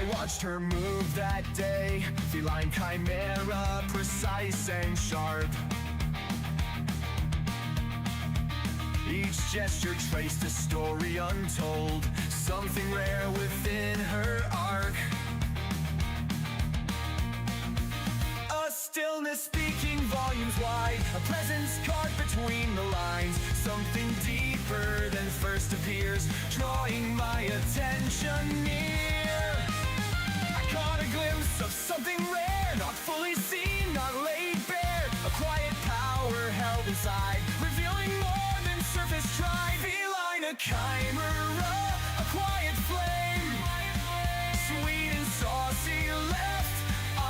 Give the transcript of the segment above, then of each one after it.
I watched her move that day, feline chimera, precise and sharp. Each gesture traced a story untold, something rare within her arc. A stillness speaking volumes wide, a presence carved between the lines, something deeper than first appears, drawing my attention near. I caught a glimpse of something rare, not fully seen, not laid bare. A quiet power held inside, revealing more than surface tried. Feline chimera, a quiet flame, sweet and saucy, left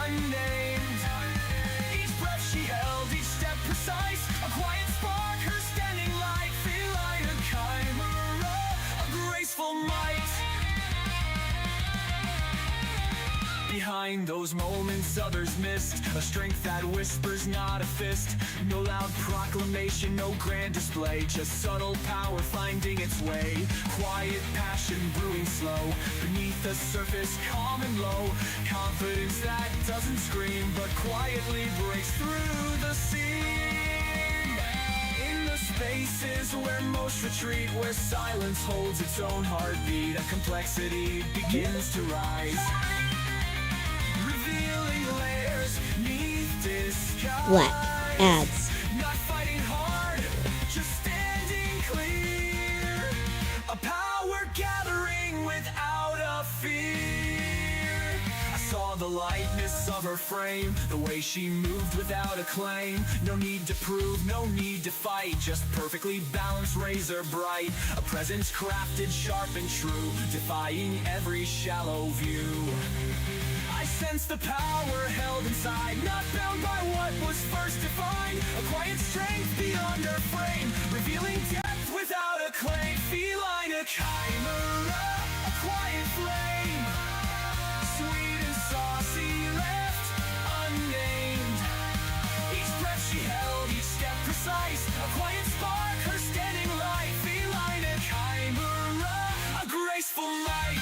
unnamed. Each breath she held, each step precise, a quiet spark, her standing light. Feline chimera, a graceful might. Behind those moments others missed, a strength that whispers, not a fist. No loud proclamation, no grand display, just subtle power finding its way. Quiet passion brewing slow, beneath the surface calm and low. Confidence that doesn't scream, but quietly breaks through the seam. In the spaces where most retreat, where silence holds its own heartbeat, a complexity begins to rise. Black ads. Not fighting hard, just standing clear. A power gathering without a fear. I saw the lightness of her frame, the way she moved without a claim. No need to prove, no need to fight, just perfectly balanced, razor bright. A presence crafted, sharp and true, defying every shallow view. I sense the power held inside, not bound by what was first defined. A quiet strength beyond her frame, revealing depth without a claim. Feline chimera, a quiet flame, sweet and saucy, left unnamed. Each breath she held, each step precise, a quiet spark, her standing light. Feline chimera, a graceful might.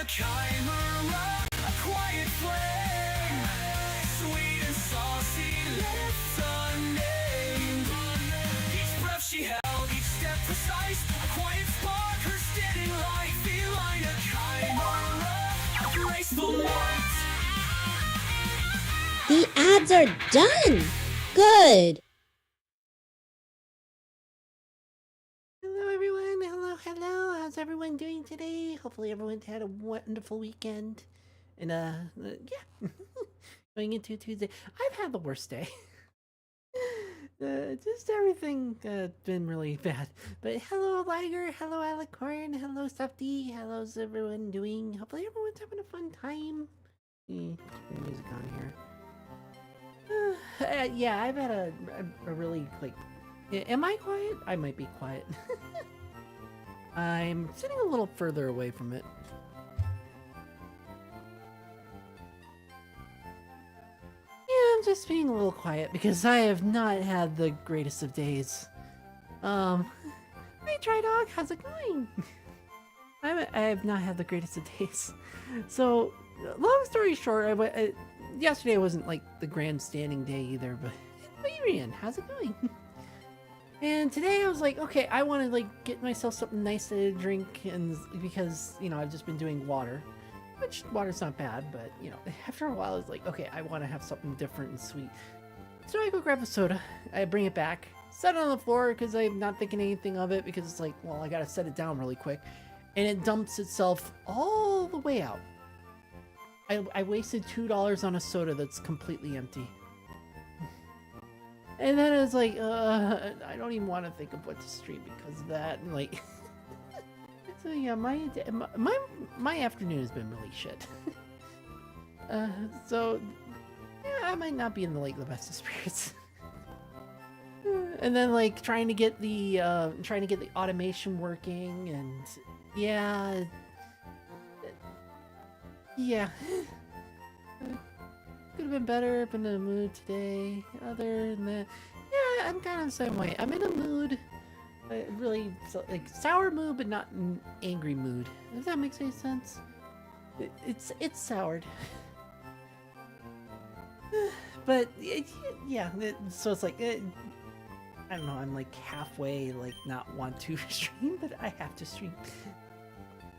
Chimera, a quiet flame, sweet and saucy, left unnamed. Each breath she held, each step precise, a quiet spark, her standing light. Feline chimera, a graceful might. The ads are done. Good. Hello everyone, hello, how's everyone doing today? Hopefully everyone's had a wonderful weekend. And yeah, going into Tuesday. I've had the worst day. Just everything been really bad. But hello Liger, hello Alicorn, hello Softy, how's everyone doing? Hopefully everyone's having a fun time. Put the music on here. Yeah, I've had a really, like, am I quiet? I might be quiet. I'm sitting a little further away from it. Yeah, I'm just being a little quiet because I have not had the greatest of days. Hey Try Dog, how's it going? I have not had the greatest of days. So, long story short, yesterday wasn't like the grandstanding day either, but Adrian, how's it going? And today I was like, okay, I want to like get myself something nice to drink, and because, you know, I've just been doing water, which water's not bad, but you know, after a while it's like, okay, I want to have something different and sweet. So I go grab a soda, I bring it back, set it on the floor because I'm not thinking anything of it, because it's like, well, I gotta set it down really quick, and it dumps itself all the way out. I wasted $2 on a soda that's completely empty. And then it's like, I don't even want to think of what to stream because of that. And like, so yeah, my afternoon has been really shit. So yeah, I might not be in the best of spirits. And then like trying to get the automation working, and yeah, Yeah. Could have been better, been in a mood today. Other than that, yeah, I'm kind of the same way. I'm in a mood, really, like, sour mood, but not an angry mood. If that makes any sense. It's soured. But, yeah, so it's like, I don't know, I'm like halfway, like, not want to stream, but I have to stream.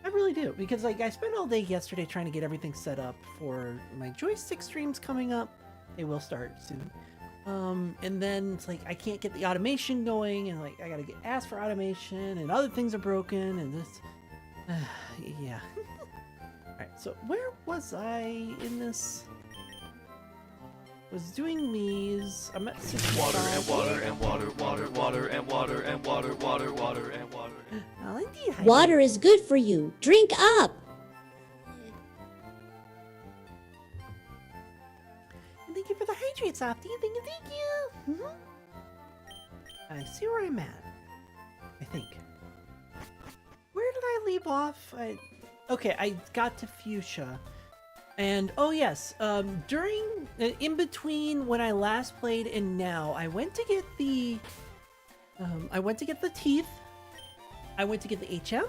I really do, because like I spent all day yesterday trying to get everything set up for my joystick streams coming up. They will start soon. And then it's like I can't get the automation going, and like I gotta ask for automation, and other things are broken, and this, yeah. All right, so where was I in this? Was doing these. I'm at 65. Water and water and water, water, water and water and water, water, water and water. I'll indeed hydrate. Water is good for you. Drink up. And thank you for the hydrate, Softy. Thank you. I see where I'm at. I think. Where did I leave off? Okay, I got to Fuchsia. And, oh yes, in between when I last played and now, I went to get the teeth, I went to get the HM,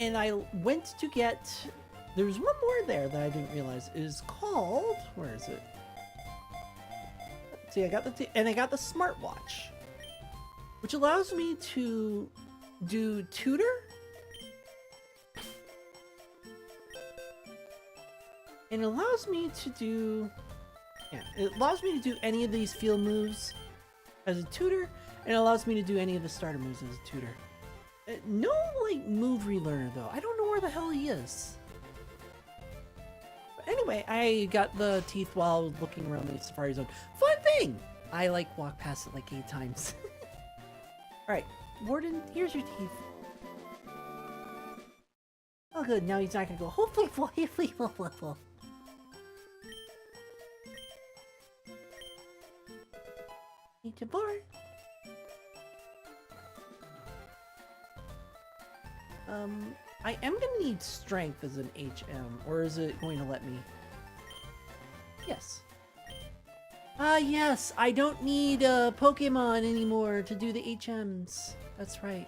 and I went to get, there's one more there that I didn't realize. It is called, where is it? See, I got and I got the smartwatch, which allows me to do tutor. And it allows me to do, it allows me to do any of these field moves as a tutor, and it allows me to do any of the starter moves as a tutor. No, like, move relearner, though. I don't know where the hell he is. But anyway, I got the teeth while looking around the Safari Zone. Fun thing! I, like, walked past it, like, 8 times. Alright, Warden, here's your teeth. Oh, good, now he's not gonna go, hopefully, Need to board. I am gonna need strength as an HM, or is it going to let me? Yes. Yes, I don't need Pokemon anymore to do the HMs. That's right.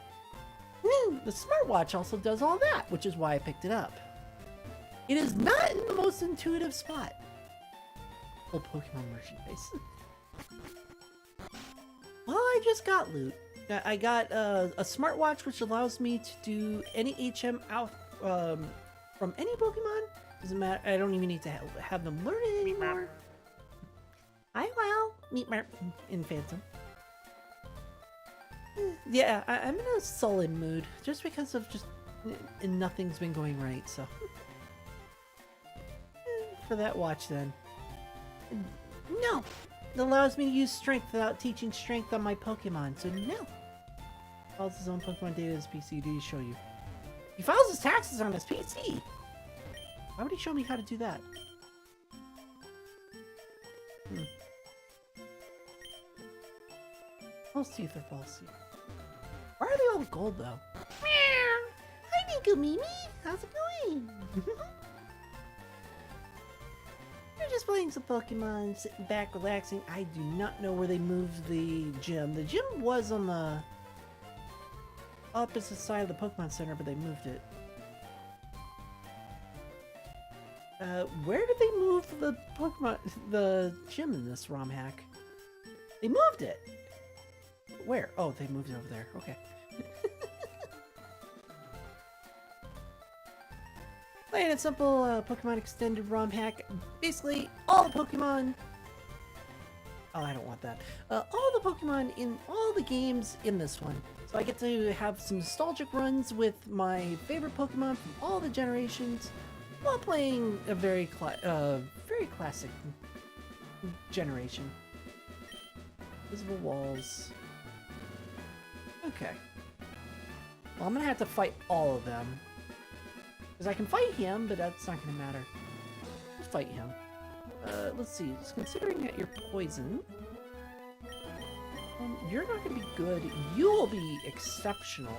Woo! The smartwatch also does all that, which is why I picked it up. It is not in the most intuitive spot. Full Pokemon merchandise. Well, I just got loot. I got a smartwatch which allows me to do any HM out from any Pokemon. Doesn't matter. I don't even need to have them learn it anymore. I will meet Marp in Phantom. Yeah, I'm in a sullen mood just because of nothing's been going right. So for that watch then. No. It allows me to use strength without teaching strength on my Pokemon, so no. Files his own Pokemon data as PC. Did he show you? He files his taxes on his PC! Why would he show me how to do that? False teeth are false teeth. Why are they all gold, though? Meow! Hi, Nico Mimi! How's it going? You're just playing some Pokemon, sitting back, relaxing. I do not know where they moved the gym. The gym was on the opposite side of the Pokemon Center, but they moved it. Where did they move the gym in this Romhack? They moved it! Where? Oh, they moved it over there. Okay. Plain and simple, Pokemon Extended Romhack. Basically, all the Pokemon... Oh, I don't want that. All the Pokemon in all the games in this one. So I get to have some nostalgic runs with my favorite Pokemon from all the generations while playing a very classic generation. Visible walls. Okay. Well, I'm gonna have to fight all of them. Because I can fight him, but that's not gonna matter. Let's fight him. Let's see. Just considering that you're poison, you're not gonna be good. You will be exceptional,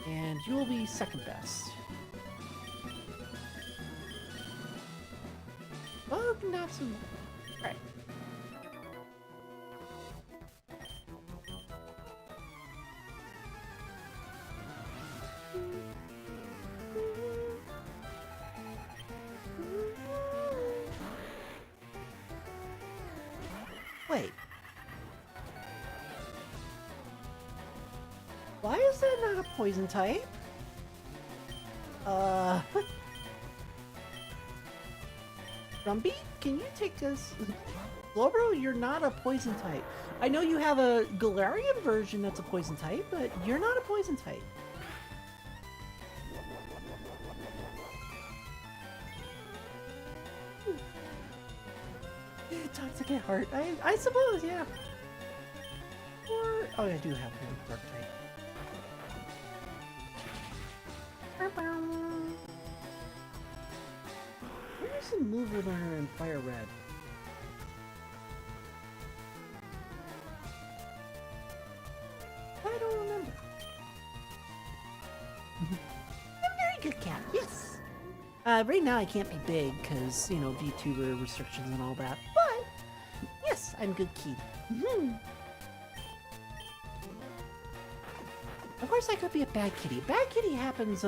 and you will be second best. Bug Natsu. Alright. Wait. Why is that not a poison type? Grumpy, can you take this? Lobro, you're not a poison type. I know you have a Galarian version that's a poison type, but you're not a poison type. Toxic at heart. I suppose, yeah. Or oh, I do have one dark type. Where's the mover learner in Fire Red? I don't remember. I'm a very good cat, yes. Right now I can't be big because, you know, VTuber restrictions and all that, but yes, I'm good kid. Of course I could be a bad kitty. Bad kitty happens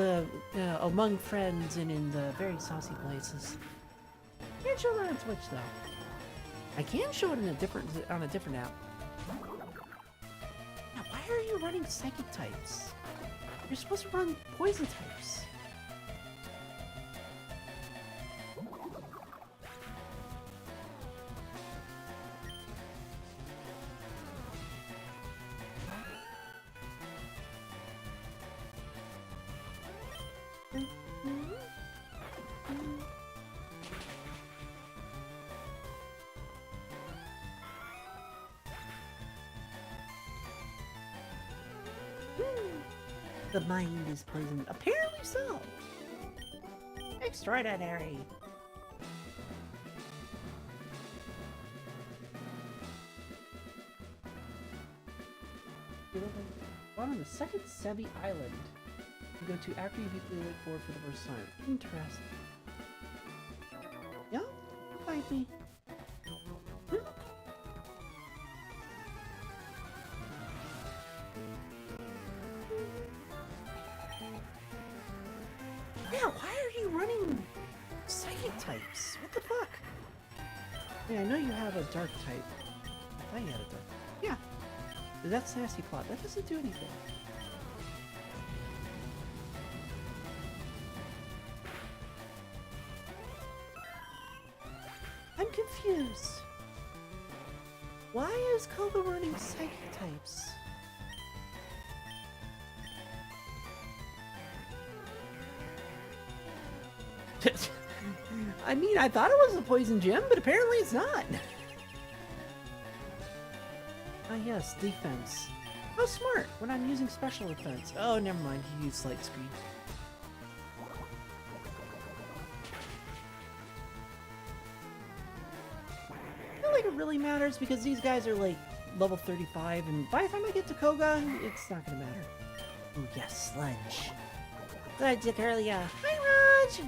among friends and in the very saucy places. Can't show that on Twitch though. I can show it in on a different app. Now, why are you running psychic types? You're supposed to run poison types. The mind is poisoned. Apparently so. Extraordinary. On the second Sevi Island. You go to after you beat the Elite Four for the first time. Interesting. Yeah? Find me. Yeah, why are you running psychic types? What the fuck? Yeah, I know you have a dark type. I thought you had a dark. Yeah. That's Sassy Plot. That doesn't do anything. I'm confused. Why is Koga running psychic types? I mean, I thought it was a poison gem, but apparently it's not. Ah yes, defense. How smart, when I'm using special defense. Oh, never mind, he used light screen. I feel like it really matters because these guys are like level 35, and by the time I get to Koga, it's not gonna matter. Ooh, yes, Sludge. Sludge earlier. Hi, Raj!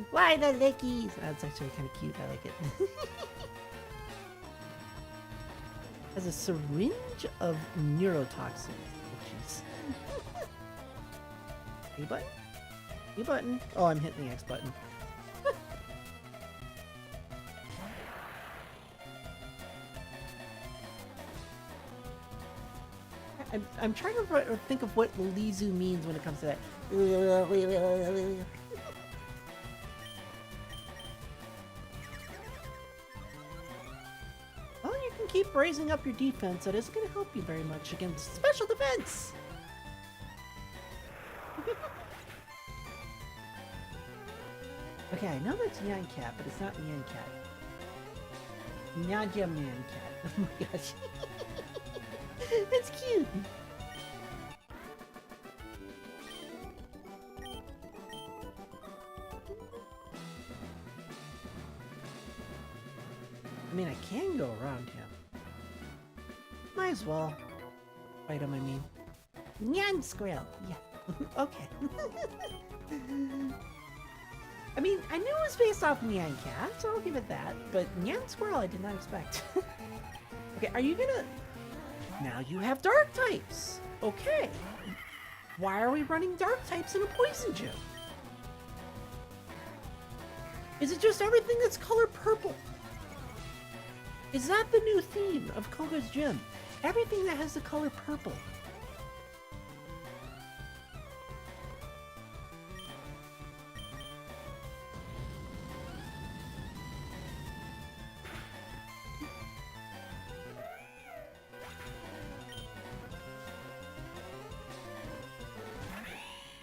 Why the lickies? That's actually kind of cute. I like it. Has a syringe of neurotoxins. Oh, jeez. A button? A button? Oh, I'm hitting the X button. I'm trying to think of what Lizu means when it comes to that. Well, you can keep raising up your defense. That isn't going to help you very much against special defense. Okay, I know that's Nyan Cat, but it's not Nyan Cat. Nyan Man Cat. Oh my gosh. That's cute. I mean, I can go around him. Might as well. Fight him, I mean. Nyan Squirrel. Yeah. Okay. I mean, I knew it was based off Nyan Cat, so I'll give it that. But Nyan Squirrel, I did not expect. Okay, are you gonna... Now you have dark types. Okay. Why are we running dark types in a poison gym? Is it just everything that's color purple? Is that the new theme of Koga's gym? Everything that has the color purple.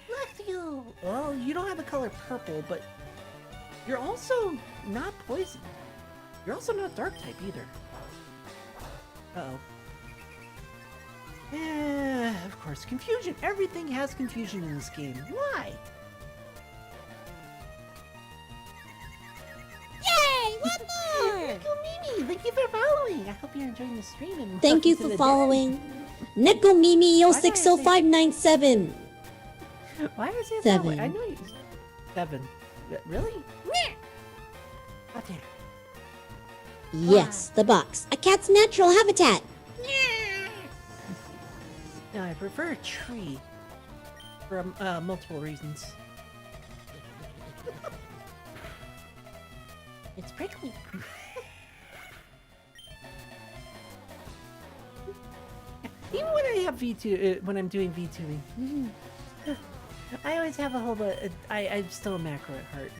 Matthew! Well, you don't have the color purple, but you're also not poison. You're also not dark type either. Uh-oh. Of course, confusion. Everything has confusion in this game. Why? Yay! One more! Nico Mimi, thank you for following. I hope you're enjoying the stream. And Thank you welcome to for the following. Nico Mimi Why did I say- 060597. day. Why is it that way? I Seven. know you. 7. Really? Oh, damn. Yes, the box. A cat's natural habitat. No, I prefer a tree for multiple reasons. It's prickly. Even when I have V2, when I'm doing V2ing, I always have a whole lot. I'm still a macro at heart.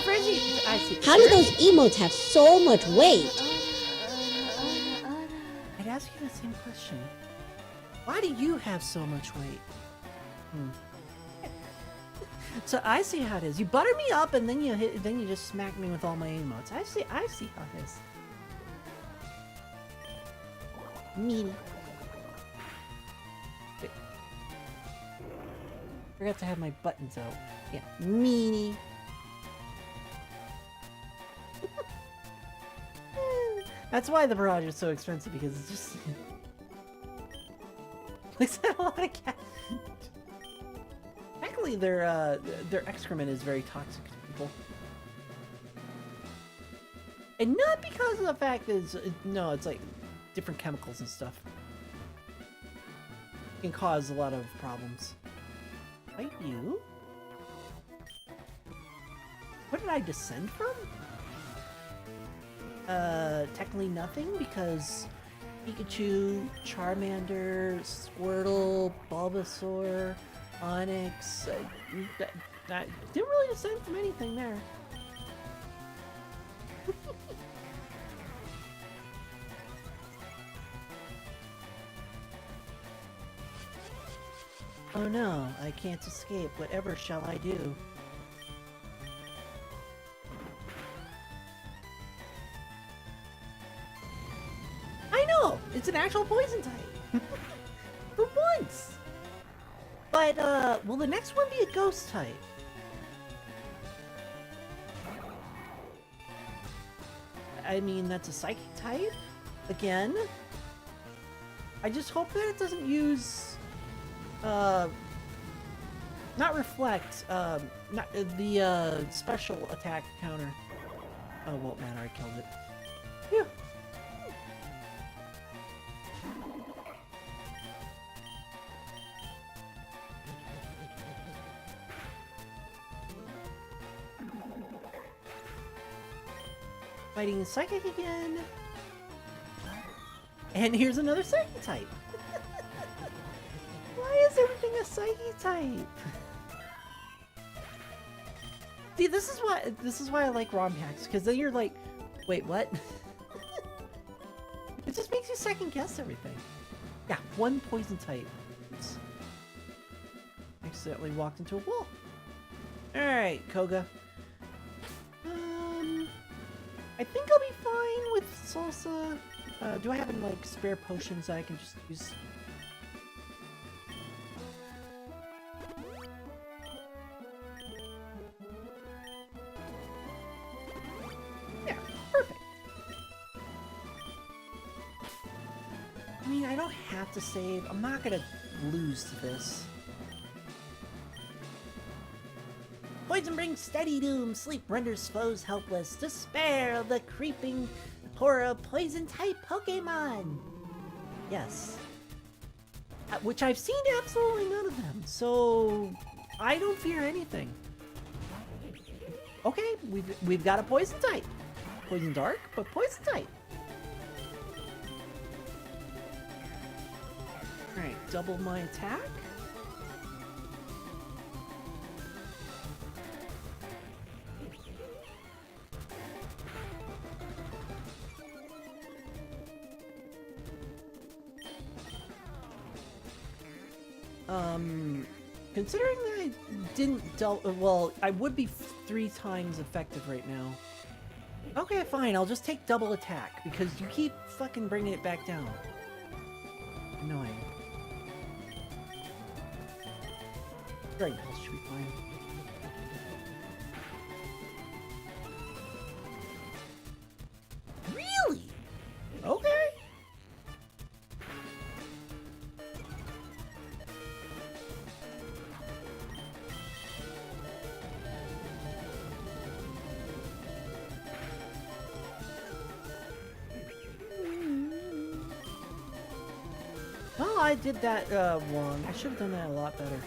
Frenchie, I see. How do those emotes have so much weight? I'd ask you the same question. Why do you have so much weight? So I see how it is. You butter me up and then you just smack me with all my emotes. I see how it is. Meanie. Wait. Forgot to have my buttons out. Yeah. Meanie. That's why the barrage is so expensive, because it's just looks at a lot of cats. Actually, their excrement is very toxic to people, and not because of the fact that it's like different chemicals and stuff. It can cause a lot of problems. Like you? Where did I descend from? Technically nothing, because Pikachu, Charmander, Squirtle, Bulbasaur, Onix, I didn't really descend from anything there. Oh no, I can't escape. Whatever shall I do? I know! It's an actual poison type! For once! But, will the next one be a ghost type? I mean, that's a psychic type? Again? I just hope that it doesn't use, not reflect, not the, special attack counter. Oh, won't matter, I killed it. Phew. Fighting the psychic again. And here's another psychic type. Why is everything a psychic type? See, this is why I like ROM hacks, because then you're like, wait, what? It just makes you second guess everything. Yeah, one poison type. Oops. Accidentally walked into a wall. Alright, Koga. I think I'll be fine with salsa. Do I have any, like, spare potions that I can just use? I mean, I don't have to save. I'm not gonna lose to this. Poison brings steady doom. Sleep renders foes helpless. Despair of the creeping horror poison-type Pokemon. Yes. Which I've seen absolutely none of them, so I don't fear anything. Okay, we've got a poison type. Poison dark, but poison type. Alright, double my attack. Considering that I didn't well, I would be 3 times effective right now. Okay, fine, I'll just take double attack, because you keep fucking bringing it back down. Annoying. Great, that should be fine. Really? Okay. Well, I did that wrong. I should have done that a lot better.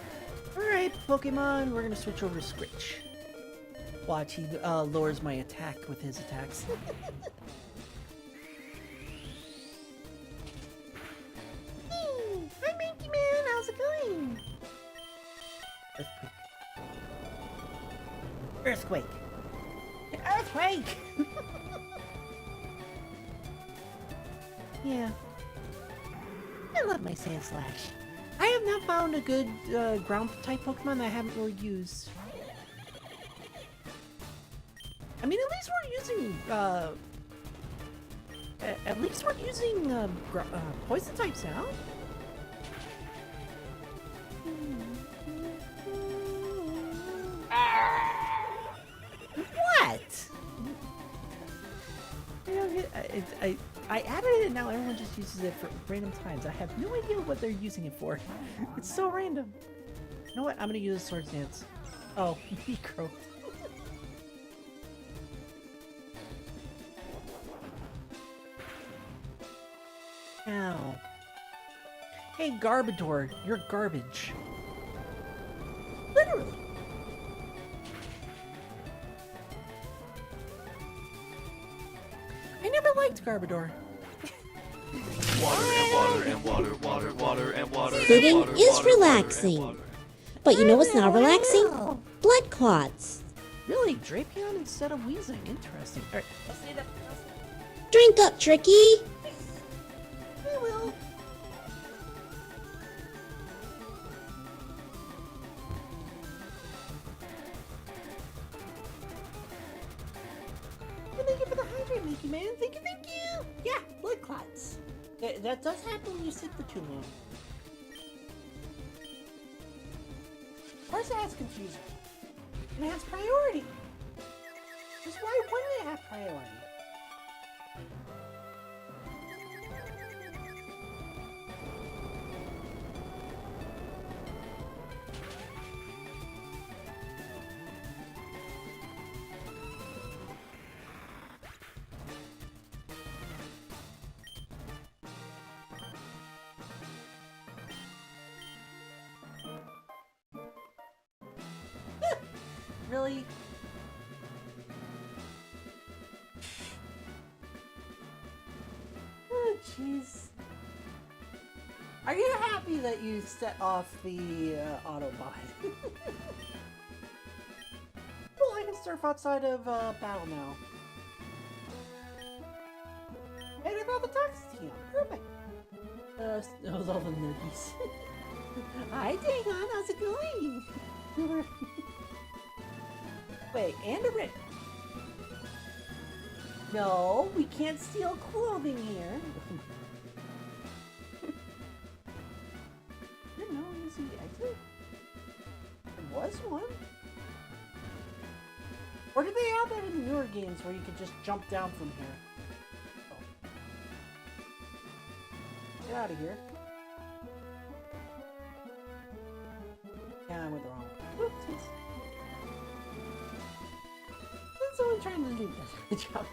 Alright, Pokemon, we're gonna switch over to Scritch. Watch, he lowers my attack with his attacks. Hi, Minky Man, how's it going? Earthquake. Earthquake! Yeah. I love my Sandslash. I have not found a good ground-type Pokemon that I haven't really used. I mean, at least we're using, at least we're using, poison types now. What? I added it and now everyone just uses it for random times. I have no idea what they're using it for. It's so random. You know what? I'm gonna use a Swords Dance. Oh, Micro. Ow. Hey, Garbodor, you're garbage. Literally. I never liked Garbodor. Water and water and water, water, water and water. Sitting water, is water, relaxing. water, and water. But you know what's not relaxing? Blood clots. Really? Drapion instead of Weezing. Interesting. Alright, let's see that. Drink up, Tricky. I will. Thank you for the hydrate, Mickey Man. Thank you, thank you. Yeah, blood clots. That does happen when you sit for too long. Of course it has confusion. And it has priority. Just why wouldn't it have priority? Really? Oh, jeez. Are you happy that you set off the auto buy? Well, I can surf outside of battle now. And I brought the Toxicity on. Perfect. That was all the nuggies. Hi, Dagon. How's it going? Wait, and a ring. No, we can't steal clothing here. No, is the exit? There was one. Or did they add that in the newer games where you could just jump down from here? out of here. Yeah, I went the wrong way. Oopsies. There's someone trying to do this job.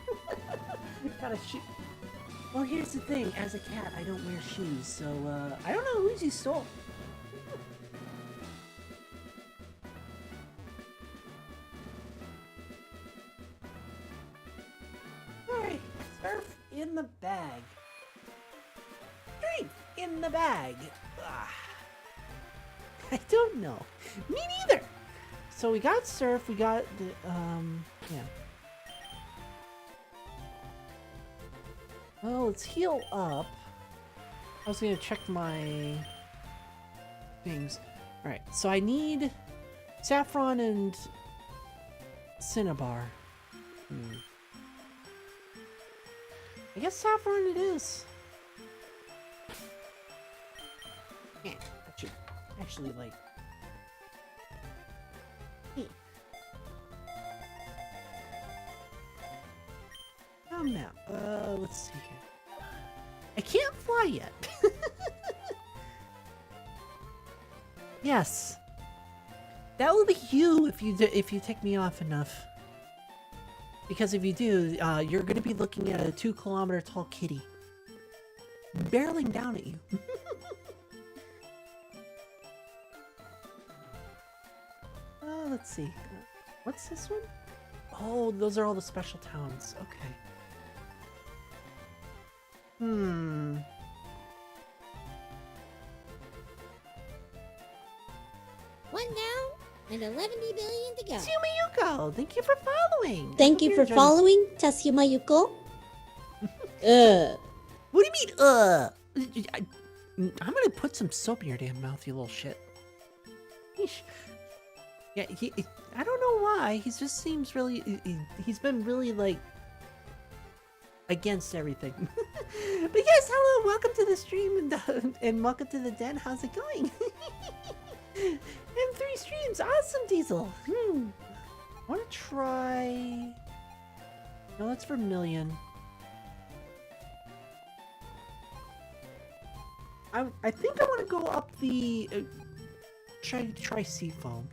Gotta shoot. Well, here's the thing. As a cat, I don't wear shoes, so I don't know whose you stole. Alright, surf in the bag. Drink in the bag. Ah. I don't know. Me neither. So we got surf, we got the, yeah. Well, let's heal up. I was gonna check my things. Alright, so I need saffron and cinnabar. I guess saffron it is. Yeah, that should actually, like... Hey. Oh, map. Let's see here. I can't fly yet. Yes. That will be you if you take me off enough. Because if you do, you're going to be looking at a 2-kilometer tall kitty. Barreling down at you. Let's see. What's this one? Oh, those are all the special towns. Okay. One down and 11 billion to go. Tsumayuko, thank you for following. Thank you for following, Tsumayuko. Ugh. What do you mean, I'm gonna put some soap in your damn mouth, you little shit. Yeesh. Yeah, I don't know why. He just seems really... He's been really, like... against everything. But yes, hello, welcome to the stream, and welcome to the den. How's it going? And 3 streams. Awesome, Diesel. I want to try... No, that's for million. I think I want to go up the... try Seafoam.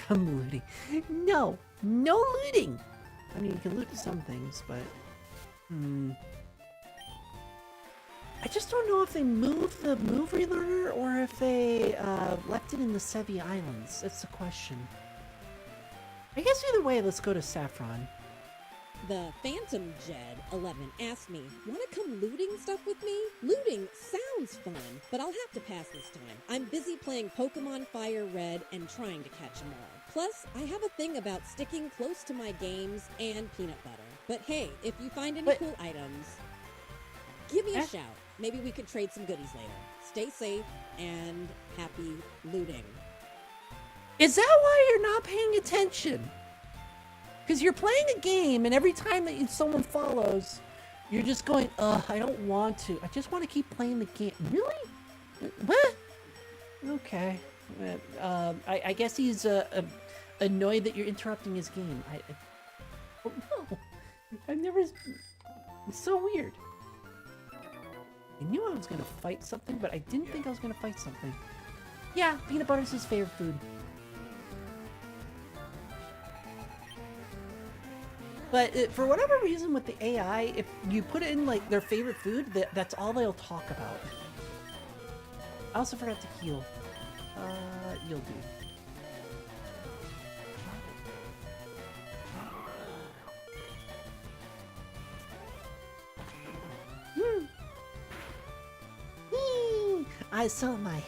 Come looting. No looting. I mean, you can loot some things, but I just don't know if they moved the move relearner or if they left it in the Sevi Islands. That's the question. I guess either way, let's go to Saffron. The Phantom Jed 11 asked me, "Want to come looting stuff with me? Looting sounds fun, but I'll have to pass this time. I'm busy playing Pokemon Fire Red and trying to catch them all. Plus, I have a thing about sticking close to my games and peanut butter. But hey, if you find any cool items, give me a shout. Maybe we could trade some goodies later. Stay safe and happy looting." Is that why you're not paying attention? Because you're playing a game, and every time that someone follows, you're just going, ugh, I don't want to. I just want to keep playing the game. Really? What? Okay. I guess he's annoyed that you're interrupting his game. I don't know. I've never... It's so weird. I knew I was going to fight something, but I didn't think I was going to fight something. Yeah, peanut butter's his favorite food. But for whatever reason with the AI, if you put it in like their favorite food, that's all they'll talk about. I also forgot to heal. You'll do. I saw my...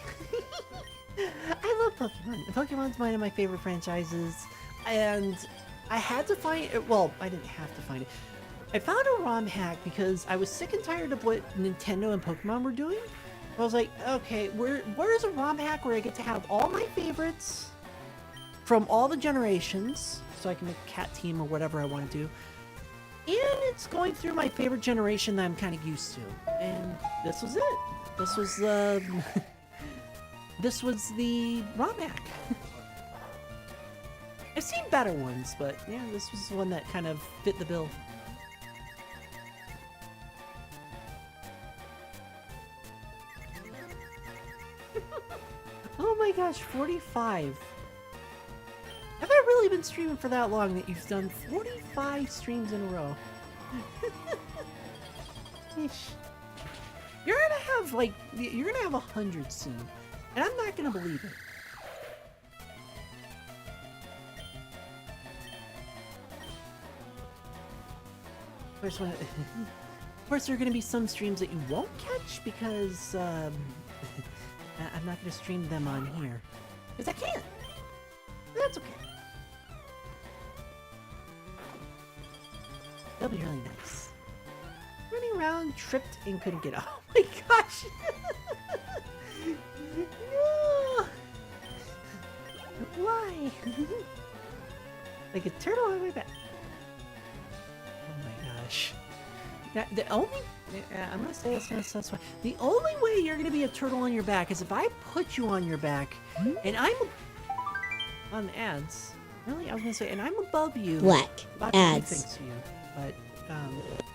I love Pokemon. Pokemon's one of my favorite franchises, and I had to find it. Well, I didn't have to find it. I found a Romhack because I was sick and tired of what Nintendo and Pokemon were doing. I was like, okay, where's a Romhack where I get to have all my favorites from all the generations, so I can make a cat team or whatever I want to do. And it's going through my favorite generation that I'm kind of used to. And this was it. This was this was the Romhack. I've seen better ones, but yeah, this was one that kind of fit the bill. Oh my gosh, 45. Have I really been streaming for that long that you've done 45 streams in a row? Yeesh. You're gonna have like, you're gonna have 100 soon. And I'm not gonna believe it. Of course, there are gonna be some streams that you won't catch because, I'm not gonna stream them on here. Because I can't. That's okay. That'll be really nice. Running around, tripped, and couldn't get out. Oh my gosh! No! Why? Like a turtle on my back. Oh my gosh. Now, the only... I'm gonna say this, that's fine. The only way you're gonna be a turtle on your back is if I put you on your back, and I'm... On ads. Really? I was gonna say, and I'm above you. Black. About to do Ads. things to you, but,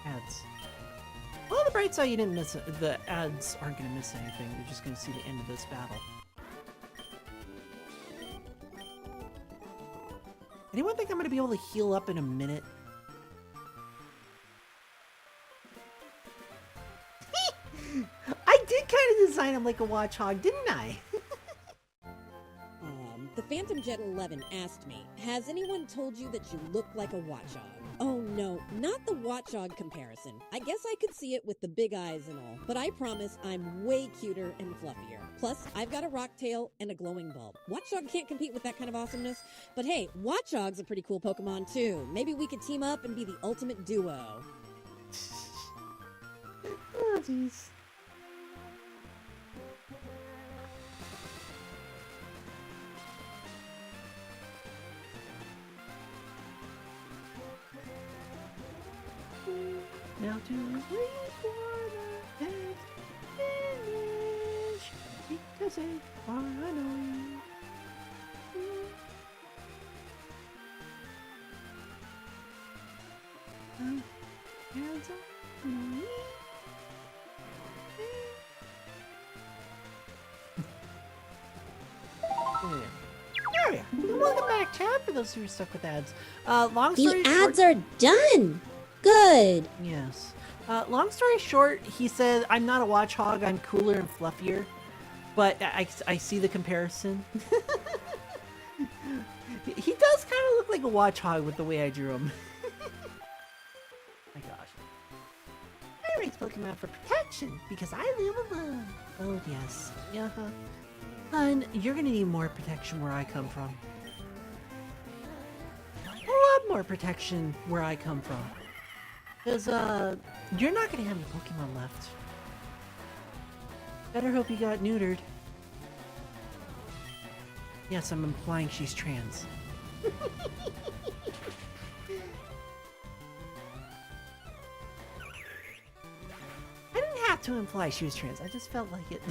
ads. Well, the bright side, you didn't miss it. The ads aren't gonna miss anything. They're just gonna see the end of this battle. Anyone think I'm gonna be able to heal up in a minute? I did kind of design him like a watchhog, didn't I? The Phantom Jet 11 asked me, has anyone told you that you look like a watchog? Oh no, not the watchog comparison. I guess I could see it with the big eyes and all, but I promise I'm way cuter and fluffier. Plus, I've got a rock tail and a glowing bulb. Watchog can't compete with that kind of awesomeness, but hey, Watchog's a pretty cool Pokemon too. Maybe we could team up and be the ultimate duo. Oh, jeez. Now to wait for the next finish because they are annoying. Hands up on me. There we are. Welcome back, chat, for those who are stuck with ads. Long story The short... ads are done. Good. Yes. Long story short, he said, I'm not a watchhog, I'm cooler and fluffier. But I see the comparison. He does kind of look like a watchhog with the way I drew him. My gosh. I raise Pokemon for protection because I live alone. Oh, yes. Uh-huh. Hun, you're gonna need more protection where I come from. A lot more protection where I come from. Because, you're not gonna have any Pokemon left. Better hope you got neutered. Yes, I'm implying she's trans. I didn't have to imply she was trans, I just felt like it.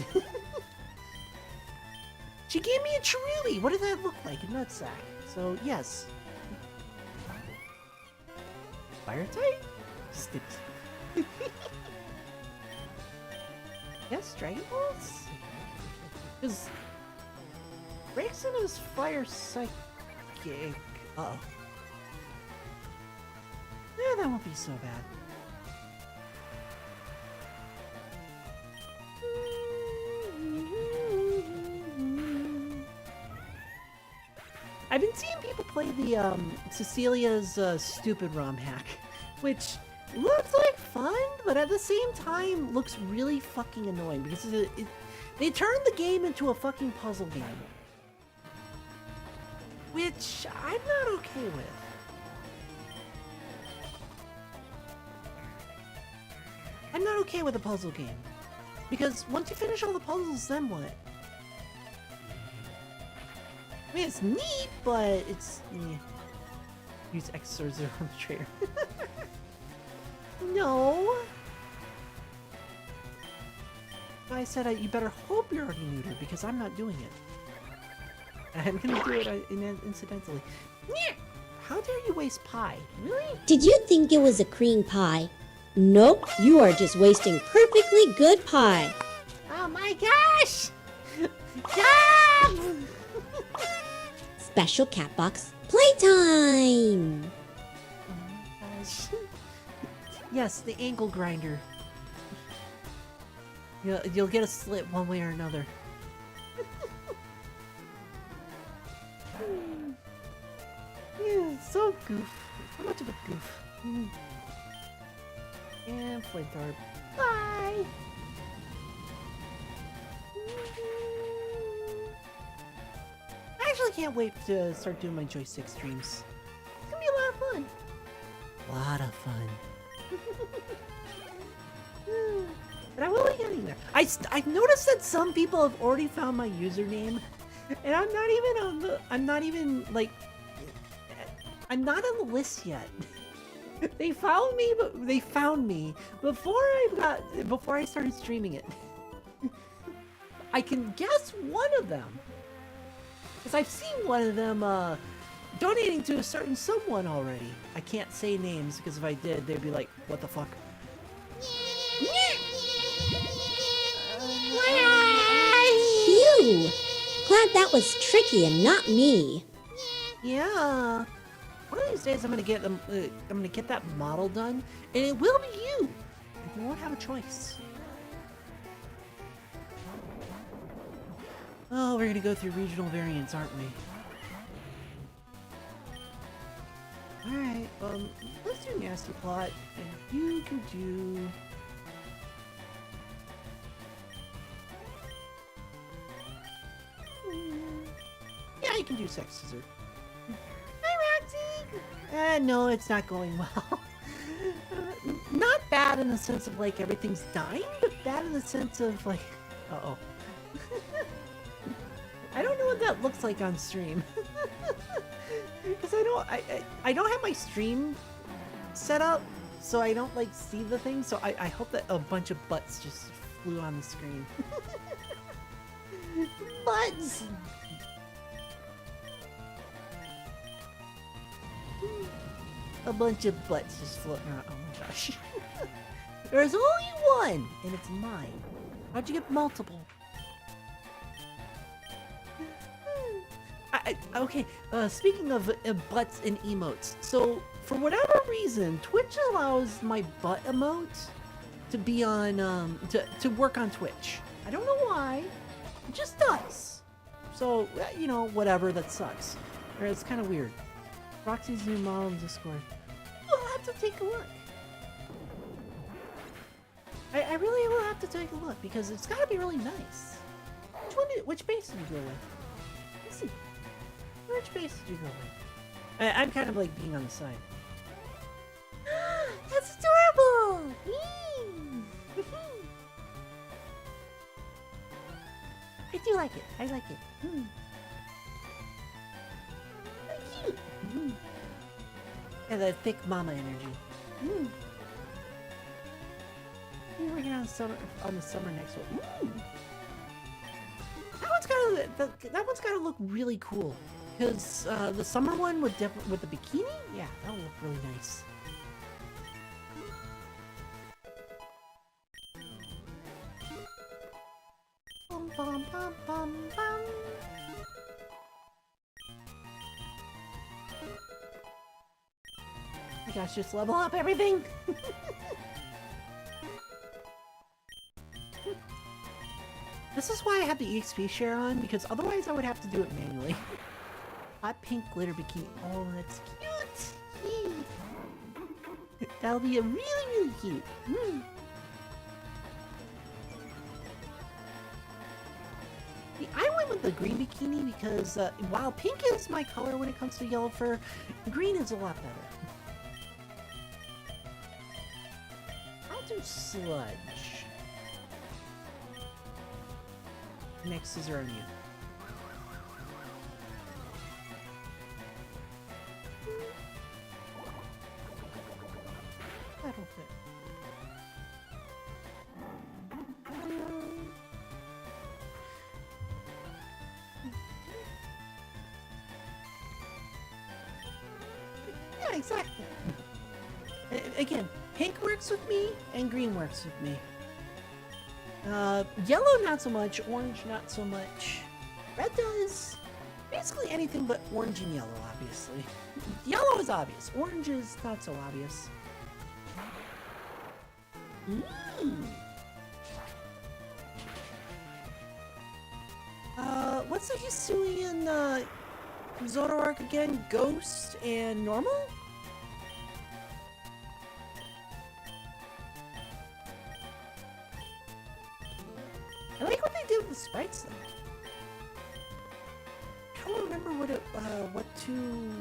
She gave me a Cherubi! What did that look like? A nutsack. So, yes. Fire type? Sticks. Yes, Dragon Balls? Because Braixen is fire psychic. Uh-oh. Yeah, that won't be so bad. I've been seeing people play the Cecilia's stupid Romhack, which looks like fun, but at the same time looks really fucking annoying because they turned the game into a fucking puzzle game, which I'm not okay with. I'm not okay with a puzzle game because once you finish all the puzzles, then what? I mean, it's neat, but it's... Yeah. Use X or 0 on the trader. No! I said you better hope you're already neutered, because I'm not doing it. I'm gonna do it incidentally. How dare you waste pie? Really? Did you think it was a cream pie? Nope, you are just wasting perfectly good pie. Oh my gosh! Stop! Special cat box playtime! Oh my gosh. Yes, the ankle grinder. You'll get a slit one way or another. Yeah, so goof. So much of a goof. And Flintarp. Bye! I actually can't wait to start doing my joystick streams. It's gonna be a lot of fun. A lot of fun. But I will be getting there. I've noticed that some people have already found my username, and I'm not even on the. I'm not even like. I'm not on the list yet. They found me, but they found me before I started streaming it. I can guess one of them, because I've seen one of them donating to a certain someone already. I can't say names because if I did, they'd be like, "What the fuck?" Phew! Glad that was Tricky and not me. Yeah. One of these days, I'm gonna get them. I'm gonna get that model done, and it will be you. You won't have a choice. Oh, we're gonna go through regional variants, aren't we? All right. Let's do nasty plot, and you can do. Yeah, you can do sex scissor. Hi, Roxy! No, it's not going well. Not bad in the sense of, like, everything's dying, but bad in the sense of, like... Uh-oh. I don't know what that looks like on stream. Because I don't have my stream set up, so I don't, like, see the thing, so I hope that a bunch of butts just flew on the screen. Butts! A bunch of butts just floating around. Oh my gosh. There's only one, and it's mine. How'd you get multiple? Okay, speaking of butts and emotes, so for whatever reason, Twitch allows my butt emote to be on, to work on Twitch. I don't know why, it just does. So, you know, whatever, that sucks. Or it's kind of weird. Roxy's new model in Discord. We'll have to take a look. I really will have to take a look because it's got to be really nice. Which base did you go with? Let's see. Which base did you go with? I'm kind of like being on the side. That's adorable! I do like it. I like it. Cute. And that thick mama energy. We're working on the summer next one. That one's gotta look really cool. Because the summer one with the bikini, yeah, that'll look really nice. Bum, bum, bum, bum, bum. Oh my gosh, just level up everything! This is why I have the EXP share on, because otherwise I would have to do it manually. Hot pink glitter bikini. Oh, that's cute! That'll be a really cute. I went with the green bikini because while pink is my color when it comes to yellow fur, green is a lot better. I'll do sludge. Next scissor on you. That'll fit. Yeah, exactly. Again, pink works with me, and green works with me. Yellow not so much, orange not so much. Red does. Basically anything but orange and yellow, obviously. Yellow is obvious. Orange is not so obvious. What's the Hisuian, Zoroark again? Ghost and normal? I like what they did with the sprites though. I don't remember what two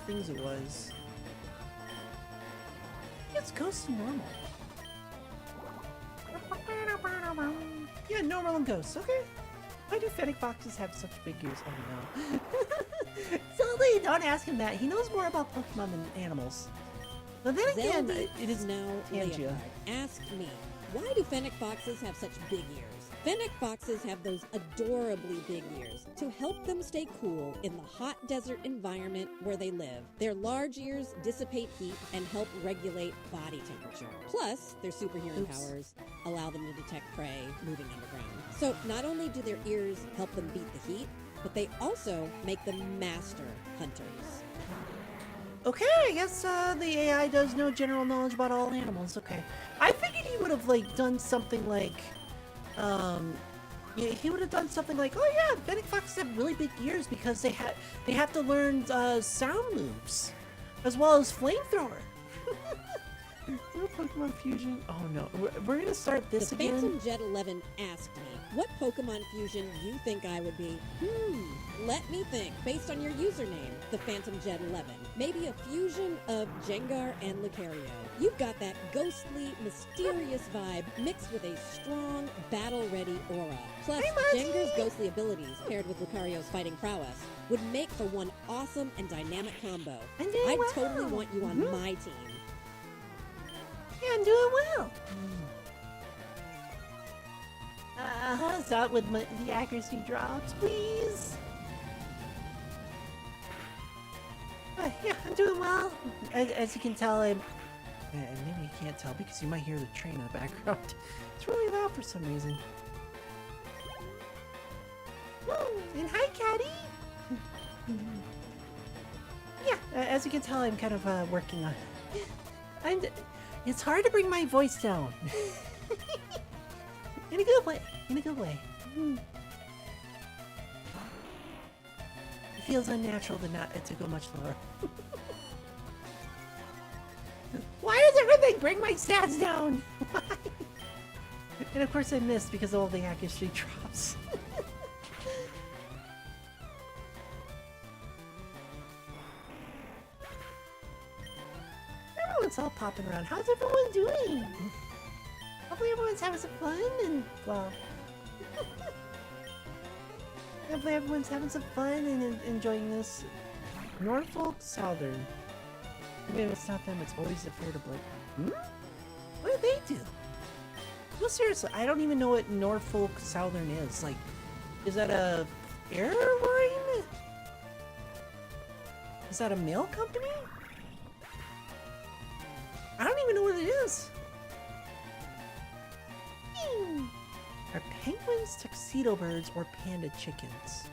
things it was. I think it's Ghost and normal. Yeah, normal and Ghost, okay. Why do fennec foxes have such big ears? Oh no. Zelda, don't ask him that. He knows more about Pokemon than animals. But then again, Zelda it is Snow Tangia. Leopard asked me, why do fennec foxes have such big ears? Fennec foxes have those adorably big ears to help them stay cool in the hot desert environment where they live. Their large ears dissipate heat and help regulate body temperature. Plus, their super hearing powers allow them to detect prey moving underground. So not only do their ears help them beat the heat, but they also make them master hunters. Okay, I guess the AI does know general knowledge about all animals. Okay, I figured he would have like done something like, yeah, he would have done something like, oh yeah, fennec foxes have really big ears because they have to learn sound moves, as well as flamethrower. Pokemon Fusion. Oh no, we're gonna start this The again. Phantom Jet 11 asked me, what Pokemon fusion you think I would be? Let me think. Based on your username, the Phantom Jet 11. Maybe a fusion of Gengar and Lucario. You've got that ghostly, mysterious vibe mixed with a strong, battle-ready aura. Plus, Gengar's ghostly abilities paired with Lucario's fighting prowess would make for one awesome and dynamic combo. I'd totally want you on my team. Yeah, I'm doing well. Stop with the accuracy drops, please. Yeah, I'm doing well. As you can tell, maybe you can't tell because you might hear the train in the background. It's really loud for some reason. And hi, Caddy. Yeah, as you can tell, I'm kind of working on it. It's hard to bring my voice down. In a good way. In a good way. It feels unnatural to go much lower. Why does everything bring my stats down? Why? And of course I missed because of all the accuracy drops. Everyone's all popping around. How's everyone doing? Hopefully everyone's having some fun and, well... hopefully everyone's having some fun and enjoying this. Norfolk Southern. Maybe it's not them, it's always the fair to Blake. What do they do? Well, seriously, I don't even know what Norfolk Southern is. Like, is that a airline? Is that a mail company? I don't even know what it is. Are penguins tuxedo birds or panda chickens?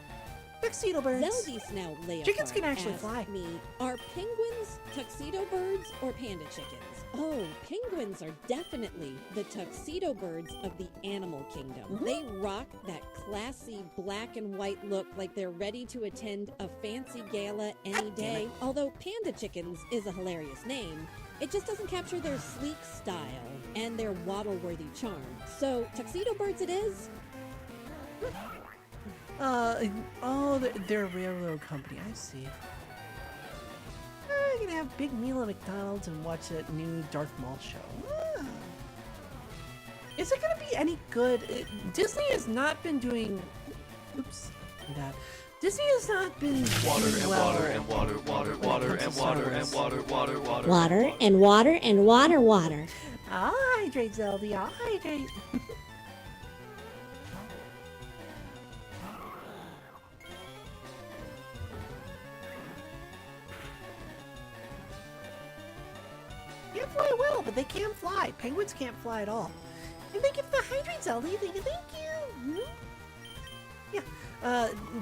Tuxedo birds. Zeldy Snow Leopard Chickens can actually asked fly. me, are penguins tuxedo birds or panda chickens? Oh, penguins are definitely the tuxedo birds of the animal kingdom. They rock that classy black and white look like they're ready to attend a fancy gala any day. Although panda chickens is a hilarious name, it just doesn't capture their sleek style and their waddle-worthy charm. So, tuxedo birds it is? Oh, they're a railroad company, I see. I'm gonna have a big meal at McDonald's and watch that new Darth Maul show. Is it gonna be any good? Disney has not been doing... Oops, that. Disney has not been doing well. Water and water and water and water. Water and water and water, water. I'll hydrate, Zelda. I'll hydrate. fly well, but they can't fly. Penguins can't fly at all. And they give the hydrates out. Thank you. Yeah.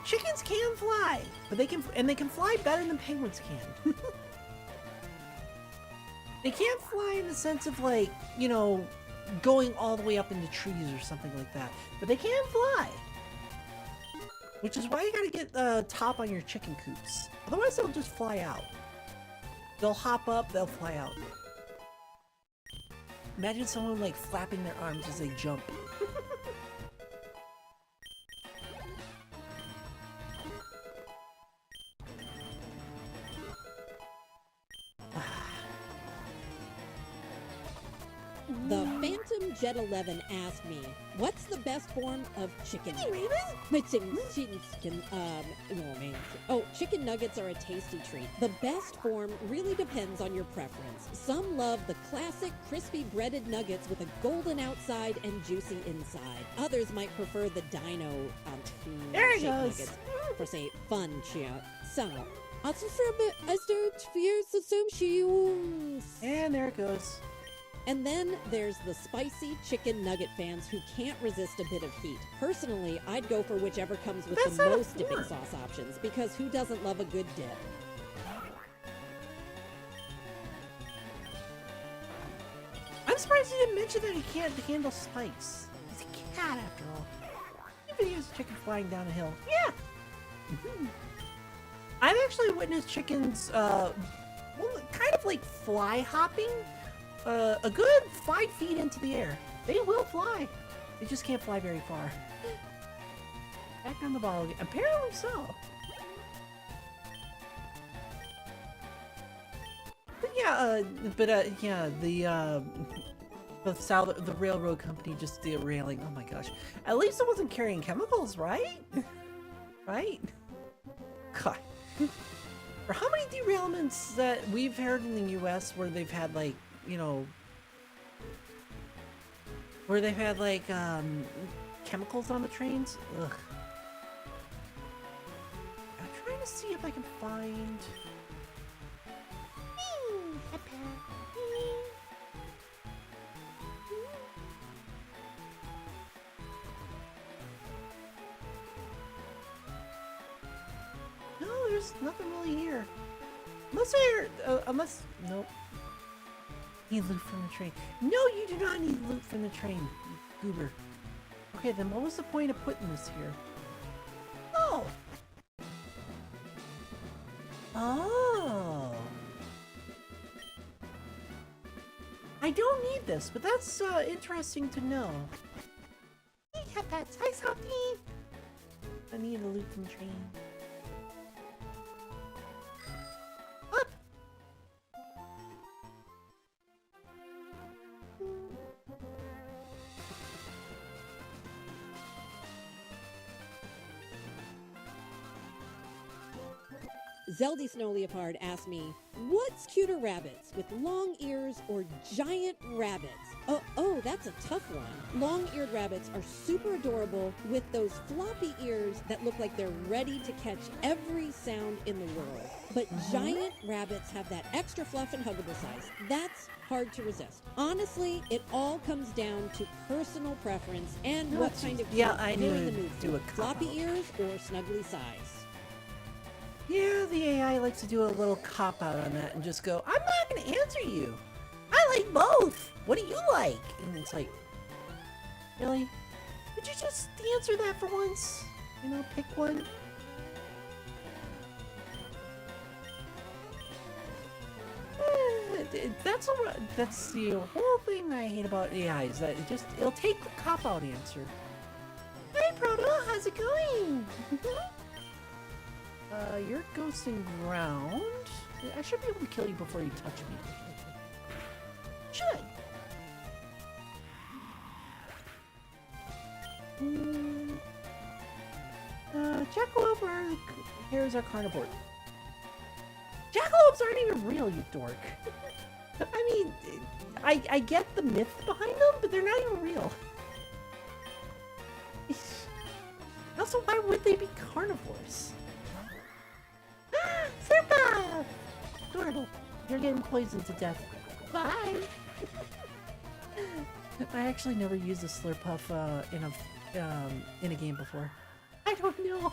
Chickens can fly, but they can fly better than penguins can. They can't fly in the sense of like, you know, going all the way up into trees or something like that, but they can fly. Which is why you gotta get the top on your chicken coops. Otherwise they'll just fly out. They'll hop up, they'll fly out. Imagine someone like flapping their arms as they jump. The Phantom Jet 11 asked me, what's the best form of chicken? Chicken nuggets are a tasty treat. The best form really depends on your preference. Some love the classic crispy breaded nuggets with a golden outside and juicy inside. Others might prefer the dino There it shaped goes. nuggets for say fun cheer. So, And there it goes. and then there's the spicy chicken nugget fans who can't resist a bit of heat. Personally, I'd go for whichever comes with That's the not a most dipping fork. sauce options, because who doesn't love a good dip? I'm surprised he didn't mention that he can't handle spikes. He's a cat after all. Even he has a chicken flying down a hill. Yeah! I've actually witnessed chickens, well, kind of like fly hopping a good 5 feet into the air. They will fly. They just can't fly very far. Back on the ball again. Apparently so. But yeah, the railroad company just derailing. Oh my gosh. At least it wasn't carrying chemicals, right? Right? God. For how many derailments that we've heard in the US where they've had like, you know, where they've had like chemicals on the trains? Ugh. I'm trying to see if I can find. No, there's nothing really here. Unless nope. Need loot from the train. No, you do not need loot from the train, you goober. Okay, then what was the point of putting this here? Oh! Oh! I don't need this, but that's interesting to know. Hey, pets. Hi, Softy! I need a loot from the train. Up! Zeldy Snow Leopard asked me, what's cuter, rabbits with long ears or giant rabbits? Oh, that's a tough one. Long-eared rabbits are super adorable with those floppy ears that look like they're ready to catch every sound in the world. But giant rabbits have that extra fluff and huggable size. That's hard to resist. Honestly, it all comes down to personal preference and No, what it's kind of just- yeah, cute I you're knew in the to mood do for. a cop-out. Floppy ears or snuggly size. Yeah, the AI likes to do a little cop-out on that and just go, I'm not going to answer you. I like both. What do you like? And it's like, really? Would you just answer that for once? You know, pick one? That's the whole thing I hate about AI is that it'll take the cop-out answer. Hey, Proto, how's it going? You're ghosting ground. I should be able to kill you before you touch me. Should. Jackalope here's our carnivore. Jackalopes aren't even real, you dork. I mean, I get the myth behind them, but they're not even real. Also, why would they be carnivores? Serpa! Adorable. You're getting poisoned to death. Bye. I actually never used a Slurpuff in a game before. I don't know.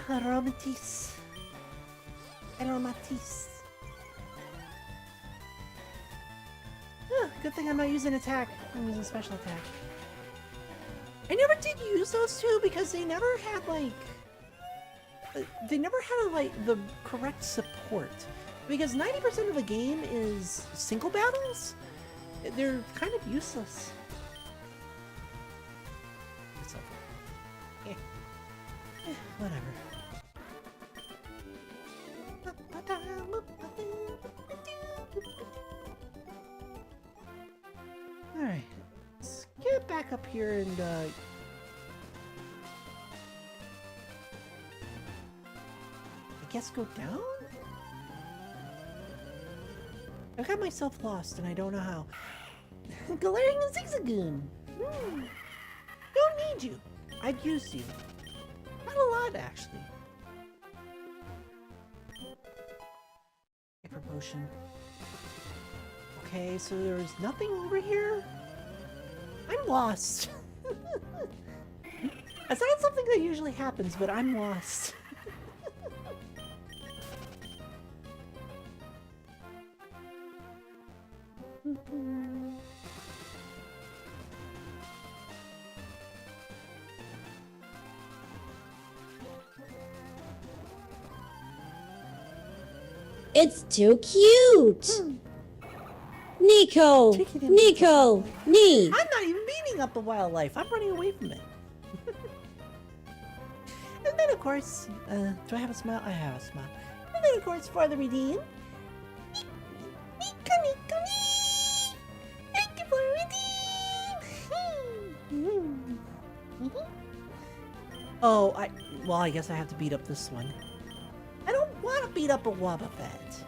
Aromatis. Aromatis. Good thing I'm not using attack. I'm using special attack. I never did use those two because they never had like the correct support. Because 90% of the game is single battles. They're kind of useless. It's okay. Whatever. Alright, let's get back up here and I guess go down? I got myself lost and I don't know how. Galarian Zigzagoon! Don't need you. I've used you. Not a lot, actually. Hyper Potion. Okay, so there's nothing over here? I'm lost. That's not something that usually happens, but I'm lost. It's too cute! Nico! Nico! Nee! I'm not even beating up the wildlife. I'm running away from it. And then, of course, do I have a smile? I have a smile. And then, of course, for the redeem. Nico, Nico, nee! Thank you for redeem! Oh, well, I guess I have to beat up this one. I don't want to beat up a Wobbuffet.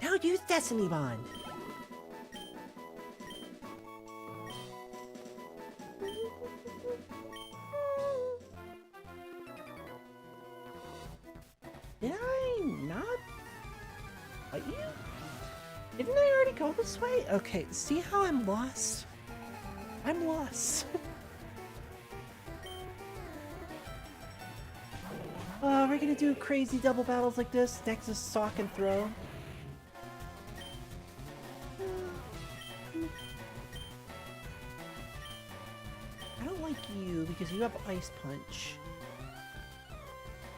Now use Destiny Bond. Did I not fight you? Didn't I already go this way? Okay, see how I'm lost? I'm lost. We're gonna do crazy double battles like this. Next is Sock and Throw. I don't like you because you have Ice Punch.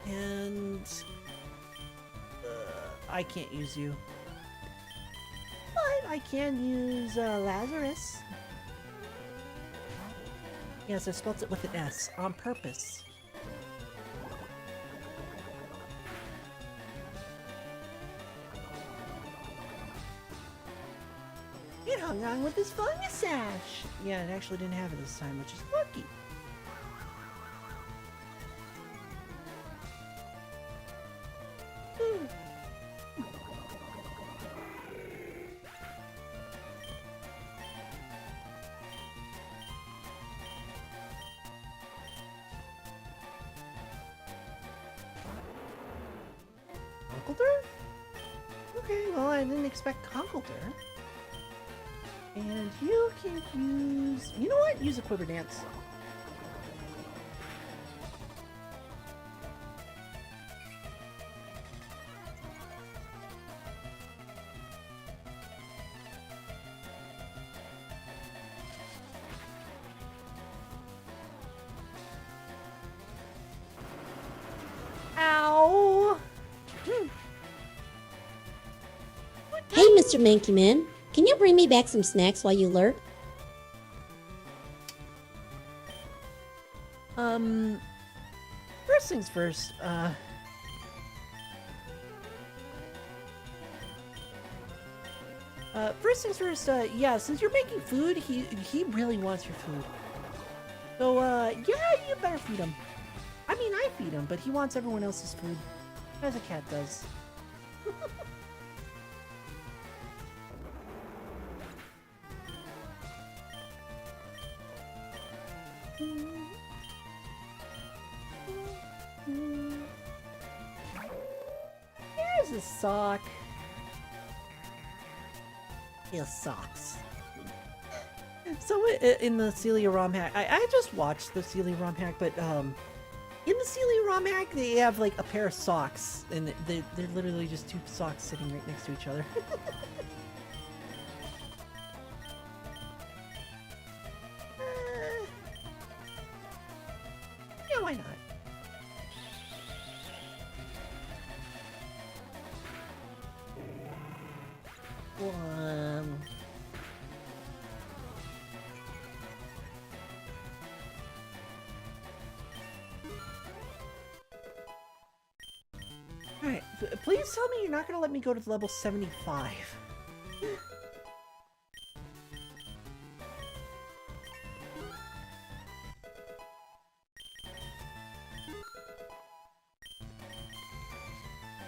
And I can't use you. But I can use Lazarus. Yes, I spelled it with an S on purpose. It hung on with his fungus sash. Yeah, it actually didn't have it this time, which is lucky. Conkeldurr? Okay, well, I didn't expect Conkeldurr. And you can use... You know what? Use a Quiver Dance. Ow! Hey, Mr. Manky Man, can you bring me back some snacks while you lurk? First things first, yeah, since you're making food, he really wants your food. So, yeah, you better feed him. I mean, I feed him, but he wants everyone else's food, as a cat does. Here's a sock. It sucks. So in the Celia Romhack, I just watched the Celia Romhack, but in the Celia Romhack they have like a pair of socks, and they're literally just two socks sitting right next to each other. Yeah, why not? Alright, please tell me you're not gonna let me go to level 75.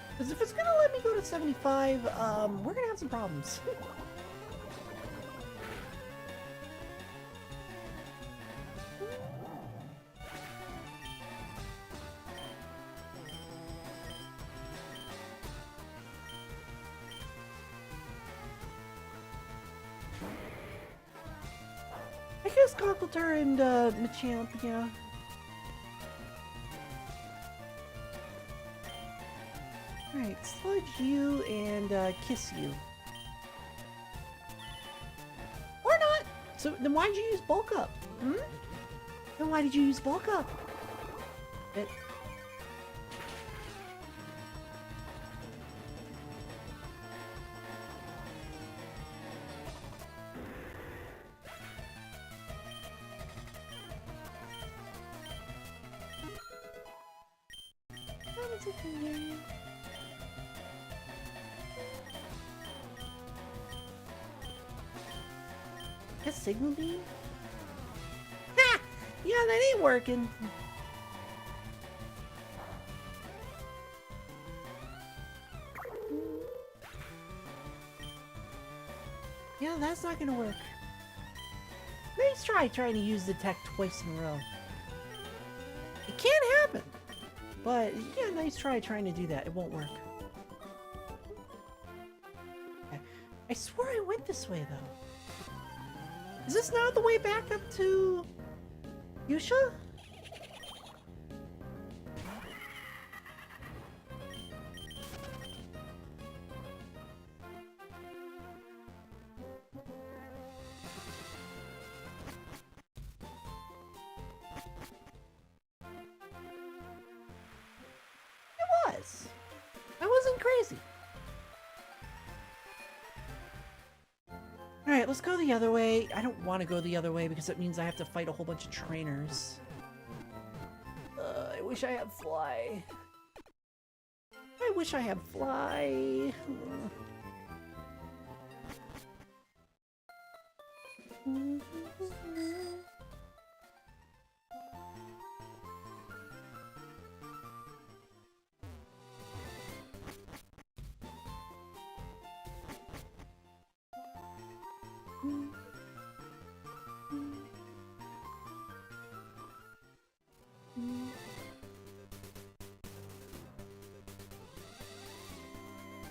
Because if it's gonna let me go to 75, we're gonna have some problems. I guess Cockletur and Machamp, yeah. Alright, sludge you and kiss you. Or not! So then why did you use bulk up? Hmm? Then why did you use bulk up? It... Guess Signal Beam? Ha! Yeah, that ain't working. Yeah, that's not gonna work. Nice try trying to use the tech twice in a row. It can happen. But, yeah, nice try trying to do that. It won't work. Okay. I swear I went this way, though. Is this not the way back up to... Yusha? I wasn't crazy. Alright, let's go the other way. I don't want to go the other way because it means I have to fight a whole bunch of trainers. I wish I had Fly. I wish I had Fly.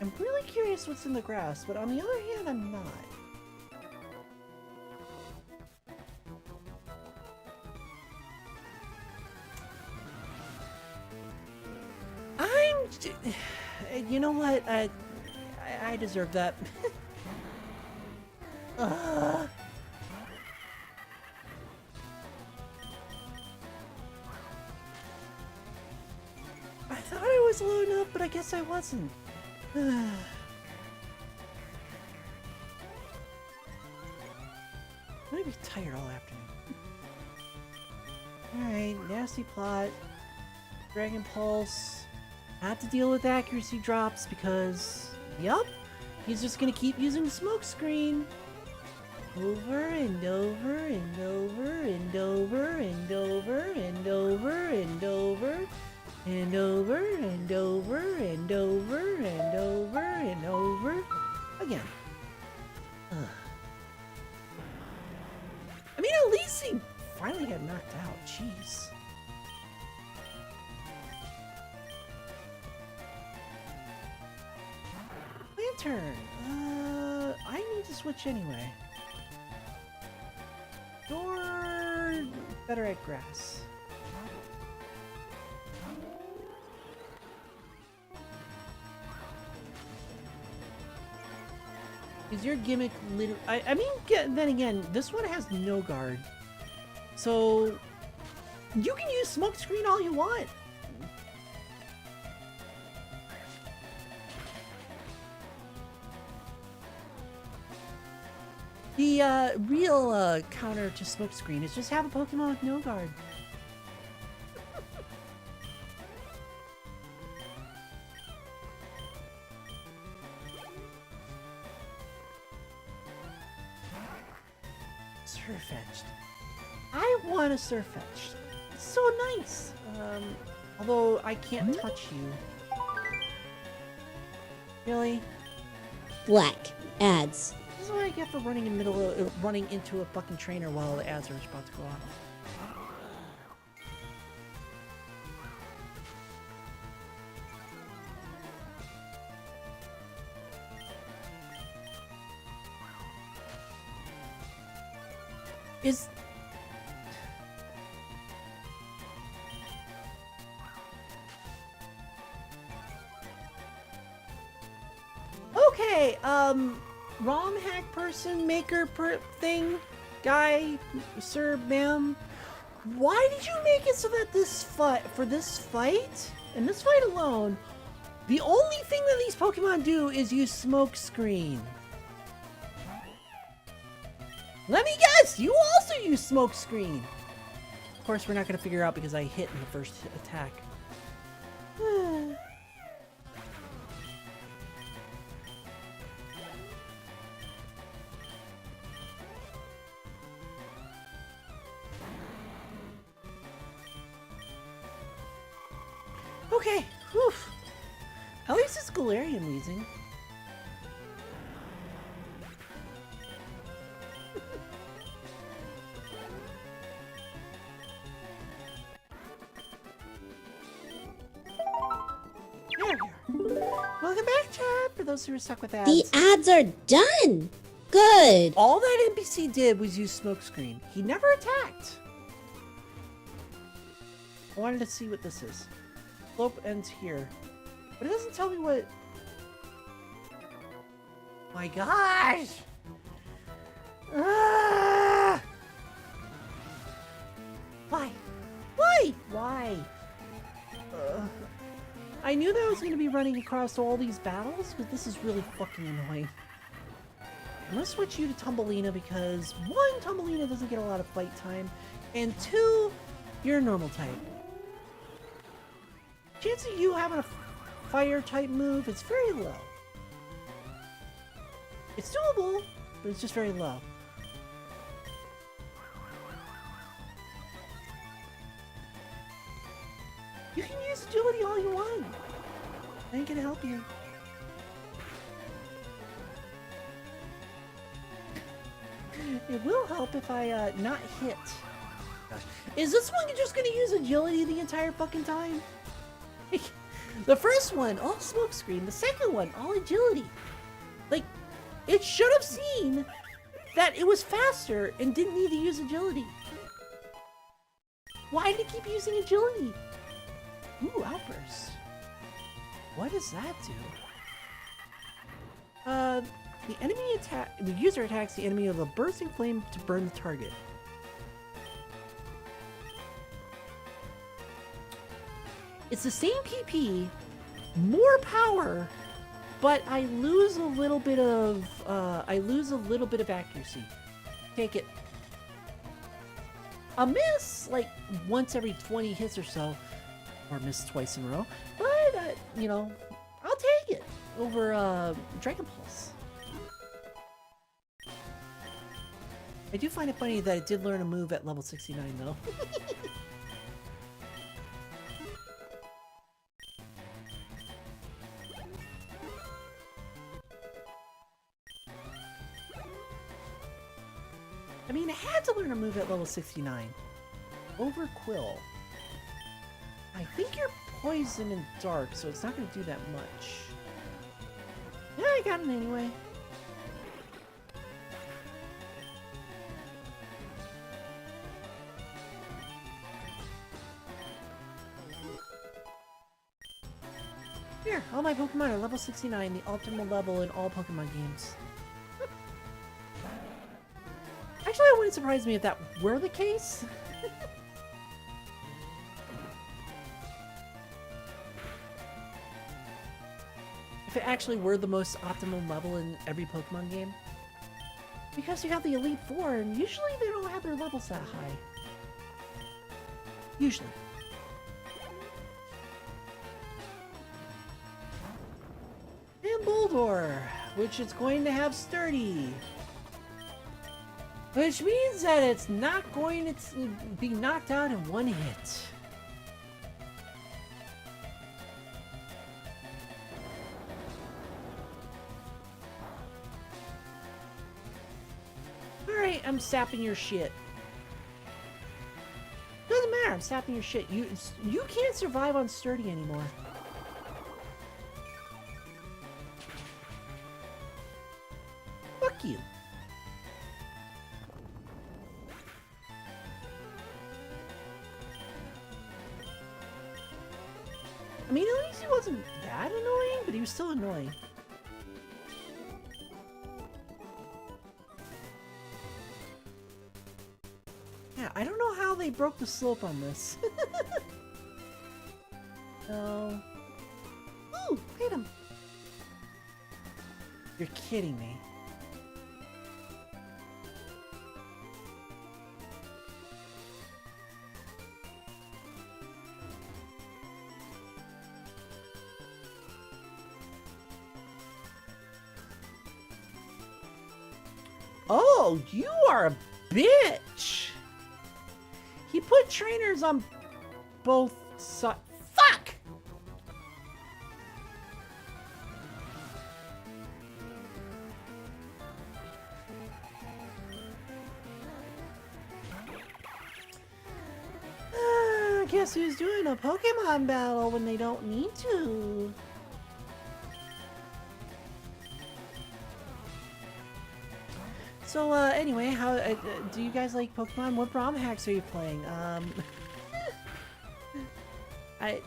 I'm really curious what's in the grass, but on the other hand, I'm not. You know what? I deserve that. I thought I was low enough, but I guess I wasn't. I'm gonna be tired all afternoon. Alright, nasty plot. Dragon Pulse. Have to deal with accuracy drops because, yup, he's just gonna keep using the smoke screen. Over and over and over and over and over and over and over. And over, and over, and over, and over, and over. Again. Ugh. I mean, at least he finally got knocked out. Jeez. Lantern. I need to switch anyway. You're better at grass. Is your gimmick literally... I mean, then again, this one has no guard. So, you can use smokescreen all you want. The real counter to smokescreen is just have a Pokemon with no guard. Surfetched. I want a Surfetched. It's so nice. Although I can't touch you. Really? Black. Ads. This is what I get for running running into a fucking trainer while the ads are about to go off. Is... Okay, Romhack person, maker thing, guy, sir, ma'am, why did you make it so that for this fight, and this fight alone, the only thing that these Pokemon do is use smoke screen? Let me guess, you also use smoke screen. Of course, we're not going to figure out because I hit in the first attack. Okay, whew. At least it's Galarian wheezing. There we are. Welcome back, chat, for those who are stuck with ads. The ads are done. Good. All that NPC did was use smokescreen. He never attacked. I wanted to see what this is. Slope ends here. But it doesn't tell me what... My gosh! Ah! Why? Why? Why? I knew that I was going to be running across all these battles, but this is really fucking annoying. I'm going to switch you to Tumbleina because, one, Tumbleina doesn't get a lot of fight time, and two, you're a normal type. Chance of you having a fire type move is very low. It's doable, but it's just very low. You can use agility all you want. I ain't gonna help you. It will help if I not hit. Gosh. Is this one just gonna use agility the entire fucking time? The first one, all smokescreen. The second one, all agility. Like, it should have seen that it was faster and didn't need to use agility. Why did it keep using agility? Ooh, outburst. What does that do? The user attacks the enemy with a bursting flame to burn the target. It's the same PP, more power, but I lose a little bit of accuracy. Take it. A miss like once every 20 hits or so, or miss twice in a row. But you know, I'll take it over Dragon Pulse. I do find it funny that it did learn a move at level 69 though. I mean, I had to learn a move at level 69. Over Quill. I think you're poison and dark, so it's not going to do that much. Yeah, I got it anyway. Here, all my Pokemon are level 69, the optimal level in all Pokemon games. Actually, it wouldn't surprise me if that were the case. If it actually were the most optimal level in every Pokemon game. Because you have the Elite Four, and usually they don't have their levels that high. Usually. And Boldor, which is going to have Sturdy. Which means that it's not going to be knocked out in one hit. Alright, I'm sapping your shit. Doesn't matter, I'm sapping your shit. You can't survive on Sturdy anymore. Fuck you. I mean, at least he wasn't that annoying, but he was still annoying. Yeah, I don't know how they broke the slope on this. No. Ooh, hit him. You're kidding me. Oh, you are a bitch! He put trainers on both sides. Fuck! Guess who's doing a Pokemon battle when they don't need to? So, anyway, how do you guys like Pokemon? What Romhacks are you playing? I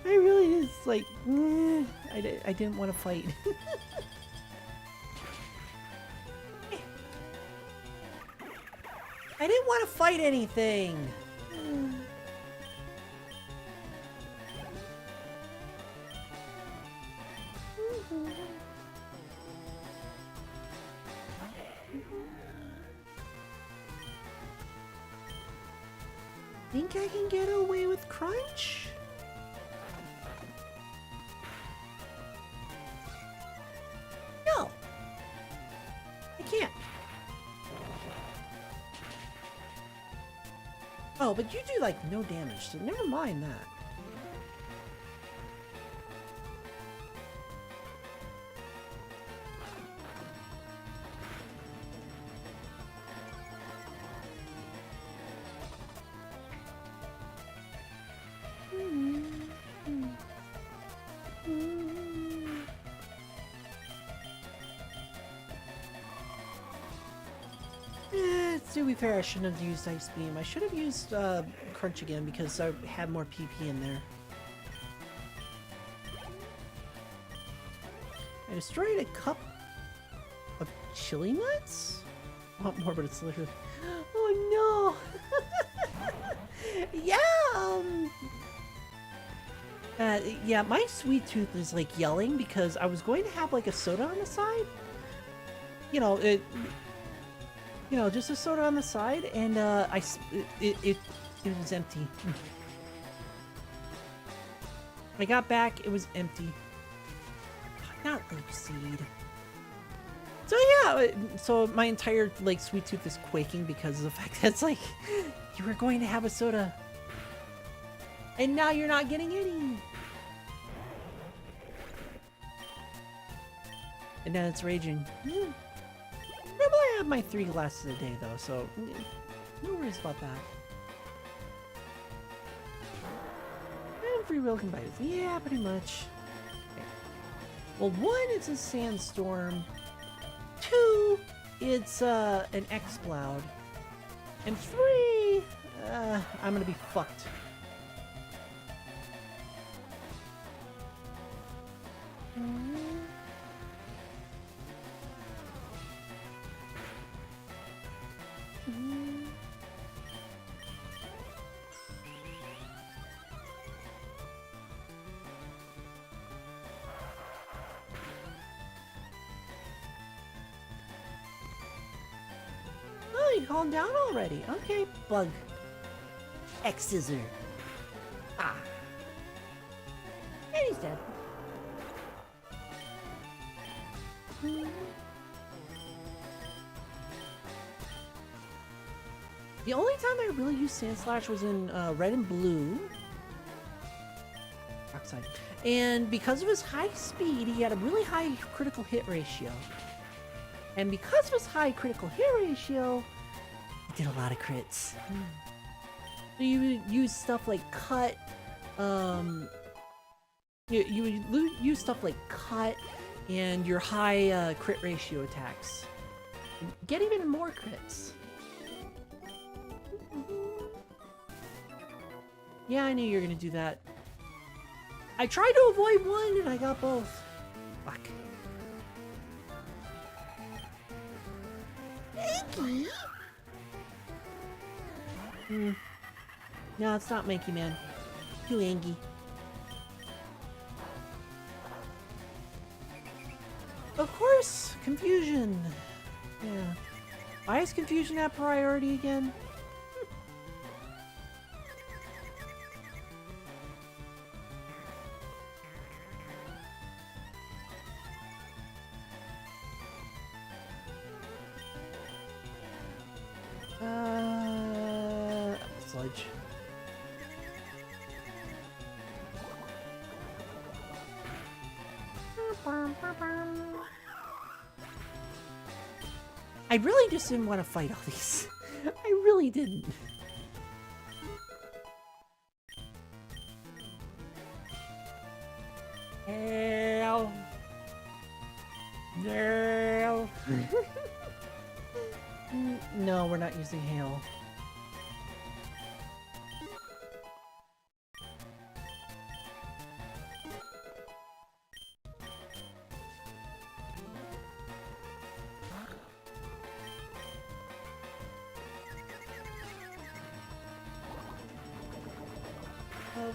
really just, like, I didn't want to fight. I didn't want to fight anything! Think I can get away with Crunch? No! I can't. Oh, but you do, like, no damage, so never mind that. To be fair, I shouldn't have used Ice Beam. I should have used Crunch again because I had more PP in there. I destroyed a cup of chili nuts? I want more, but it's literally... Oh no! Yeah! Yeah, my sweet tooth is like yelling because I was going to have like a soda on the side. You know, just a soda on the side, and it was empty. I got back, it was empty. Not Leaf Seed. So yeah, so my entire like sweet tooth is quaking because of the fact that it's like you were going to have a soda, and now you're not getting any. And now it's raging. have my 3 glasses a day though, so no worries about that. And free will combines. Yeah, pretty much. Okay. Well, 1, it's a sandstorm. 2, it's an X-Cloud. And 3, I'm gonna be fucked. Oh, you calmed down already. Okay, bug. X-Scissor. Ah. And he's dead. The only time I really used Sand Slash was in Red and Blue. Oxide. And because of his high speed, he had a really high critical hit ratio. And because of his high critical hit ratio, he did a lot of crits. So you would use stuff like Cut. You would use stuff like Cut and your high crit ratio attacks. Get even more crits. Yeah, I knew you were gonna do that. I tried to avoid one and I got both. Fuck. No, it's not Mankey Man. Too angry. Of course, confusion. Yeah. Why is confusion at priority again? Sludge. I really just didn't want to fight all these. I really didn't. Hail. No. No, we're not using hail.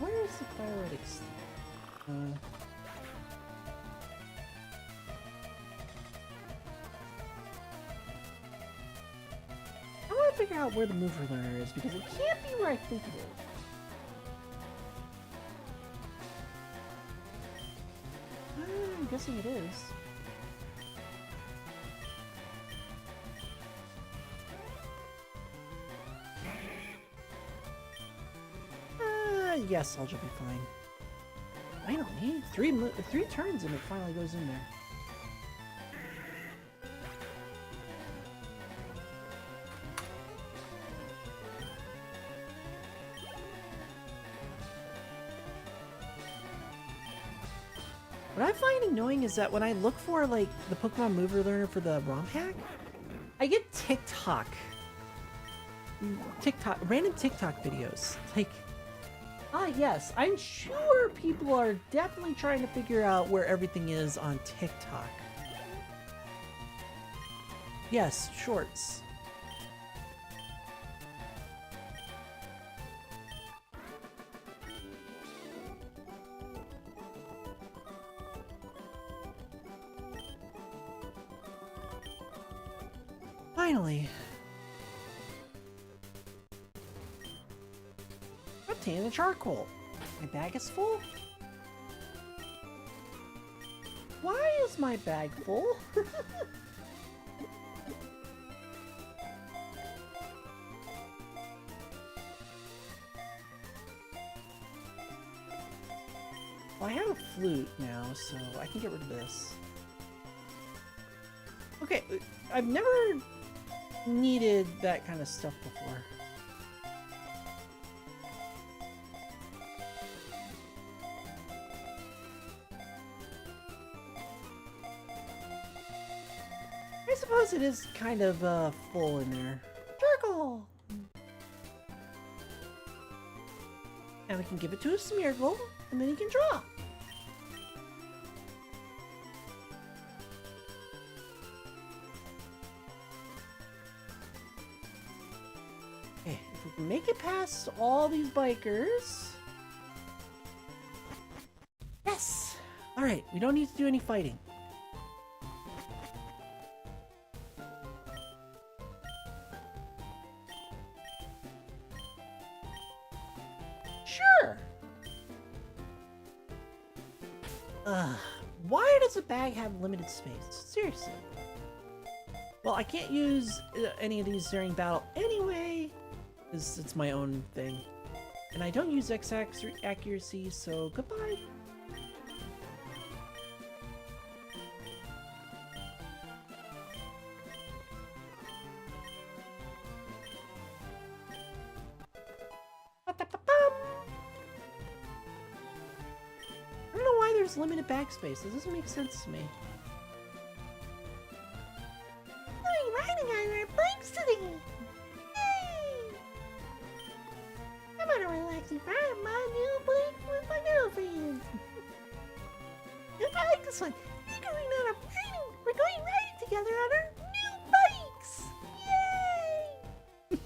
Where is the Firetics? I want to figure out where the mover learner is because it can't be where I think it is. I'm guessing it is. Yes, I'll just be fine. Finally, three turns and it finally goes in there. What I find annoying is that when I look for like the Pokemon Mover Learner for the Romhack, I get random TikTok videos. Like, yes, I'm sure people are definitely trying to figure out where everything is on TikTok. Yes, shorts. Finally. Obtain the charcoal. My bag is full? Why is my bag full? Well, I have a flute now, so I can get rid of this. Okay, I've never needed that kind of stuff before. I suppose it is kind of full in there. Circle! And we can give it to a Smeargle, and then he can draw. Okay, if we can make it past all these bikers. Yes! Alright, we don't need to do any fighting. Sure! Why does a bag have limited space? Seriously. Well, I can't use any of these during battle anyway, because it's my own thing. And I don't use X accuracy, so goodbye. I don't know why there's limited bag space. This doesn't make sense to me. I'm riding on our bikes today! Yay! I'm on a relaxing ride on my new bike with my girlfriend. I like this one. We're going on a riding. We're going riding together on our new bikes! Yay!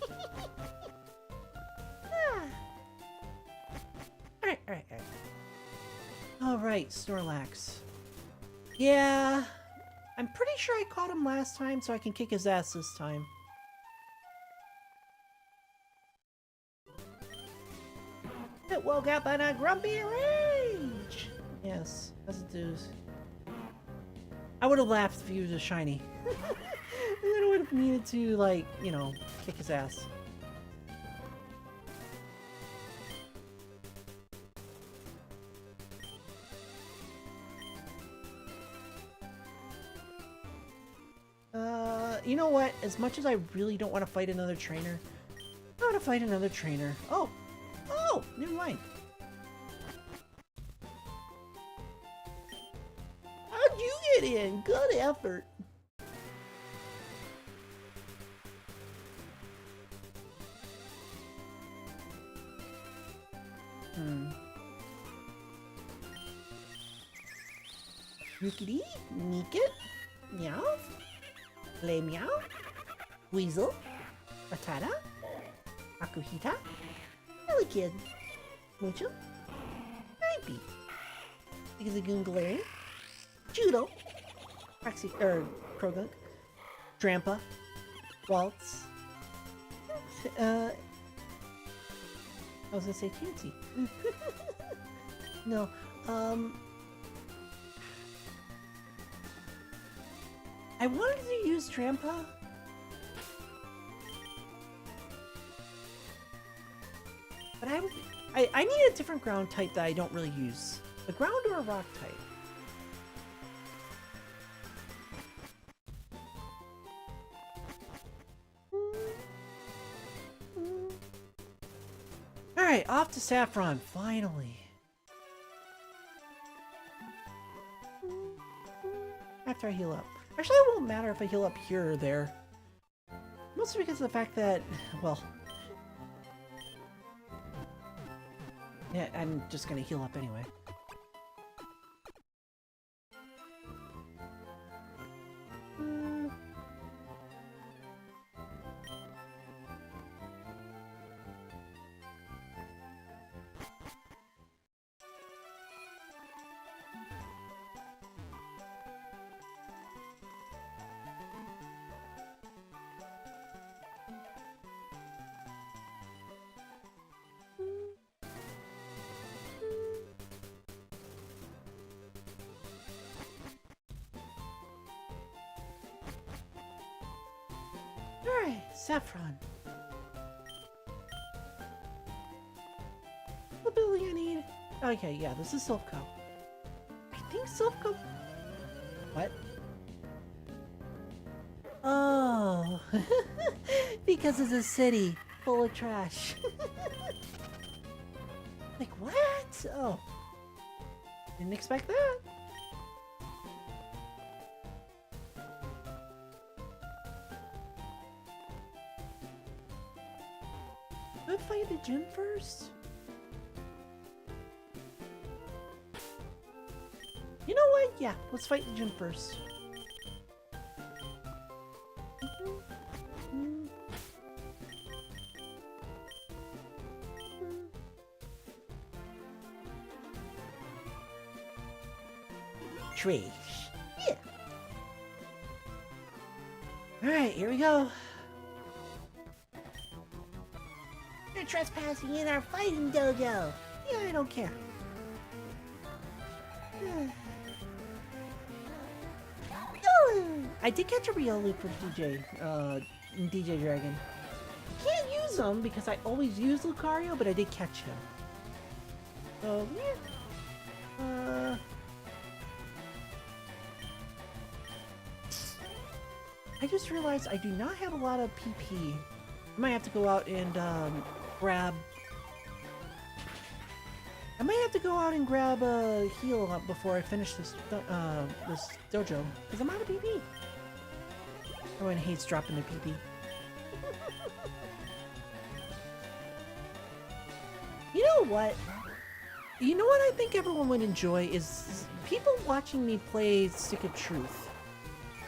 Ah. Alright. Alright, Snorlax. Yeah, I'm pretty sure I caught him last time, so I can kick his ass this time. It woke up in a grumpy rage! Yes, as it does. I would have laughed if he was a shiny. And then I would have needed to, like, you know, kick his ass. You know what? As much as I really don't want to fight another trainer, I want to fight another trainer. Oh, never mind. How'd you get in? Good effort. Nickety, Nicket, meow. Play meow, Weasel, Batata, Akuhita, Pelican, Mucho, Ninebeat, Zigzagoon Galarian, Judo, Krogunk, Drampa, Waltz, I was gonna say Chansey. No, I wanted to use Drampa. But I need a different ground type that I don't really use. A ground or a rock type? Alright, off to Saffron, finally. After I heal up. Actually, it won't matter if I heal up here or there. Mostly because of the fact that, well... yeah, I'm just gonna heal up anyway. Alright, Saffron. The ability I need. Okay, yeah, this is Silph Cup. I think Silph Cup. What? Oh. because it's a city full of trash. Like, what? Oh. Didn't expect that. Let's fight the gym first. You know what? Yeah, let's fight the gym first. Trash. Yeah. Alright, here we go. You're trespassing in our fighting dojo. Yeah, I don't care. I did catch a Riolu from DJ Dragon. Can't use him because I always use Lucario, but I did catch him. So, yeah. I just realized I do not have a lot of PP. I might have to go out and grab... I might have to go out and grab a heal up before I finish this this dojo, because I'm out of PP. Everyone hates dropping their PP. You know what? You know what I think everyone would enjoy is people watching me play Stick of Truth.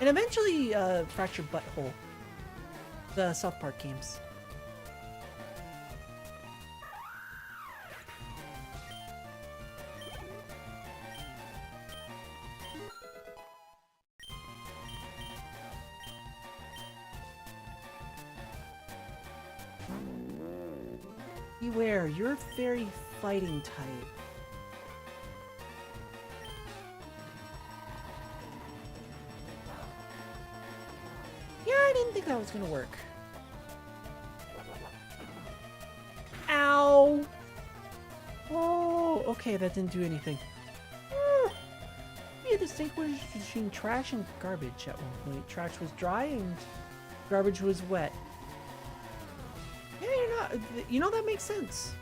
And eventually Fractured Butthole. The South Park games. Beware, you're a fairy fighting type. Yeah, I didn't think that was gonna work. Ow! Oh, okay, that didn't do anything. Yeah, distinguish between trash and garbage at one point. Trash was dry and garbage was wet. Yeah, you're not. You know, that makes sense.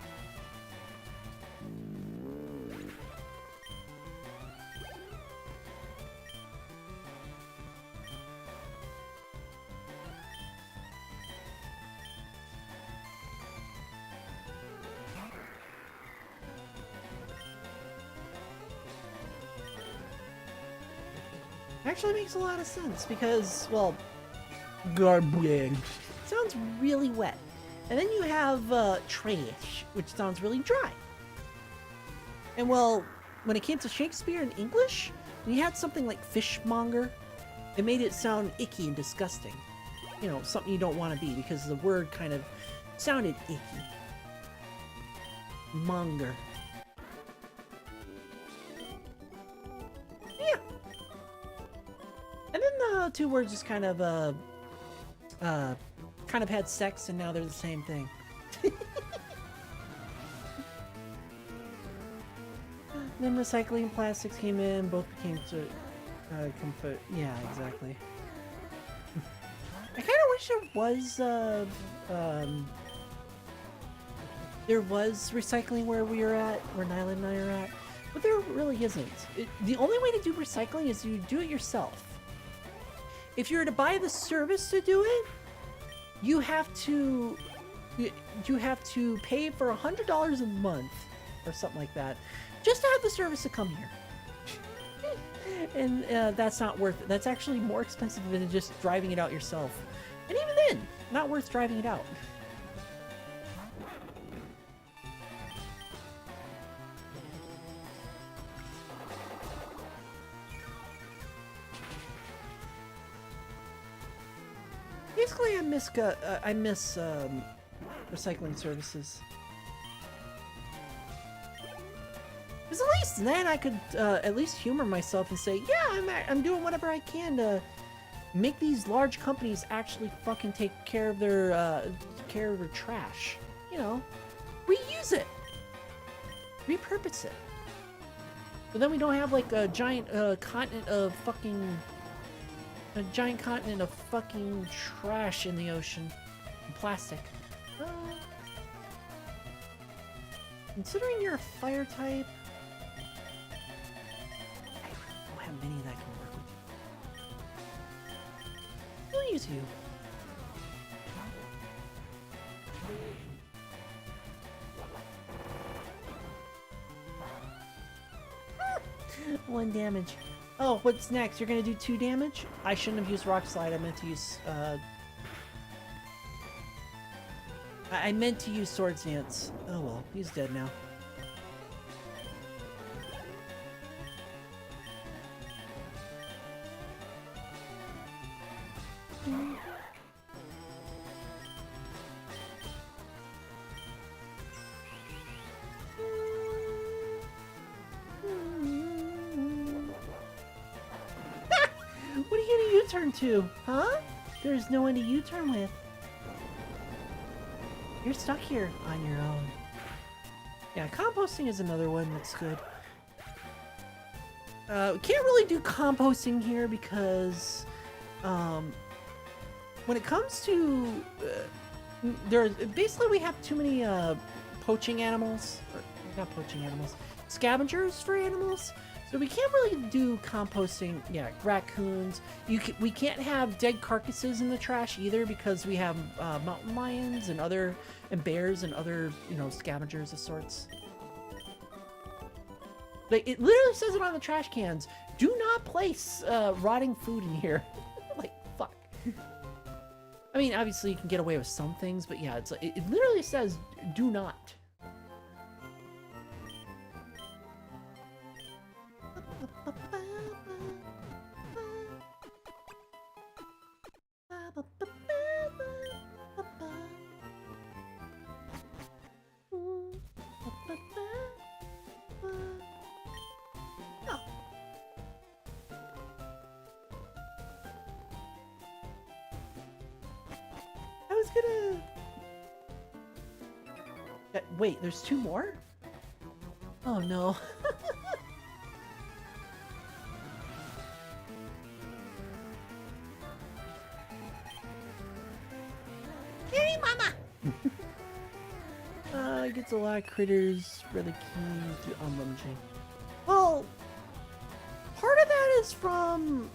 Actually makes a lot of sense because, well, garbage sounds really wet. And then you have trash, which sounds really dry. And well, when it came to Shakespeare in English, when you had something like fishmonger, it made it sound icky and disgusting. You know, something you don't want to be because the word kind of sounded icky. Monger. Yeah. And then the two words just kind of had sex and now they're the same thing. Then recycling and plastics came in, both became comfort. Yeah, exactly. I kind of wish there was recycling where we are at, where Nyla and I are at, but there really isn't. The only way to do recycling is you do it yourself. If you were to buy the service to do it, you have to pay for $100 a month or something like that just to have the service to come here. And that's not worth it. That's actually more expensive than just driving it out yourself. And even then, not worth driving it out. Basically, I miss recycling services. Because at least then I could at least humor myself and say, yeah, I'm doing whatever I can to make these large companies actually fucking take care of their trash. You know, reuse it, repurpose it. But then we don't have like a giant continent of fucking trash in the ocean, plastic. Considering you're a fire type, I don't have many that can work with you. We'll use you. One damage. Oh, what's next? You're gonna do 2 damage? I shouldn't have used Rock Slide. I meant to use, I meant to use Swords Dance. Oh well, he's dead now. What are you gonna U-turn to? Huh? There's no one to U-turn with. You're stuck here on your own. Yeah, composting is another one that's good. We can't really do composting here because when it comes to basically we have too many poaching animals, or not poaching animals, scavengers for animals. So we can't really do composting. Yeah, raccoons. We can't have dead carcasses in the trash either because we have mountain lions and bears and other scavengers of sorts. Like it literally says it on the trash cans. Do not place rotting food in here. Like fuck. I mean, obviously you can get away with some things, but yeah, it literally says do not. I was gonna... Wait, there's 2 more? Oh no. Hey, Mama! It gets a lot of critters really keen to unrummaging. Well, part of that is from,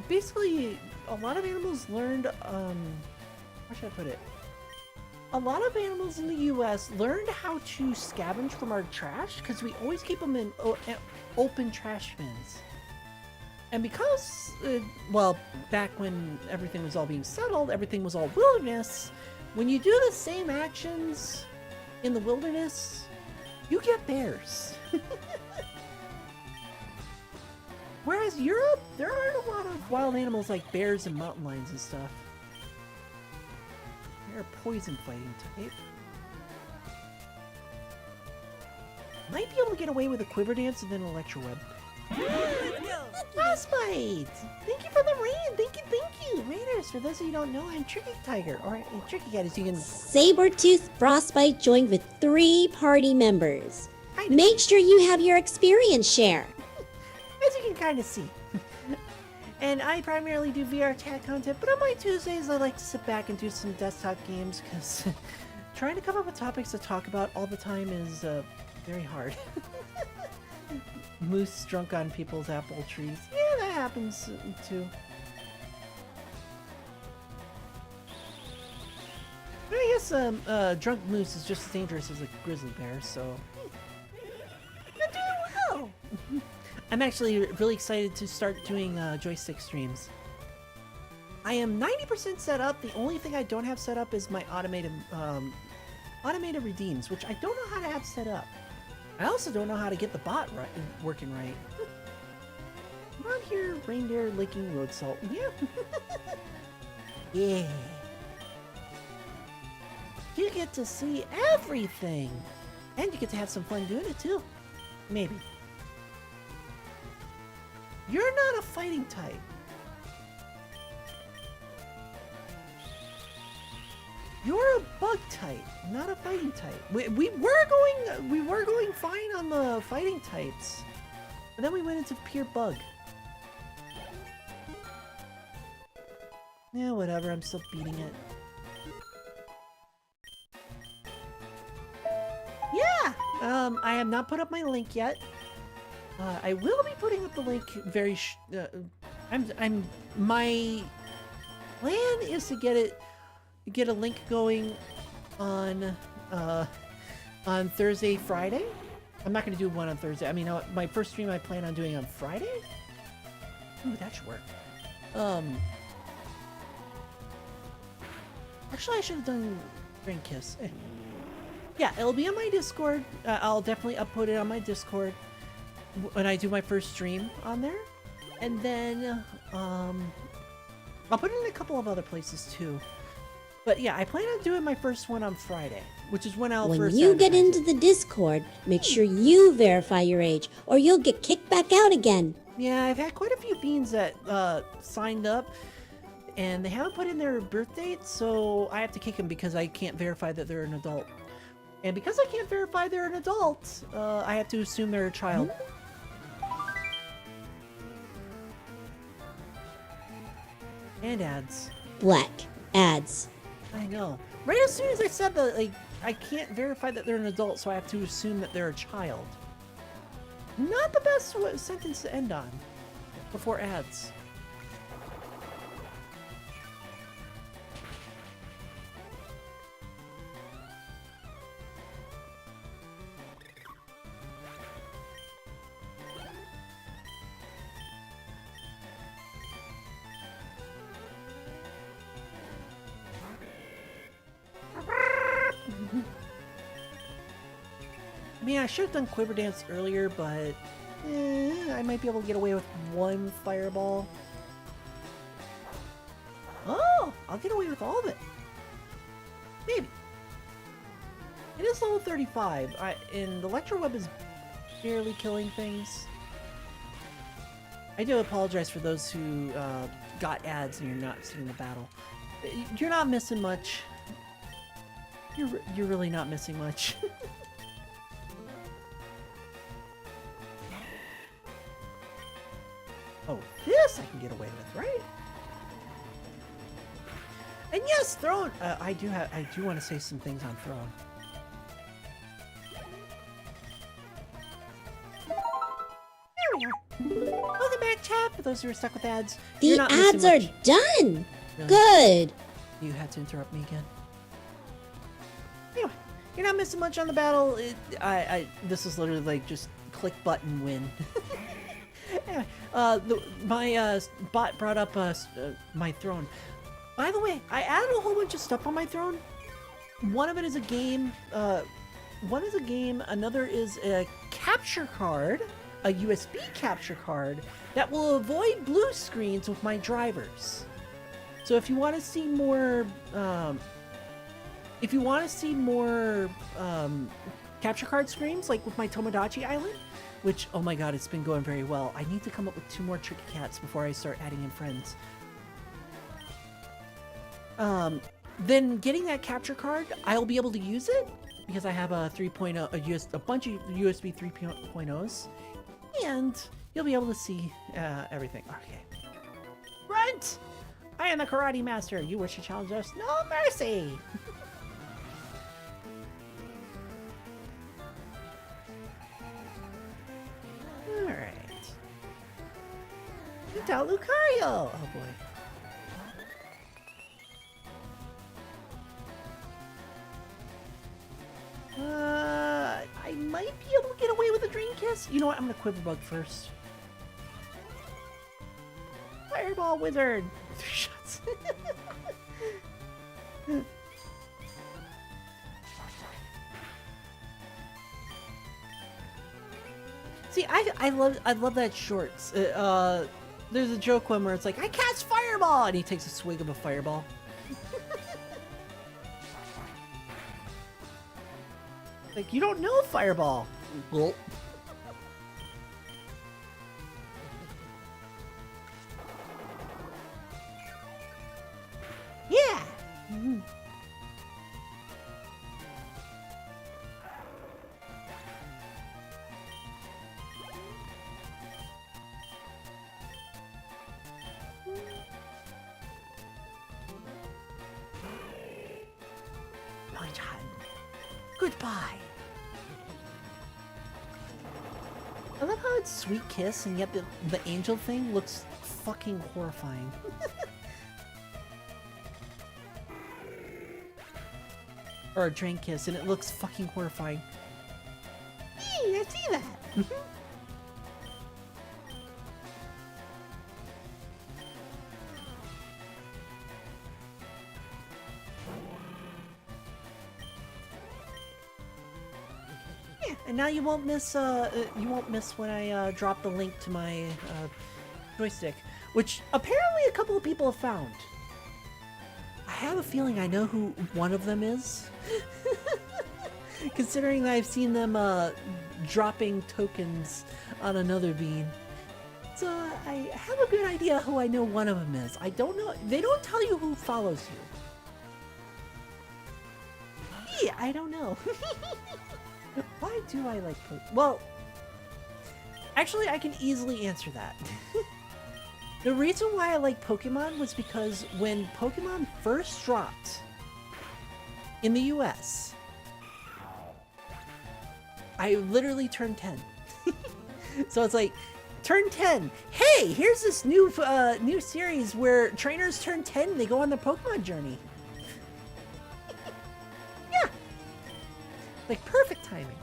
basically, a lot of animals learned, how should I put it? A lot of animals in the US learned how to scavenge from our trash because we always keep them in open trash bins. And because, well, back when everything was all being settled, everything was all wilderness, when you do the same actions in the wilderness, you get bears. Whereas Europe, there aren't a lot of wild animals like bears and mountain lions and stuff. They're a poison fighting type. Might be able to get away with a quiver dance and then an electro web. Frostbite! Thank you for the raid! Thank you! Raiders, for those of you who don't know, I'm Tricky Tiger, or Tricky Cat as you can... Sabertooth Frostbite joined with 3 party members. Hi, Make sure you have your experience share. as you can kind of see. And I primarily do VR chat content, but on my Tuesdays I like to sit back and do some desktop games, because trying to come up with topics to talk about all the time is very hard. Moose drunk on people's apple trees. Yeah, that happens too. But I guess drunk moose is just as dangerous as a grizzly bear, so... You're doing well! I'm actually really excited to start doing joystick streams. I am 90% set up. The only thing I don't have set up is my automated redeems, which I don't know how to have set up. I also don't know how to get the bot working right. I'm out here reindeer licking road salt. Yeah. Yeah. You get to see everything. And you get to have some fun doing it too. Maybe. You're not a fighting type. You're a bug type, not a fighting type. We were going fine on the fighting types, but then we went into pure bug. Yeah, whatever. I'm still beating it. Yeah! I have not put up my link yet. I will be putting up the link very my plan is to get a link going on Thursday, Friday. I'm not going to do one on Thursday. I mean, my first stream I plan on doing on Friday. Ooh, that should work. Actually, I should have done Grand Kiss. Yeah, it'll be on my Discord. I'll definitely upload it on my Discord when I do my first stream on there. And then, I'll put it in a couple of other places too. But yeah, I plan on doing my first one on Friday, which is when I'll When first you get advertise into it. the Discord, make sure you verify your age, or you'll get kicked back out again. Yeah, I've had quite a few beans that signed up, and they haven't put in their birth date, so I have to kick them because I can't verify that they're an adult. And because I can't verify they're an adult, I have to assume they're a child. And ads. Black ads. I know. Right as soon as I said that, like, I can't verify that they're an adult, so I have to assume that they're a child. Not the best sentence to end on. Before ads. I mean, I should have done Quiver Dance earlier, but I might be able to get away with one fireball. Oh, I'll get away with all of it. Maybe. It is level 35, and the Electro Web is barely killing things. I do apologize for those who got ads and you're not seeing the battle. You're not missing much. You're really not missing much. Oh, this I can get away with, right? And yes, Throne. I do want to say some things on Throne. There we are. Welcome back, chat. For those who are stuck with ads, The you're not ads missing are much. done. Really? Good. You had to interrupt me again. Anyway, you're not missing much on the battle. This is literally like just click button win. Anyway, my bot brought up my throne. By the way, I added a whole bunch of stuff on my throne. One of it is a game. One is a game. Another is a capture card, a USB capture card that will avoid blue screens with my drivers. So if you want to see more, capture card screens, like with my Tomodachi Island, which, oh my god, it's been going very well. I need to come up with 2 more tricky cats before I start adding in friends. Then getting that capture card, I'll be able to use it because I have a 3.0, a bunch of USB 3.0s, and you'll be able to see everything. Okay. Runt! I am the karate master. You wish to challenge us? No mercy! Alright. Without Lucario! Oh boy. I might be able to get away with a Dream Kiss. You know what? I'm gonna Quiver Bug first. Fireball Wizard! 3 shots. See, I love that shorts. There's a joke one where it's like, I cast Fireball! And he takes a swig of a Fireball. Like, you don't know Fireball. Gulp. Yeah! Goodbye. I love how it's sweet kiss, and yet the angel thing looks fucking horrifying. Or a drain kiss, and it looks fucking horrifying. Hey, I see that. Yeah, and now you won't miss when I drop the link to my joystick, which apparently a couple of people have found. I have a feeling I know who one of them is. Considering that I've seen them dropping tokens on another bean. So I have a good idea who I know one of them is. I don't know. They don't tell you who follows you. Yeah, I don't know. Why do I like Pokemon? Well, actually, I can easily answer that. The reason why I like Pokemon was because when Pokemon first dropped in the US, I literally turned 10. So it's like, turn 10. Hey, here's this new new series where trainers turn 10 and they go on their Pokemon journey. Yeah. Like, perfect timing.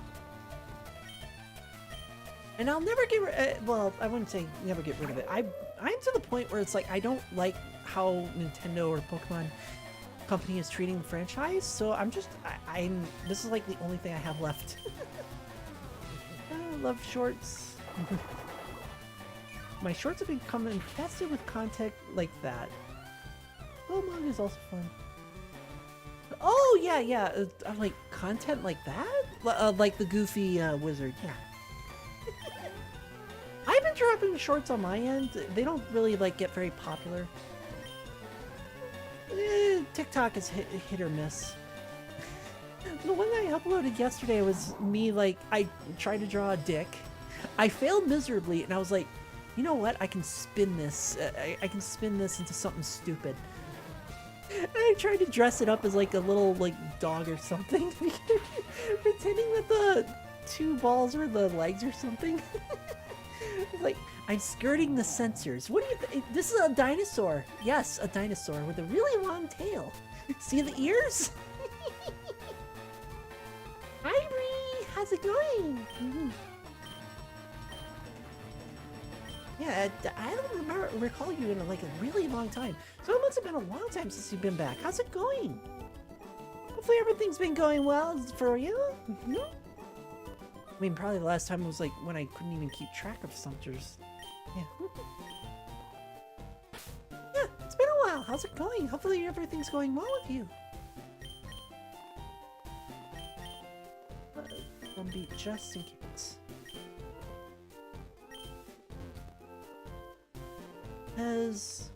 And I'll never get well, I wouldn't say never get rid of it. I'm to the point where it's like, I don't like how Nintendo or Pokemon Company is treating the franchise, so I'm just, I'm this is like the only thing I have left. I love shorts. My shorts have become infested with content like that. Oh, manga is also fun. Oh, yeah. I'm like, content like that? Like the goofy wizard, yeah. I've been dropping shorts on my end. They don't really, like, get very popular. TikTok is hit or miss. The one I uploaded yesterday was me, like, I tried to draw a dick. I failed miserably, and I was like, you know what? I can spin this. I can spin this into something stupid. And I tried to dress it up as, like, a little, like, dog or something. Pretending that the two balls were the legs or something. Like, I'm skirting the sensors. What do you think? This is a dinosaur. Yes, a dinosaur with a really long tail. See the ears? Hi, Bree. How's it going? Yeah, I don't recall you in like a really long time. So it must have been a long time since you've been back. How's it going? Hopefully everything's been going well for you. I mean, probably the last time was like when I couldn't even keep track of Sumters. Yeah. Yeah, it's been a while. How's it going? Hopefully everything's going well with you. Be just in case. As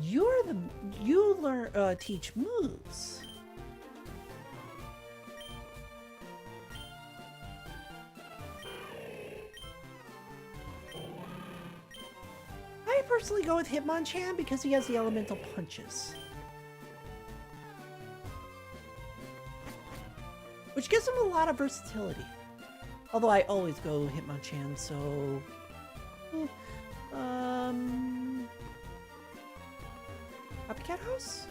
you learn teach moves. I personally go with Hitmonchan because he has the elemental punches. Which gives him a lot of versatility. Although I always go Hitmonchan, so... Copycat House?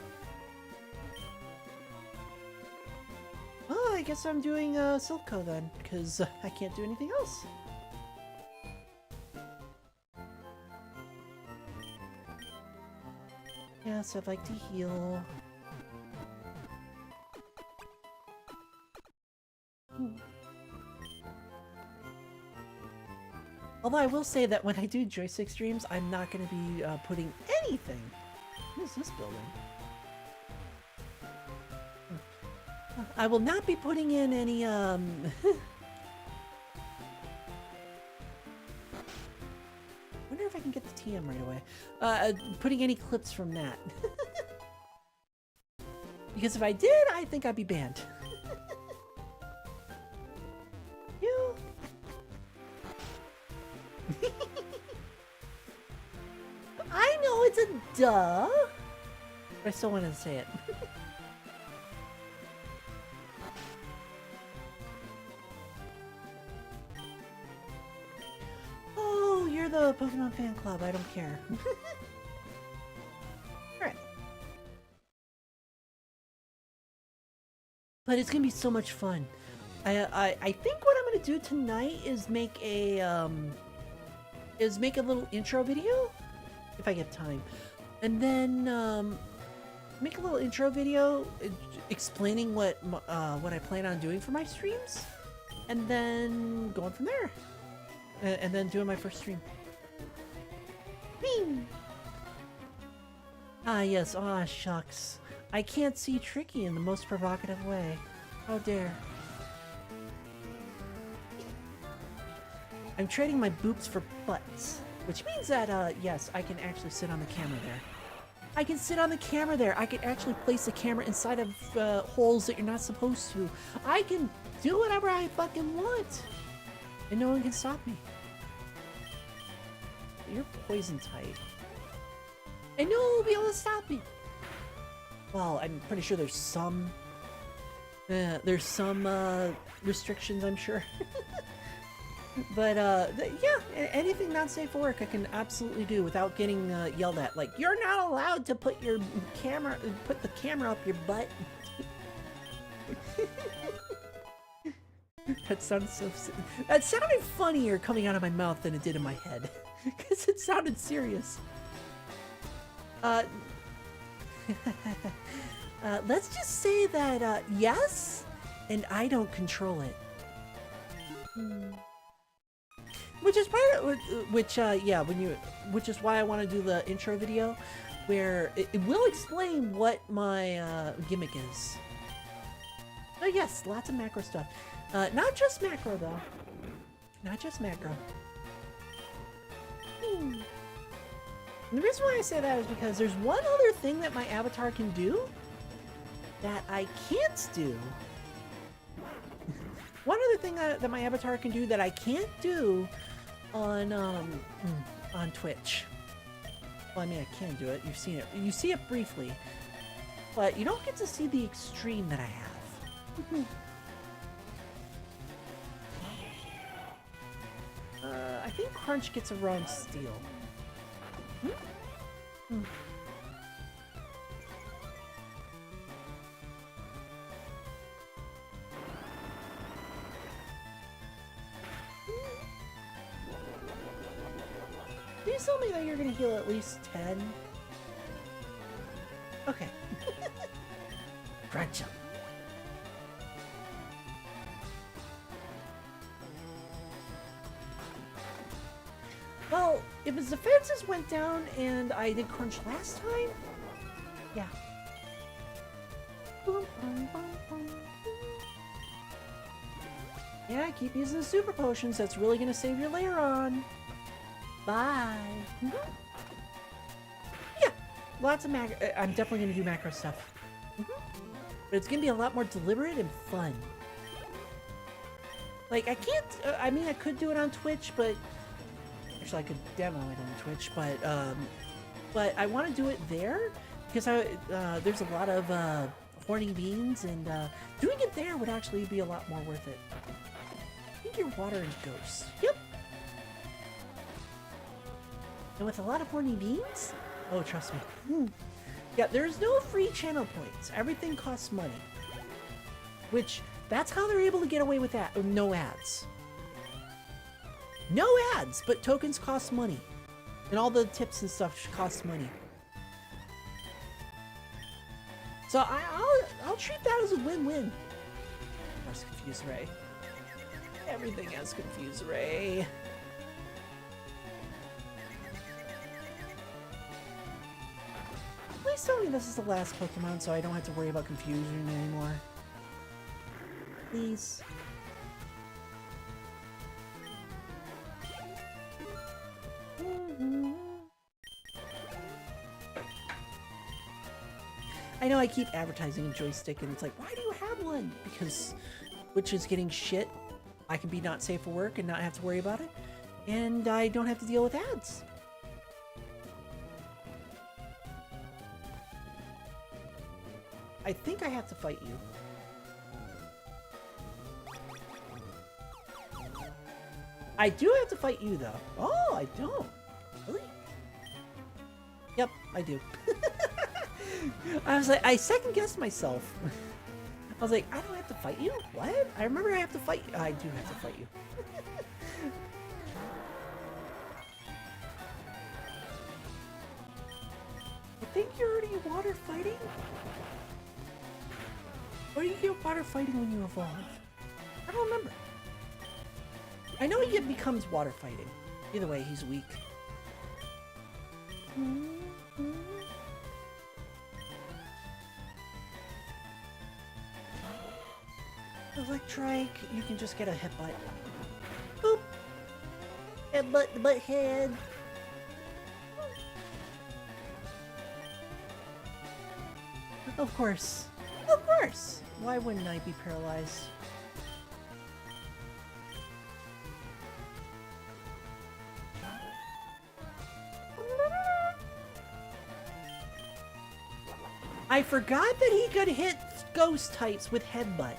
Oh, I guess I'm doing Silco then, because I can't do anything else. Yes, I'd like to heal. Although I will say that when I do joystick streams, I'm not going to be putting anything. What is this building? I will not be putting in any wonder if I can get the TM right away. Putting any clips from that. Because if I did, I think I'd be banned. You. I know it's a duh. But I still wanted to say it. Oh, you're the Pokemon fan club. I don't care. Alright. But it's gonna be so much fun. I think what I'm gonna do tonight is make a little intro video if I get time, and then make a little intro video explaining what I plan on doing for my streams, and then going from there, and then doing my first stream. Bing! Ah yes, ah shucks. I can't see Tricky in the most provocative way. How dare. I'm trading my boops for butts, which means that, yes, I can actually sit on the camera there. I can sit on the camera there. I can actually place the camera inside of holes that you're not supposed to. I can do whatever I fucking want, and no one can stop me. You're poison type, and no one will be able to stop me. Well, I'm pretty sure there's some restrictions, I'm sure. But yeah, anything not safe for work I can absolutely do without getting yelled at. Like, you're not allowed to put the camera up your butt. That sounds so. That sounded funnier coming out of my mouth than it did in my head, because it sounded serious. Let's just say that yes, and I don't control it. Which is part of, which is why I want to do the intro video, where it will explain what my gimmick is. Oh yes, lots of macro stuff. Not just macro though. Not just macro. And the reason why I say that is because there's one other thing that my avatar can do that I can't do. One other thing that my avatar can do that I can't do on Twitch. Well, I mean, I can do it. You've seen it. You see it briefly, but you don't get to see the extreme that I have. I think Crunch gets around Steel. Please tell me that you're gonna heal at least 10. Okay. Crunch 'em. Well, if his defenses went down and I did Crunch last time, yeah. Yeah, keep using the super potions. That's really gonna save your layer on. Bye. Yeah, lots of macro. I'm definitely gonna do macro stuff. But it's gonna be a lot more deliberate and fun. Like, I can't. I mean, I could do it on Twitch, but actually, I could demo it on Twitch. But I want to do it there because there's a lot of horny beans, and doing it there would actually be a lot more worth it. I think your water is ghost. Yep. And with a lot of horny beans? Oh, trust me. Yeah, there's no free channel points. Everything costs money. Which, that's how they're able to get away with that. No ads. No ads, but tokens cost money. And all the tips and stuff cost money. So I'll treat that as a win-win. Where's Confuse Ray? Everything has Confuse Ray. Please tell me this is the last Pokemon so I don't have to worry about confusion anymore. Please. I know I keep advertising a joystick and it's like, why do you have one? Because which is getting shit. I can be not safe for work and not have to worry about it. And I don't have to deal with ads. I think I have to fight you. I do have to fight you, though. Oh, I don't. Really? Yep, I do. I was like, I second-guessed myself. I was like, I don't have to fight you? What? I remember I have to fight you. I do have to fight you. I think you're already water fighting? Or do you get water fighting when you evolve? I don't remember. I know he becomes water fighting. Either way, he's weak. Electric, you can just get a headbutt. Boop! Headbutt the butt head. Of course. Of course! Why wouldn't I be paralyzed? I forgot that he could hit ghost types with headbutt.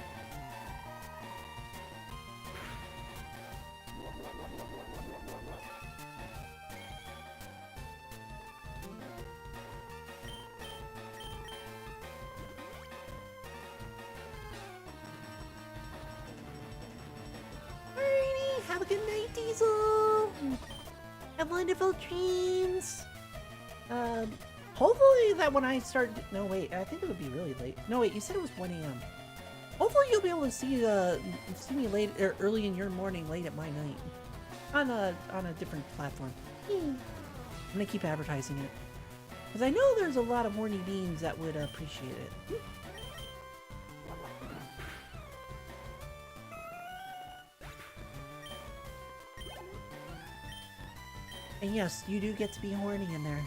Alrighty, have a good night, Diesel. Have wonderful dreams. Hopefully that when I start... No, wait. I think it would be really late. No, wait. You said it was 1 a.m. Hopefully you'll be able to see me late or early in your morning, late at my night. On a different platform. I'm gonna keep advertising it. Because I know there's a lot of horny beans that would appreciate it. And yes, you do get to be horny in there.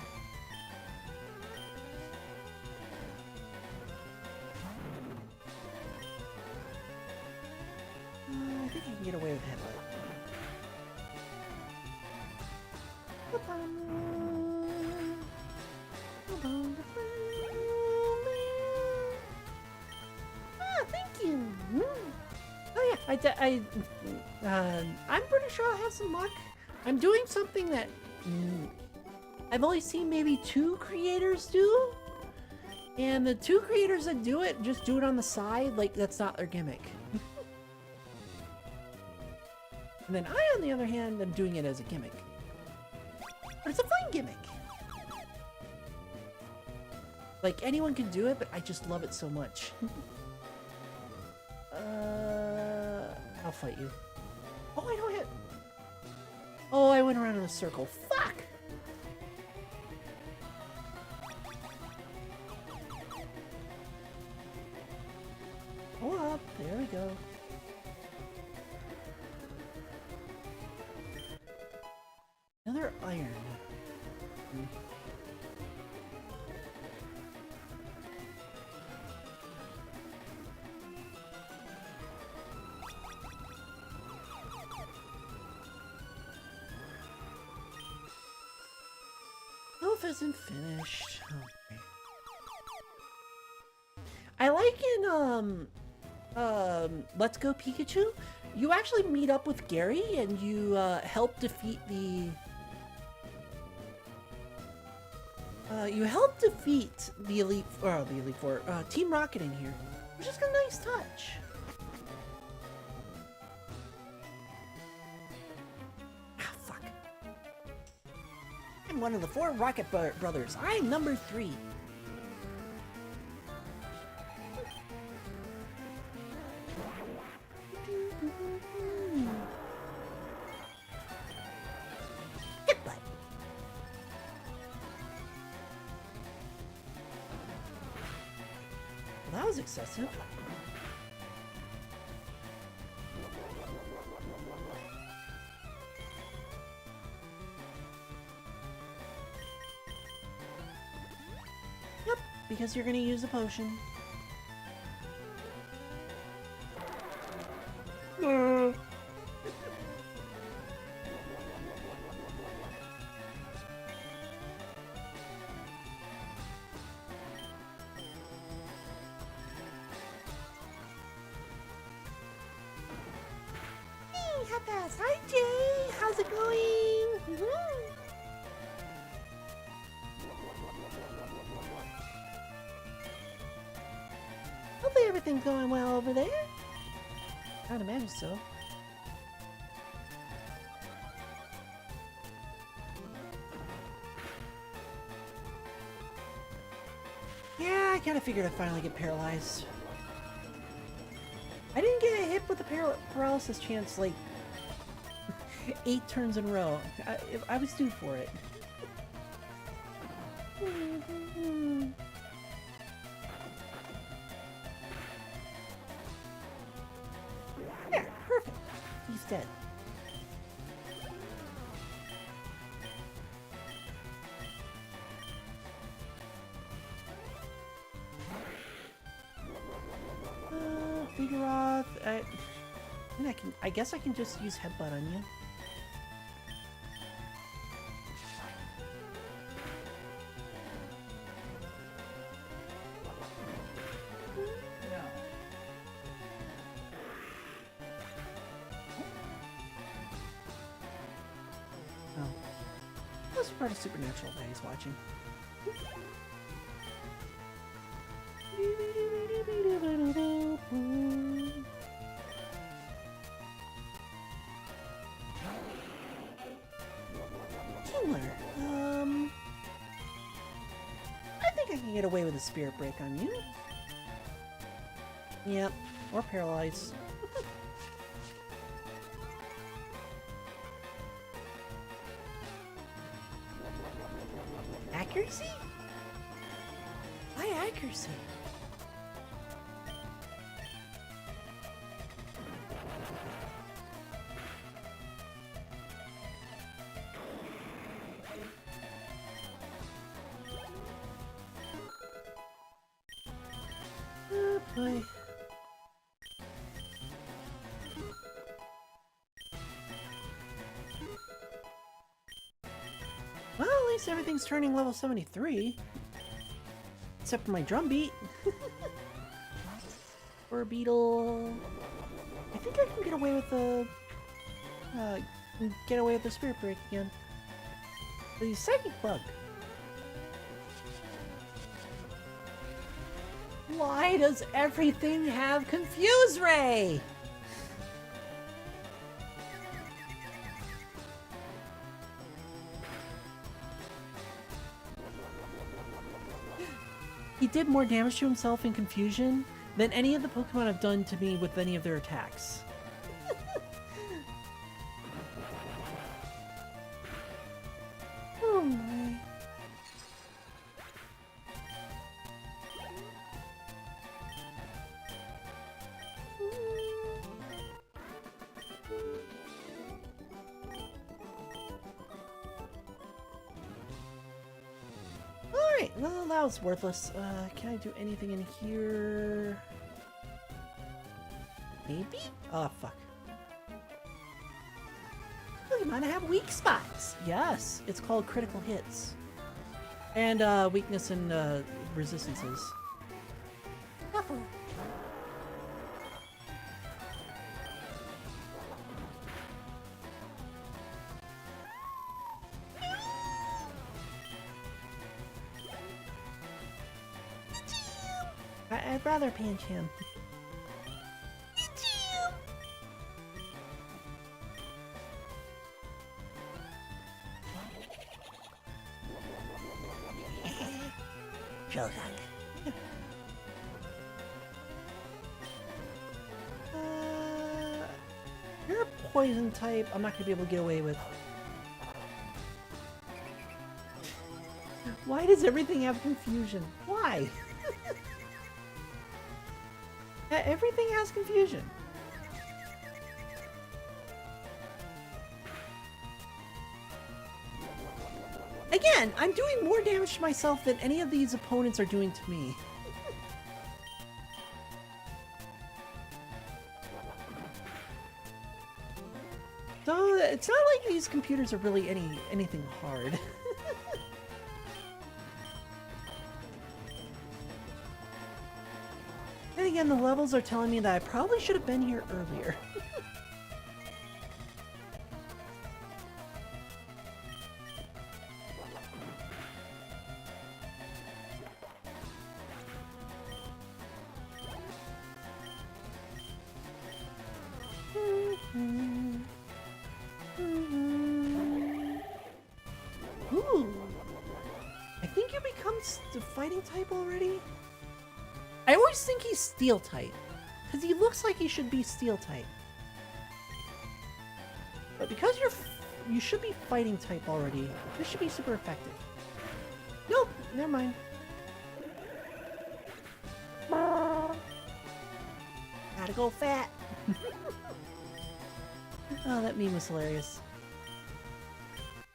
I think you can get away with headbutt. Ah, thank you. Oh yeah, I'm pretty sure I'll have some luck. I'm doing something that I've only seen maybe 2 creators do. And the 2 creators that do it, just do it on the side, like that's not their gimmick. And then I, on the other hand, am doing it as a gimmick. But it's a fun gimmick. Like, anyone can do it, but I just love it so much. I'll fight you. Oh, I don't hit. Oh, I went around in a circle. Fuck! Go up. There we go. Another iron. Elf isn't finished. Okay. I like in Let's Go Pikachu, you actually meet up with Gary and you help defeat the Elite Four, Team Rocket in here, which is a nice touch. Ah, fuck. I'm one of the 4 Rocket brothers. I'm number 3. Well, that was excessive. Yep, because you're gonna use a potion. that fast. Hi, Jay. How's it going? Hopefully everything's going well over there. I'd imagine so. Yeah, I kind of figured I'd finally get paralyzed. I didn't get hit with the paralysis chance like 8 turns in a row. I was due for it. Yeah, perfect. He's dead. Vigoroth, I guess I can just use Headbutt on you. Oh. That's part of Supernatural that he's watching. Killer. I think I can get away with a Spirit Break on you. Yep, or Paralyze. Accuracy? Why accuracy? Oh boy. Well, at least everything's turning level 73. Except for my drum beat. Or a beetle. I think I can get away with the Spirit Break again. The Psychic Bug. Why does everything have Confuse Ray? He did more damage to himself in Confusion than any of the Pokemon have done to me with any of their attacks. Oh my. Alright, well, that was worthless. Can I do anything in here? Maybe? Oh, fuck. Pokemon have weak spots. Yes, it's called critical hits. And weakness and resistances. Shuffle. I'd rather pinch him. You're a poison type. I'm not gonna be able to get away with. Why does everything have confusion? Why? Everything has confusion. Again, I'm doing more damage to myself than any of these opponents are doing to me. So it's not like these computers are really anything hard. And again, the levels are telling me that I probably should have been here earlier. Ooh. I think you become the fighting type already. I always think he's steel type. Because he looks like he should be steel type. But because you should be fighting type already, this should be super effective. Nope, never mind. Gotta go fat. Oh, that meme was hilarious.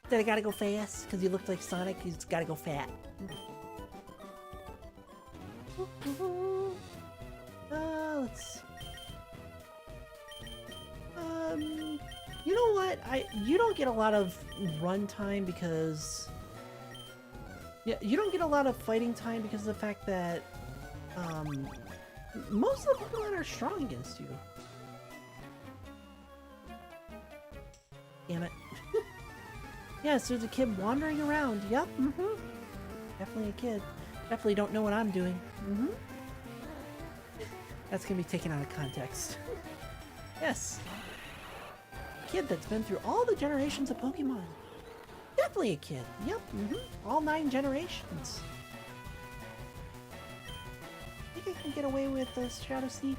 That I gotta go fast because he looked like Sonic. He's gotta go fat. Let's. You know what? You don't get a lot of run time because. Yeah, you don't get a lot of fighting time because of the fact that most of the Pokemon are strong against you. Damn it. Yes, there's a kid wandering around. Yep, Definitely a kid. Definitely don't know what I'm doing. That's gonna be taken out of context. Yes. Kid that's been through all the generations of Pokemon. Definitely a kid. Yep, All 9 generations. Think I can get away with this Shadow Sneak?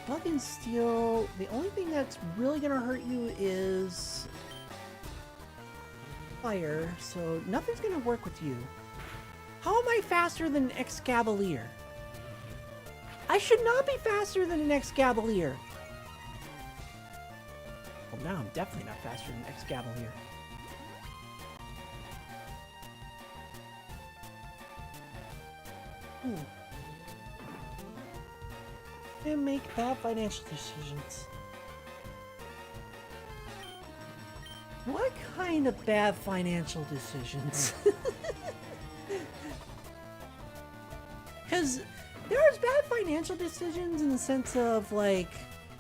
Bug and Steel, the only thing that's really gonna hurt you is fire, so nothing's gonna work with you. How am I faster than Excavalier? I should not be faster than an Excavalier. Well, now I'm definitely not faster than Excavalier. And make bad financial decisions. What kind of bad financial decisions? Because there's bad financial decisions in the sense of, like,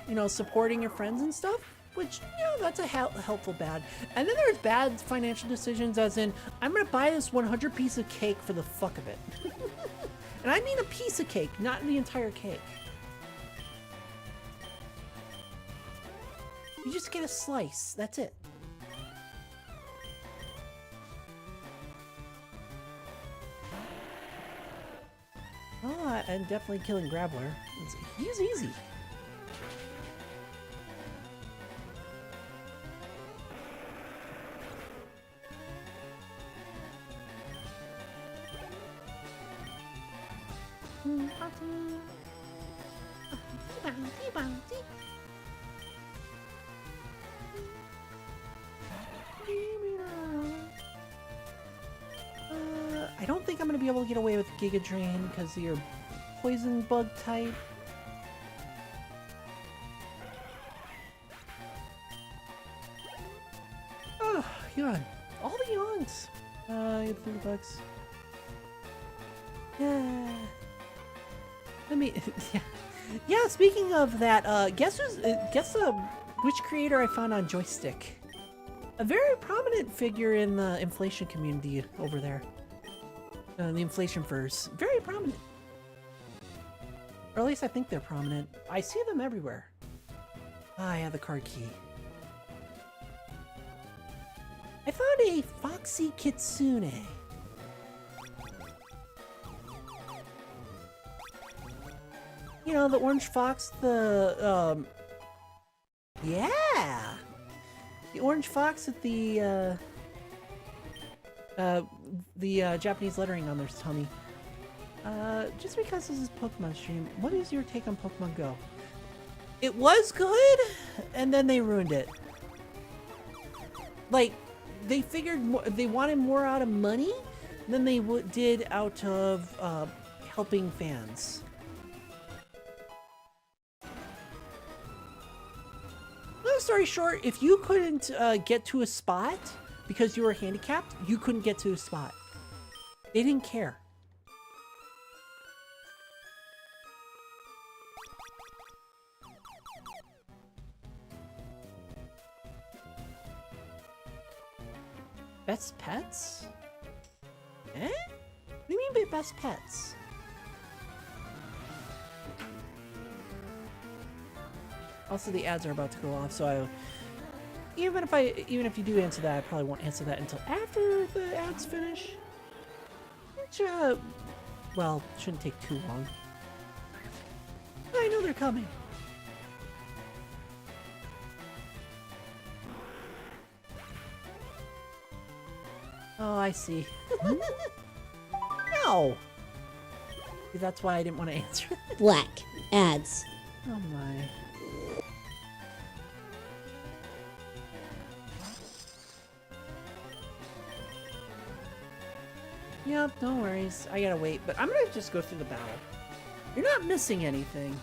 you know, supporting your friends and stuff, which, you know, that's a helpful bad. And then there's bad financial decisions as in, I'm gonna buy this 100 piece of cake for the fuck of it. And I mean a piece of cake, not the entire cake. You just get a slice, that's it. Oh, and definitely killing Graveler. He's easy. I don't think I'm going to be able to get away with Giga Drain because you're poison bug type. Oh, yawn. All the yawns. You have $30. Yeah. Let me. Yeah. Speaking of that, guess which creator I found on Joystick? A very prominent figure in the inflation community over there. The inflation verse. Very prominent. Or at least I think they're prominent. I see them everywhere. Ah, I have the card key. I found a Foxy Kitsune. You know, the orange fox, yeah! The orange fox with the Japanese lettering on their tummy. Just because this is Pokemon stream, what is your take on Pokemon Go? It was good, and then they ruined it. Like, they figured they wanted more out of money than they did out of helping fans. Long story short, if you couldn't get to a spot because you were handicapped, you couldn't get to a spot. They didn't care. Best pets? Eh? What do you mean by best pets? Also, the ads are about to go off, so even if you do answer that, I probably won't answer that until after the ads finish. Which, well, shouldn't take too long. I know they're coming. Oh, I see. No! That's why I didn't want to answer. Black. Ads. Oh my. Yep, no worries. I gotta wait, but I'm gonna just go through the battle. You're not missing anything.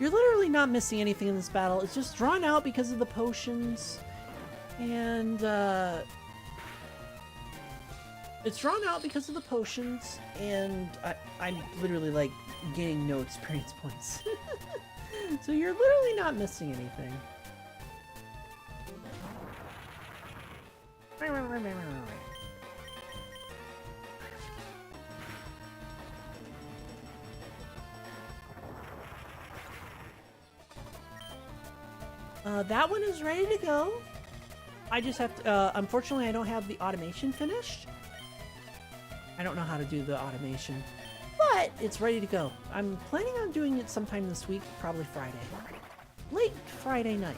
You're literally not missing anything in this battle. It's just drawn out because of the potions. And, it's drawn out because of the potions, and I'm literally, like, gaining no experience points. So you're literally not missing anything. That one is ready to go. I just have to, unfortunately I don't have the automation finished. I don't know how to do the automation, but it's ready to go. I'm planning on doing it sometime this week, probably Friday. Late Friday night.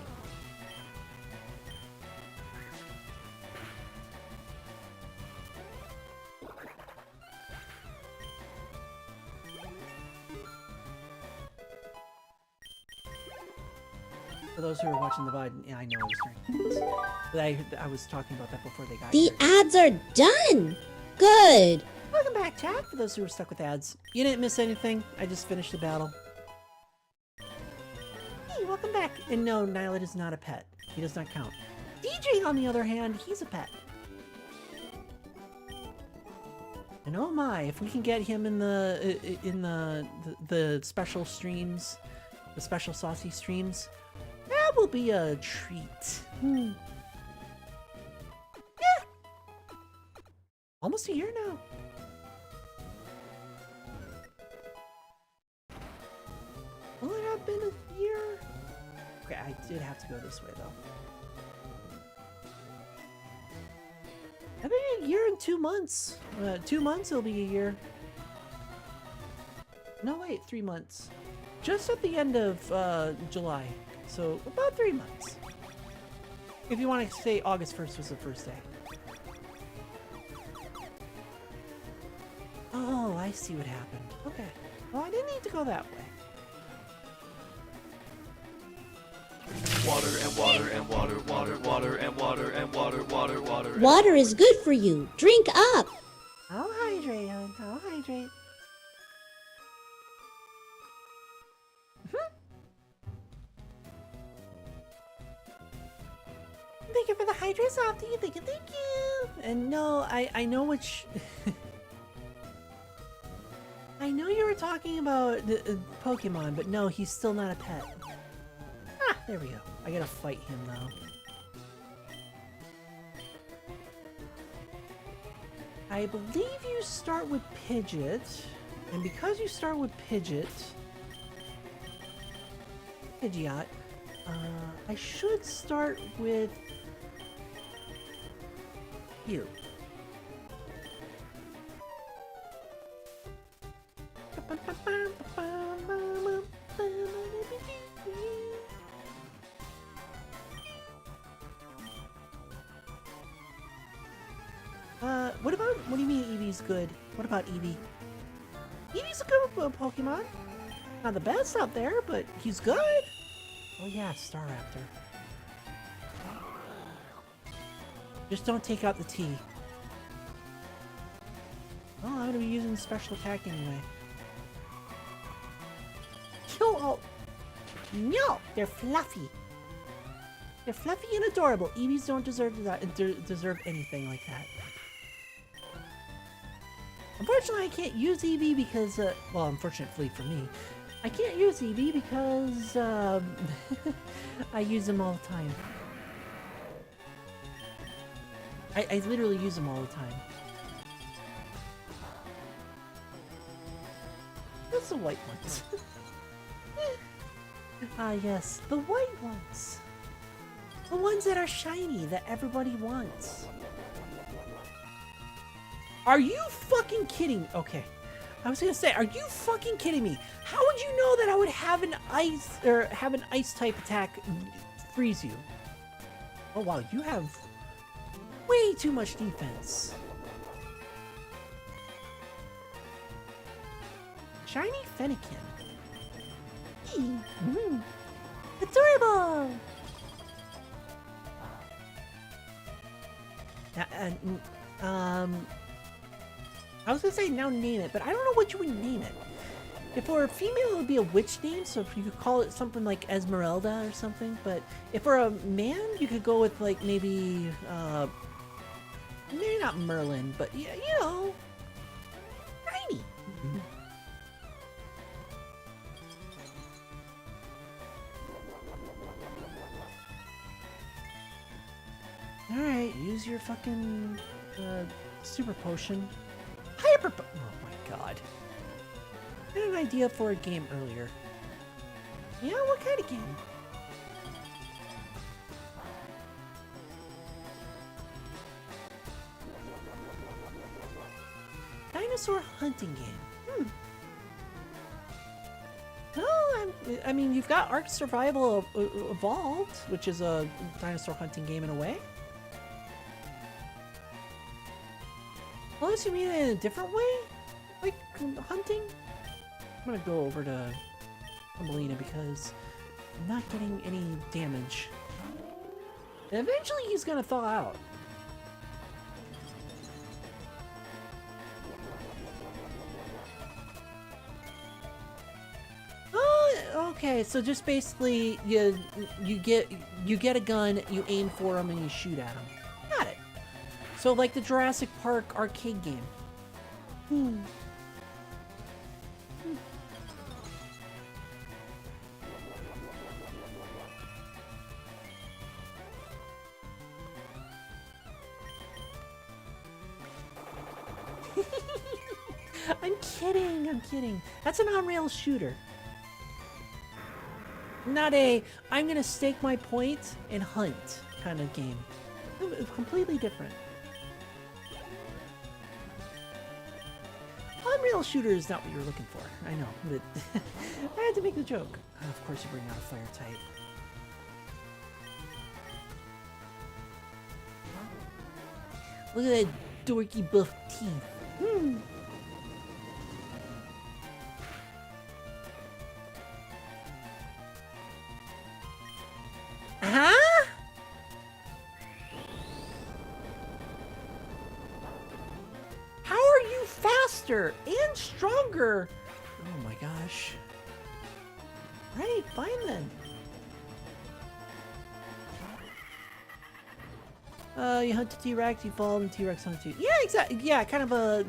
For those who are watching the VOD, yeah, I know I was during this. But I was talking about that before they got The here. ads are done! Good! Welcome back, chat, for those who were stuck with ads. You didn't miss anything. I just finished the battle. Hey, welcome back. And no, Nylet is not a pet. He does not count. DJ, on the other hand, he's a pet. And oh my, if we can get him in the special streams, the special saucy streams, that will be a treat. Yeah. Almost a year now. Will it have been a year? Okay, I did have to go this way though. I think a year and 2 months. 2 months it'll be a year. No wait, 3 months. Just at the end of July. So about 3 months. If you want to say August 1st was the first day. Oh, I see what happened. Okay. Well, I didn't need to go that way. Water and water and water, water, water and water and water, water, water. Water is good for you. Drink up! I'll hydrate, hon. I'll hydrate. Thank you for the hydrate softy. Thank you, thank you. And no, I know which. I know you were talking about Pokemon, but no, he's still not a pet. Ah, there we go. I gotta fight him though. I believe you start with Pidgeot, and because you start with Pidgeot, I should start with you. What do you mean Eevee's good? What about Eevee? Eevee's a good Pokemon. Not the best out there, but he's good. Oh yeah, Staraptor. Just don't take out the T. Oh, I'm gonna be using special attack anyway. Kill all. No, they're fluffy. They're fluffy and adorable. Eevees don't deserve anything like that. Unfortunately, I can't use Eevee because, well, unfortunately for me, I can't use Eevee because I use them all the time. I literally use them all the time. That's the white ones. Ah, yes, the white ones. The ones that are shiny that everybody wants. Are you fucking kidding? Okay. I was gonna say, are you fucking kidding me? How would you know that I would have an ice type attack freeze you? Oh wow, you have way too much defense. Shiny Fennekin. Adorable! I was gonna say now name it, but I don't know what you would name it. If we're a female, it would be a witch name, so if you could call it something like Esmeralda or something, but if we're a man, you could go with like maybe not Merlin, but yeah, you know, Tiny. Alright, use your fucking super potion. Oh my god. I had an idea for a game earlier. Yeah, what kind of game? Dinosaur hunting game. Oh, I mean, you've got Ark Survival Evolved, which is a dinosaur hunting game in a way. Unless you mean it in a different way? Like hunting? I'm gonna go over to Melina because I'm not getting any damage. And eventually he's gonna thaw out. Oh, okay, so just basically you get a gun, you aim for him, and you shoot at him. Got it. So like the Jurassic Park arcade game. I'm kidding. That's an on-rail shooter. Not a, I'm gonna stake my point and hunt kind of game. It's completely different. On-rail shooter is not what you were looking for. I know, but I had to make the joke. Of course you bring out a fire type. Look at that dorky buff teeth. Huh? How are you faster and stronger? Oh my gosh. Right, fine then. You hunt a T-Rex, you fall, and T-Rex hunts you. Yeah, exactly. Yeah, kind of a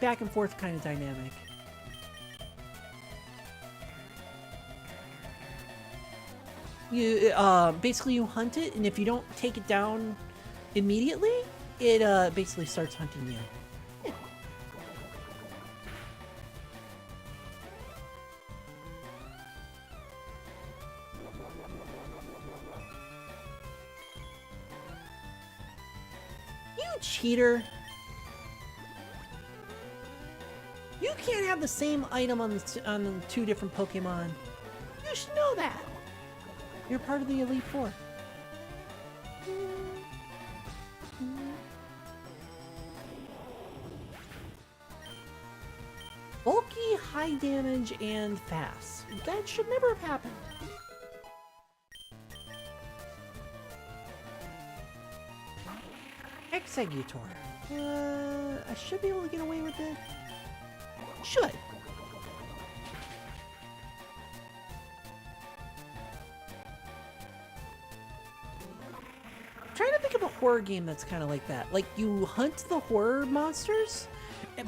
back and forth kind of dynamic. You basically you hunt it, and if you don't take it down immediately, it basically starts hunting you. Yeah. You cheater! You can't have the same item on the two different Pokemon. You should know that. You're part of the Elite Four. Bulky, high damage, and fast. That should never have happened. Executor. I should be able to get away with it. Should. Trying to think of a horror game that's kind of like that. Like, you hunt the horror monsters,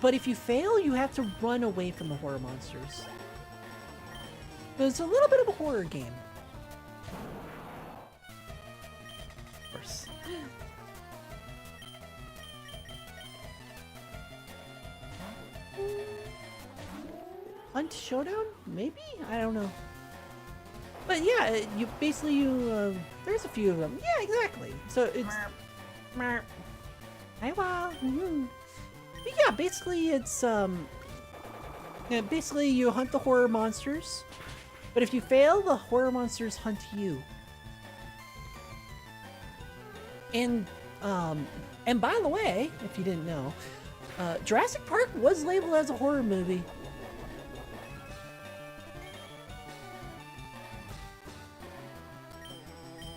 but if you fail, you have to run away from the horror monsters. But it's a little bit of a horror game. Of course. Hunt Showdown? Maybe? I don't know. But yeah, you basically there's a few of them. Yeah, exactly. So it's Hi, wow. But yeah, basically it's yeah, basically you hunt the horror monsters, but if you fail, the horror monsters hunt you. And by the way, if you didn't know, Jurassic Park was labeled as a horror movie.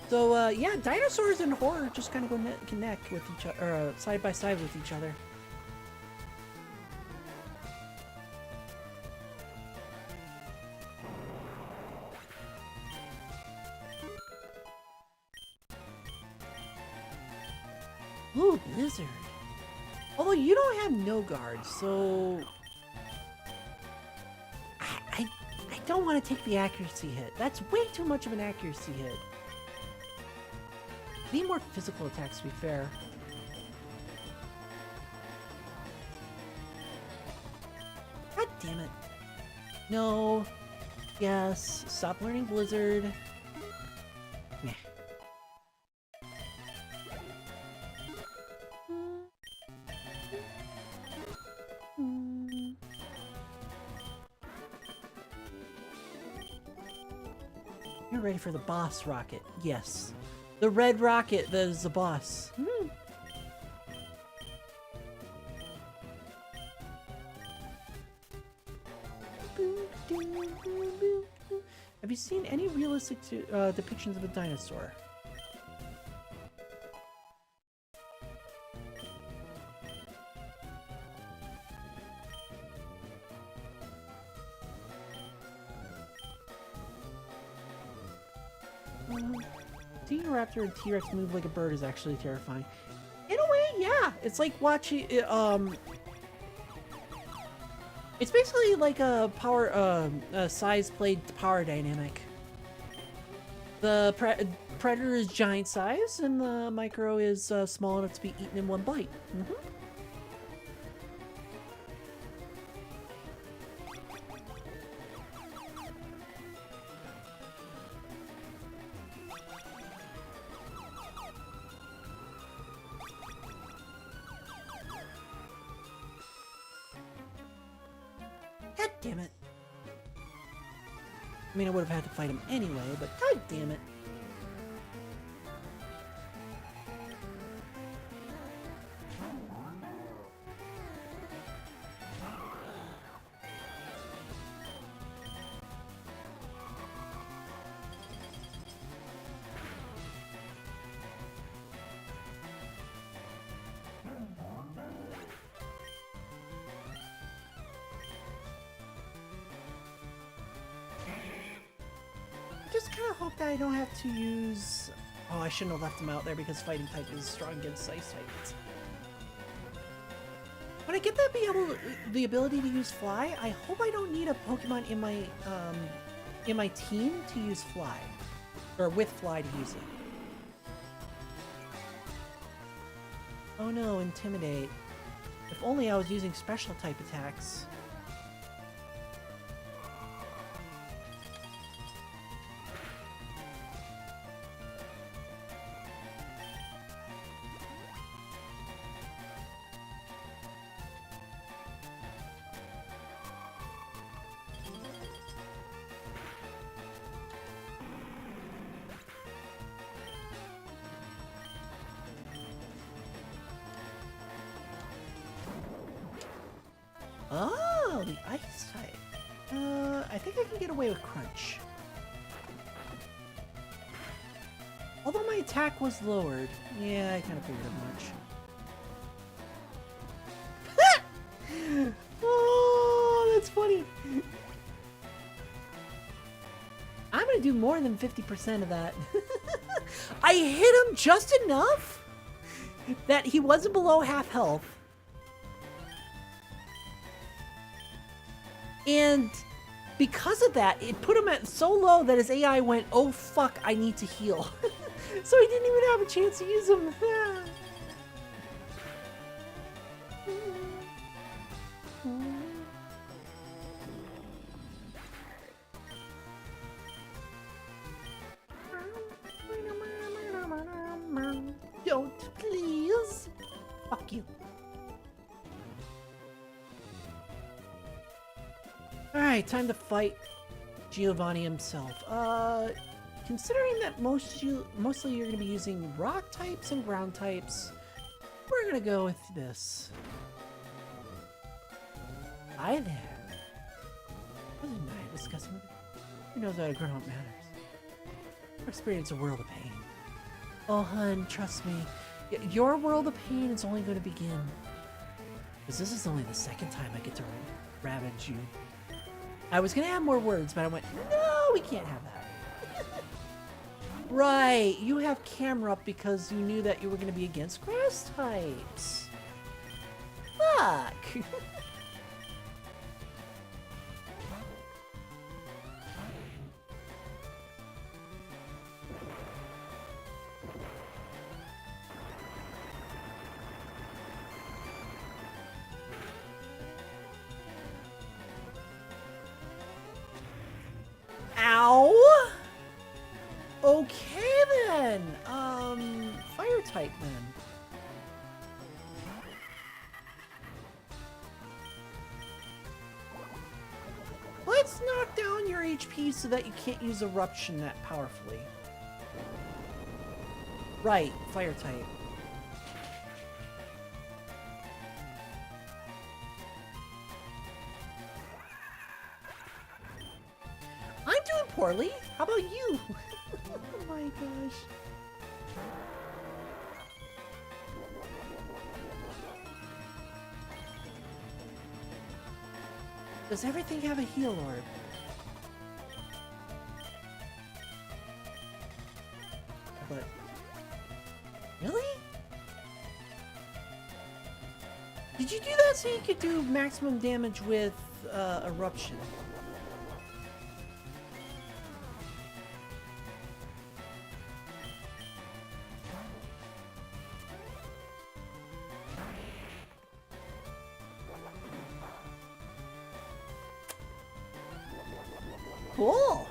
So yeah, dinosaurs and horror just kind of go connect with each other, side by side with each other. Ooh, Blizzard. Although you don't have no guards, so I don't want to take the accuracy hit. That's way too much of an accuracy hit. Need more physical attacks, to be fair. God damn it. No. Yes. Stop learning Blizzard. Meh. You're ready for the boss rocket. Yes. The red rocket that is the boss. Have you seen any realistic depictions of a dinosaur? Seeing a raptor and T-Rex move like a bird is actually terrifying. In a way, yeah. It's like watching it's basically like a power a size played power dynamic. The predator is giant size and the micro is small enough to be eaten in one bite. God damn it. I mean, I would have had to fight him anyway, but god damn it. Just kind of hope that I don't have to use... Oh, I shouldn't have left him out there because fighting type is strong against ice types. When I get that the ability to use fly, I hope I don't need a Pokemon in my team to use fly. Or with fly to use it. Oh no, intimidate. If only I was using special type attacks. Oh, the ice type. I think I can get away with Crunch. Although my attack was lowered. Yeah, I kind of figured as much. Oh, that's funny. I'm gonna do more than 50% of that. I hit him just enough that he wasn't below half health. And because of that, it put him at so low that his AI went, oh fuck, I need to heal. So he didn't even have a chance to use them. Don't, please. Fuck you. Alright, time to fight Giovanni himself. Considering that mostly you're going to be using rock types and ground types, we're going to go with this. Hi there. Wasn't I discussing who knows how to grow up matters? Or experience a world of pain. Oh, hun, trust me. Your world of pain is only going to begin. Because this is only the second time I get to ravage you. I was going to have more words, but I went, no, we can't have that. Right, you have camera up because you knew that you were going to be against grass types. Fuck. Ow! Okay then. Fire type then. Let's knock down your HP so that you can't use eruption that powerfully. Right, fire type. I'm doing poorly. How about you? Oh my gosh. Does everything have a heal orb? But really? Did you do that so you could do maximum damage with eruption? Cool.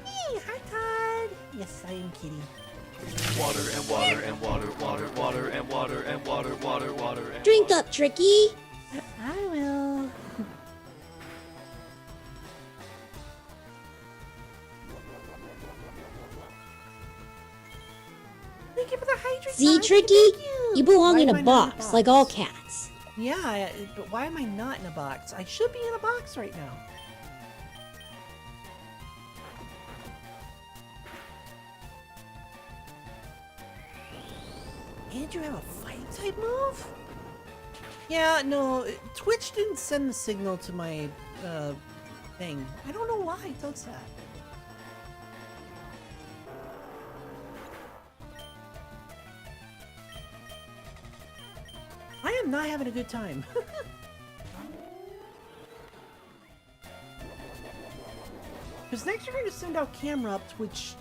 Hey, hi Todd. Yes, I am Kitty. Water and water and water, water, water and water and water, water, water and Drink up, Tricky. I will. Thank you for the hydrate. See, Todd. Tricky? Thank You belong Why in am a I not in a box, like all cats. Yeah, but why am I not in a box? I should be in a box right now. And you have a fighting type move? Yeah, no, Twitch didn't send the signal to my thing. I don't know why it does that. I am not having a good time. Because next you're going to send out Camrupt, which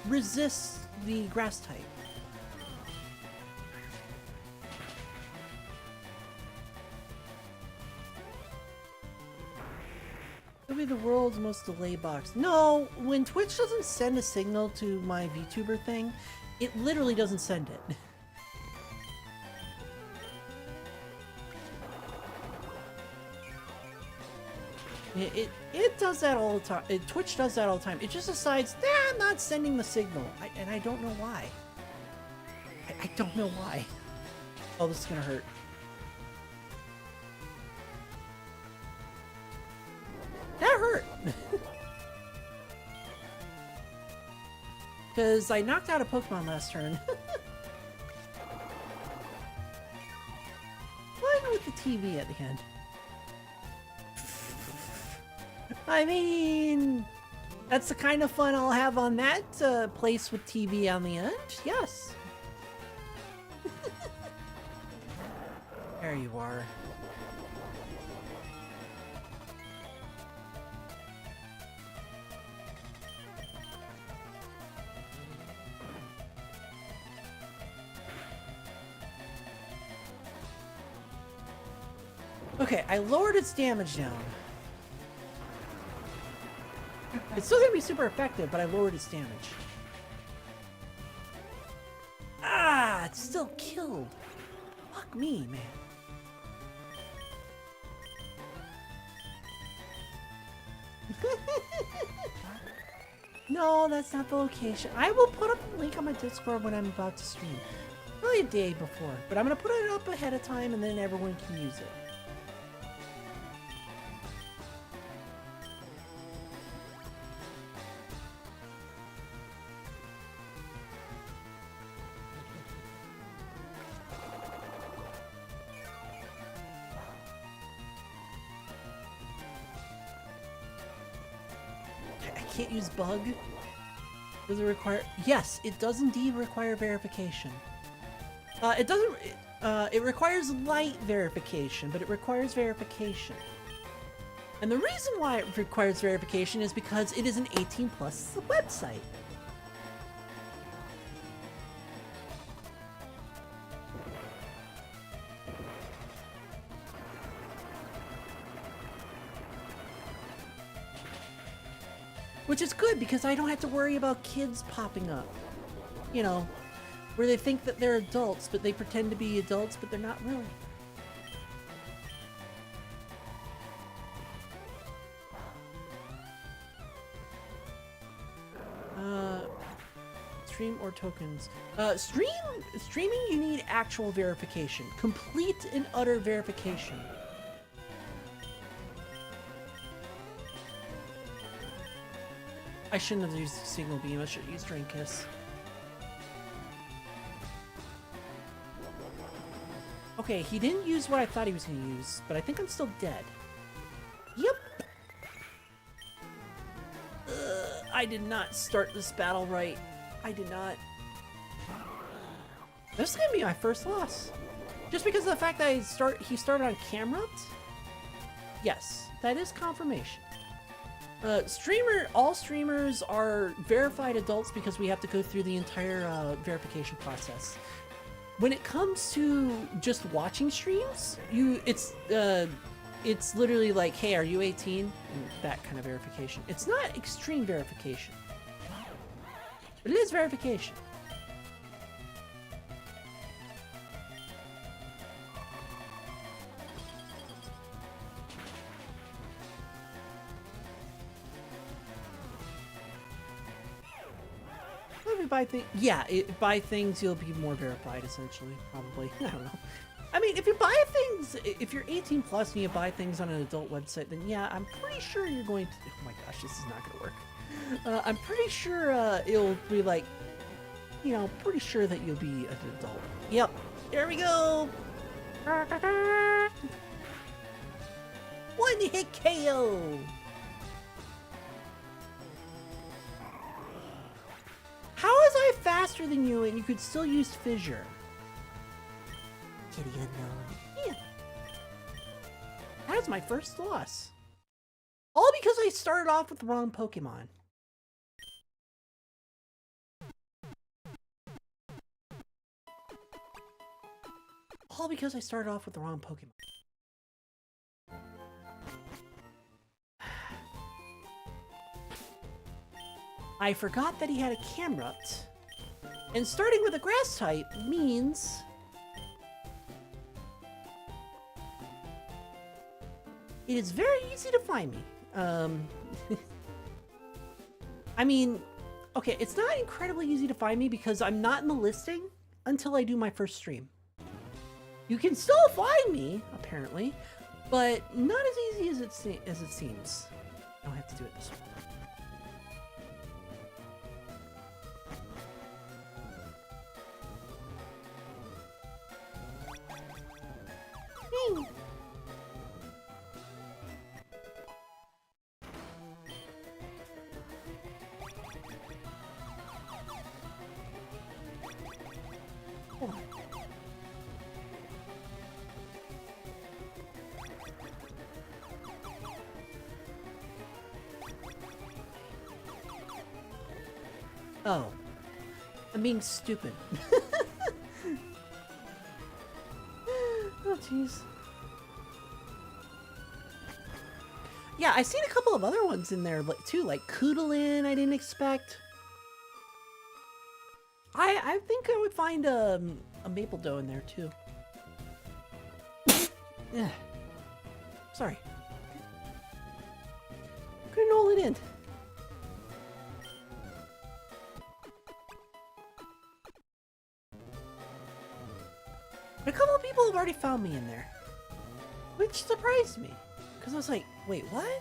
resists the grass type. It'll be the world's most delayed box. No, when Twitch doesn't send a signal to my VTuber thing, it literally doesn't send it. It does that all the time. Twitch does that all the time. It just decides, nah, I'm not sending the signal. And I don't know why. I don't know why. Oh, this is gonna hurt. That hurt! Because I knocked out a Pokemon last turn. Why with the TV at the end? I mean, that's the kind of fun I'll have on that place with TV on the end. Yes. There you are. Okay, I lowered its damage down. It's still gonna be super effective, but I lowered its damage. Ah, it's still killed. Fuck me, man. No, that's not the location. I will put up a link on my Discord when I'm about to stream. Really a day before, but I'm gonna put it up ahead of time and then everyone can use it. I can't use bug. Does it require? Yes, it does indeed require verification. It doesn't. It requires light verification, but it requires verification. And the reason why it requires verification is because it is an 18+ website. Which is good because I don't have to worry about kids popping up. You know, where they think that they're adults, but they pretend to be adults, but they're not really. Stream or tokens? Streaming you need actual verification. Complete and utter verification. I shouldn't have used Signal Beam, I should have used Drain Kiss. Okay, he didn't use what I thought he was going to use, but I think I'm still dead. Yep. I did not start this battle right. I did not. This is going to be my first loss. Just because of the fact that he started on camera? Yes, that is confirmation. All streamers are verified adults because we have to go through the entire verification process. When it comes to just watching streams, it's literally like, hey, are you 18? And that kind of verification. It's not extreme verification, but it is verification. Buy things, you'll be more verified, essentially, probably. I don't know. I mean, if you buy things, if you're 18+ and you buy things on an adult website, then yeah, I'm pretty sure you're going to... Oh my gosh, this is not going to work. I'm pretty sure it'll be like, you know, pretty sure that you'll be an adult. Yep, there we go! One hit KO! How was I faster than you and you could still use Fissure? Kitty unknown. Yeah. That was my first loss. All because I started off with the wrong Pokemon. All because I started off with the wrong Pokemon. I forgot that he had a Camerupt, and starting with a grass type means it is very easy to find me. I mean, okay, it's not incredibly easy to find me because I'm not in the listing until I do my first stream. You can still find me, apparently, but not as easy as it seems. I don't have to do it this way. Oh. I'm being stupid. Oh, jeez. Yeah, I've seen a couple of other ones in there too, like Koodalin. I didn't expect. I think I would find a maple dough in there too. Yeah. Sorry. Couldn't hold it in. A couple of people have already found me in there, which surprised me, because I was like, wait, what?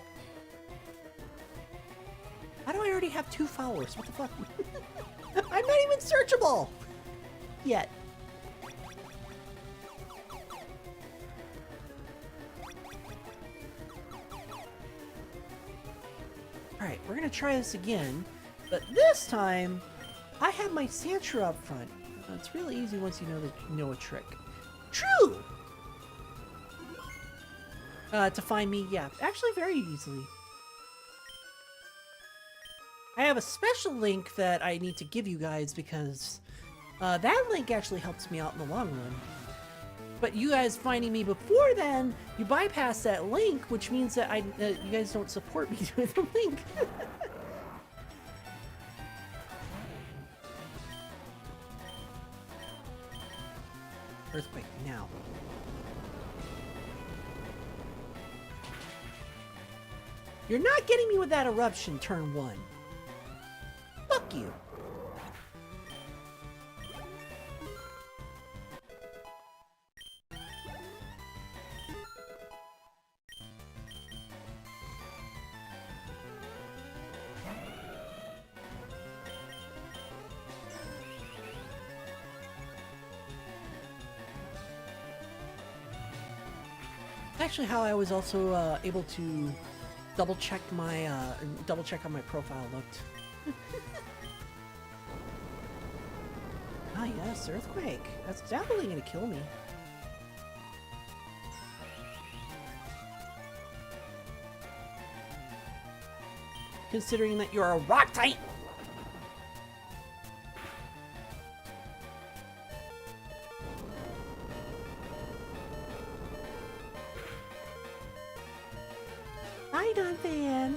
How do I already have 2 followers? What the fuck? I'm not even searchable yet. Alright, we're gonna try this again, but this time I have my Sandshrew up front. It's really easy once you know a trick. True! To find me, yeah, actually very easily. I have a special link that I need to give you guys because that link actually helps me out in the long run. But you guys finding me before then, you bypass that link, which means that you guys don't support me with the link. Earthquake, now. You're not getting me with that eruption turn 1. Fuck you. Actually, how I was also able to double check on my profile looked. Ah yes, earthquake. That's definitely gonna kill me. Considering that you're a rock type. Hi, Dunfan.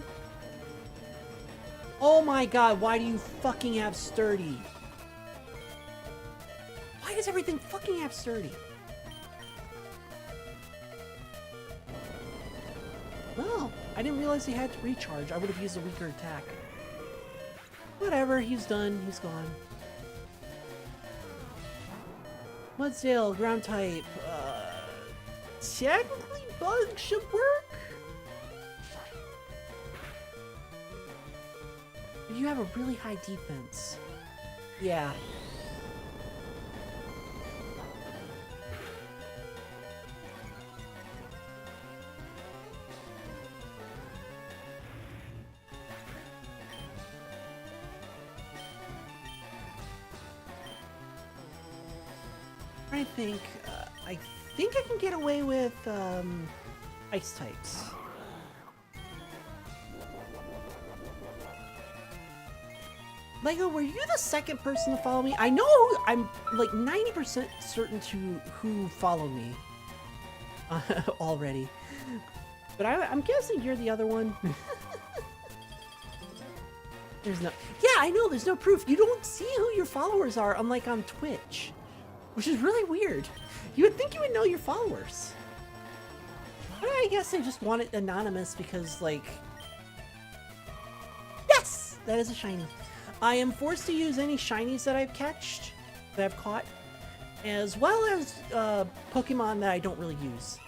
Oh my god, why do you fucking have sturdy? Why does everything fucking have sturdy? Well, I didn't realize he had to recharge. I would have used a weaker attack. Whatever, he's done. He's gone. Mudsdale, ground type. Technically bug should work. You have a really high defense. Yeah. I think I can get away with ice types. Lego, were you the second person to follow me? I know I'm like 90% certain to who followed me already, but I'm guessing you're the other one. There's no, yeah, I know. There's no proof. You don't see who your followers are, unlike on Twitch, which is really weird. You would think you would know your followers. But I guess they just want it anonymous because, like, yes, that is a shiny. I am forced to use any shinies that I've caught, as well as Pokemon that I don't really use.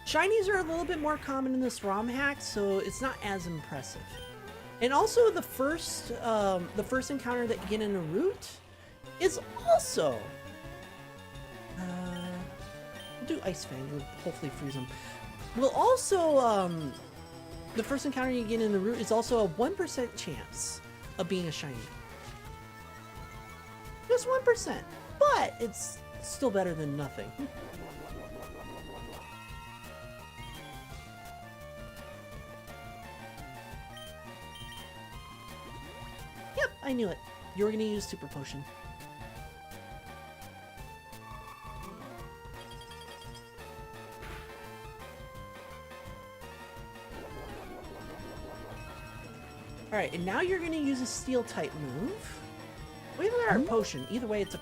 Shinies are a little bit more common in this Romhack, so it's not as impressive. And also the first encounter that you get in a route is also we'll do Ice Fang, we'll hopefully freeze them. We'll also the first encounter you get in the route is also a 1% chance of being a shiny. Just 1%, but it's still better than nothing. I knew it. You were gonna use Super Potion. Alright, and now you're gonna use a Steel type move. We have our potion. Either way, it's a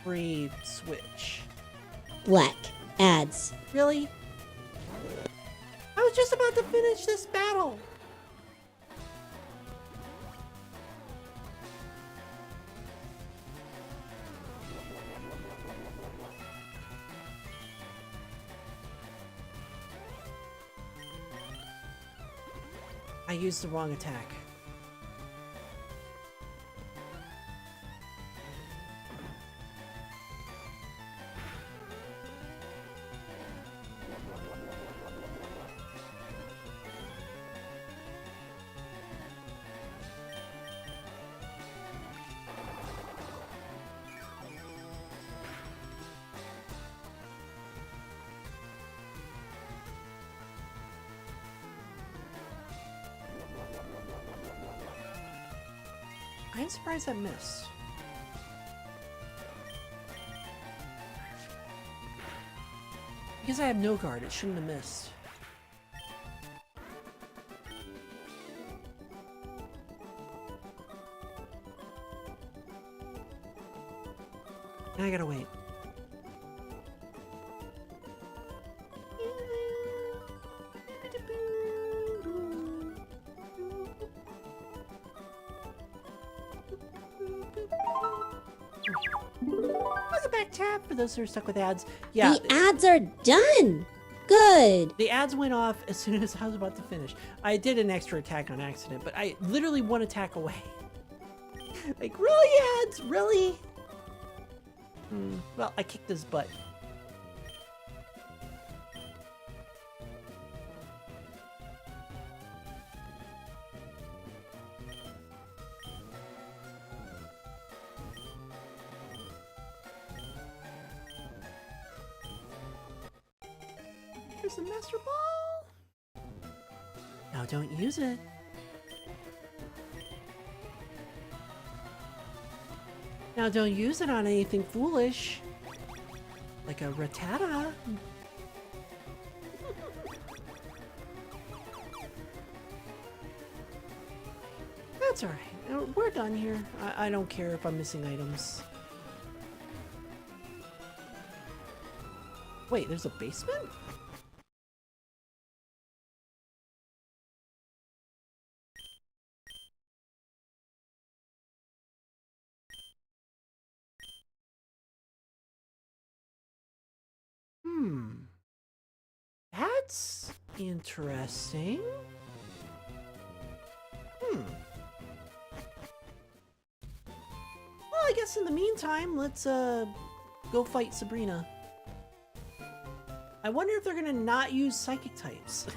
free switch. Black. Ads. Really? I was just about to finish this battle. I used the wrong attack. I'm surprised I missed. Because I have no guard, it shouldn't have missed. Now I gotta wait. Welcome back, chat. For those who are stuck with ads, yeah, The ads are done. Good. the ads went off as soon as I was about to finish. I did an extra attack on accident, but I literally one attack away. Like, really, ads? Really? Well, I kicked his butt. Here's the Master Ball. Now don't use it. Now don't use it on anything foolish. Like a Rattata. That's alright. We're done here. I don't care if I'm missing items. Wait, there's a basement? That's interesting. Well, I guess in the meantime, let's go fight Sabrina. I wonder if they're gonna not use psychic types.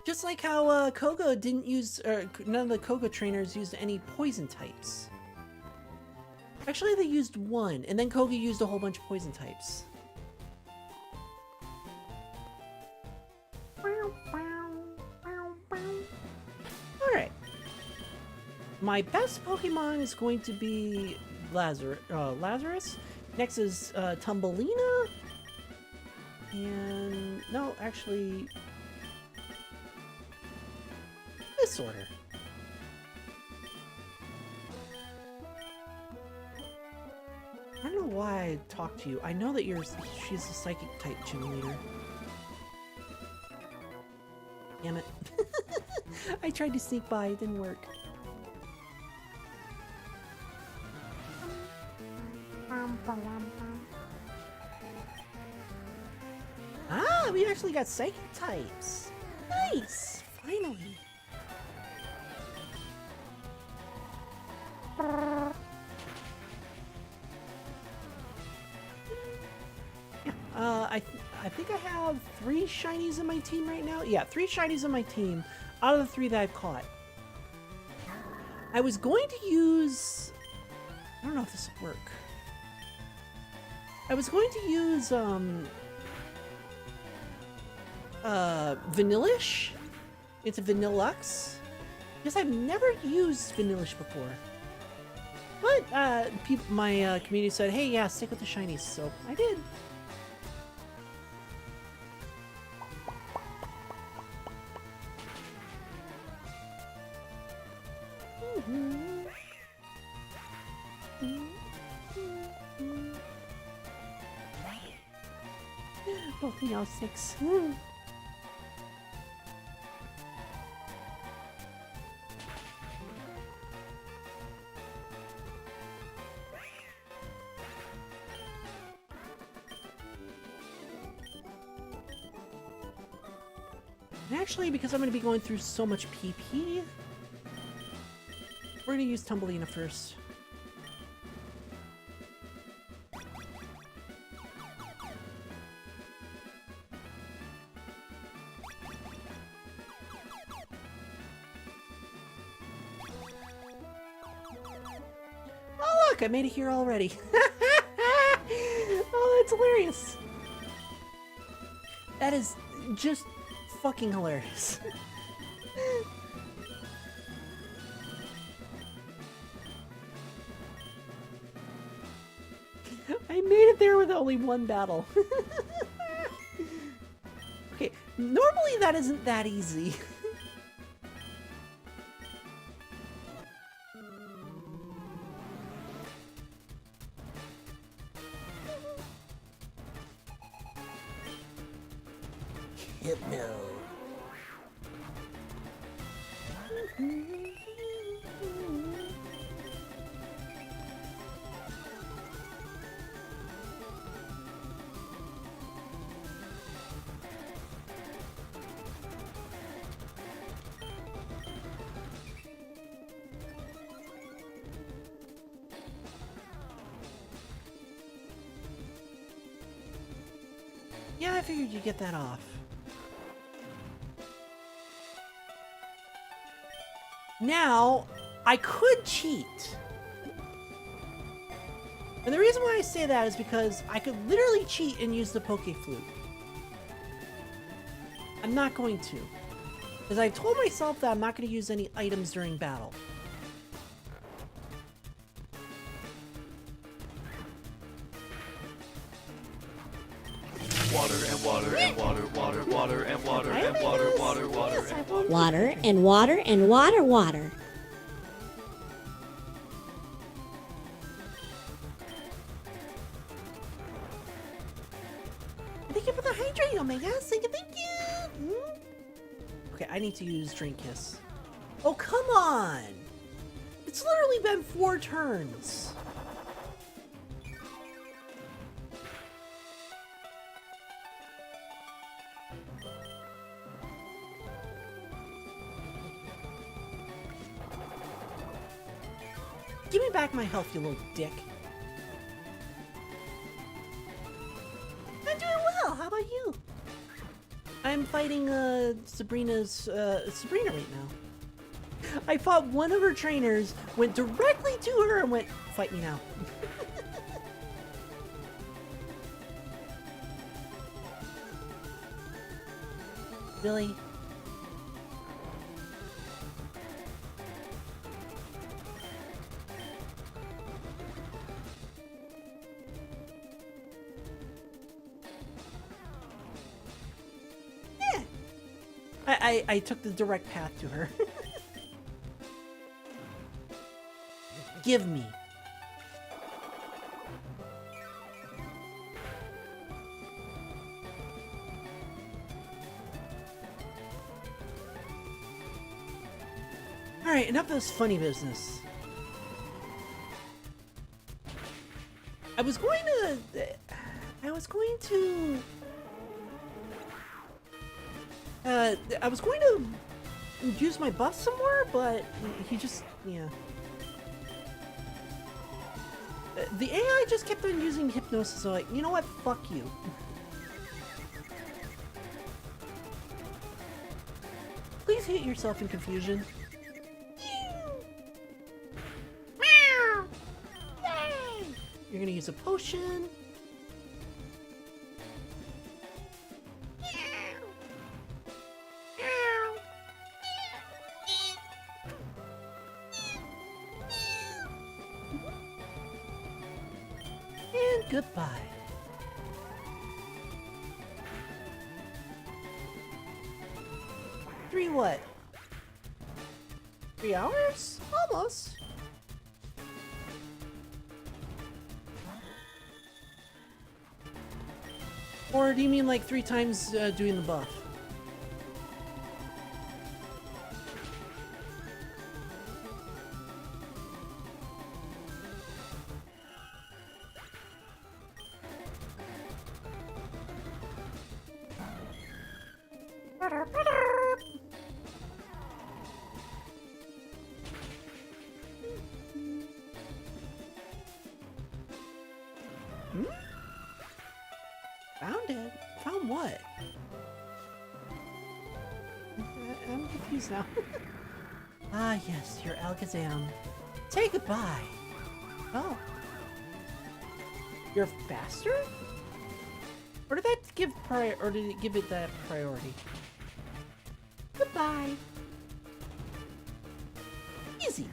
Just like how Koga didn't use, or none of the Koga trainers used any poison types. Actually, they used one, and then Koga used a whole bunch of poison types. Alright. My best Pokemon is going to be Lazarus. Next is Tumbleina. And no, actually, this order. I don't know why I talked to you. I know that she's a psychic type gym leader. Damn it. I tried to sneak by, it didn't work. Ah, we actually got psychic types. Nice! Finally. I think I have 3 shinies in my team right now. Yeah, 3 shinies in my team out of the 3 that I've caught. I was going to use... I don't know if this will work. I was going to use Vanillish. It's a Vanillux. Because I've never used Vanillish before. But my community said, hey, yeah, stick with the shinies. So I did. Both me all 6. And actually, because I'm going to be going through so much PP, we're going to use Tumbleina first. Oh look, I made it here already. Oh, that's hilarious. That is just fucking hilarious. I made it there with only one battle. Okay, normally that isn't that easy. Hypno. Yeah, I figured you'd get that off. Now, I could cheat. And the reason why I say that is because I could literally cheat and use the Poke Flute. I'm not going to. Because I told myself that I'm not going to use any items during battle. Water and water and water, water, water and water and water, water, water and water. Water and water and water, water. Thank you for the hydrate, Omega. Thank you. Okay, I need to use Drink Kiss. Oh, come on! It's literally been 4 turns. Give me back my health, you little dick. I'm doing well. How about you? I'm fighting Sabrina right now. I fought one of her trainers, went directly to her and went, fight me now. Really? I took the direct path to her. Give me. Alright, enough of this funny business. I was going to use my buff some more, but he just, yeah. The AI just kept on using hypnosis, so like, you know what? Fuck you. Please hit yourself in confusion. You're gonna use a potion. And goodbye. Three what? 3 hours? Almost. Or do you mean like 3 times doing the buff? Found it? Found what? I'm confused now. Ah, yes, your Alakazam. Say goodbye. Oh. You're faster? Or did that give or did it give it that priority? Goodbye. Easy.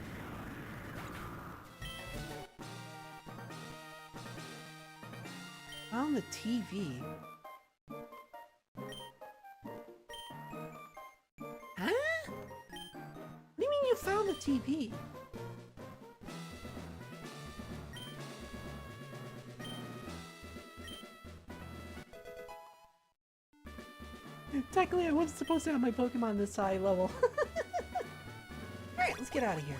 On the TV. Huh? What do you mean you found the TV? Technically, I wasn't supposed to have my Pokemon this high level. Alright, let's get out of here.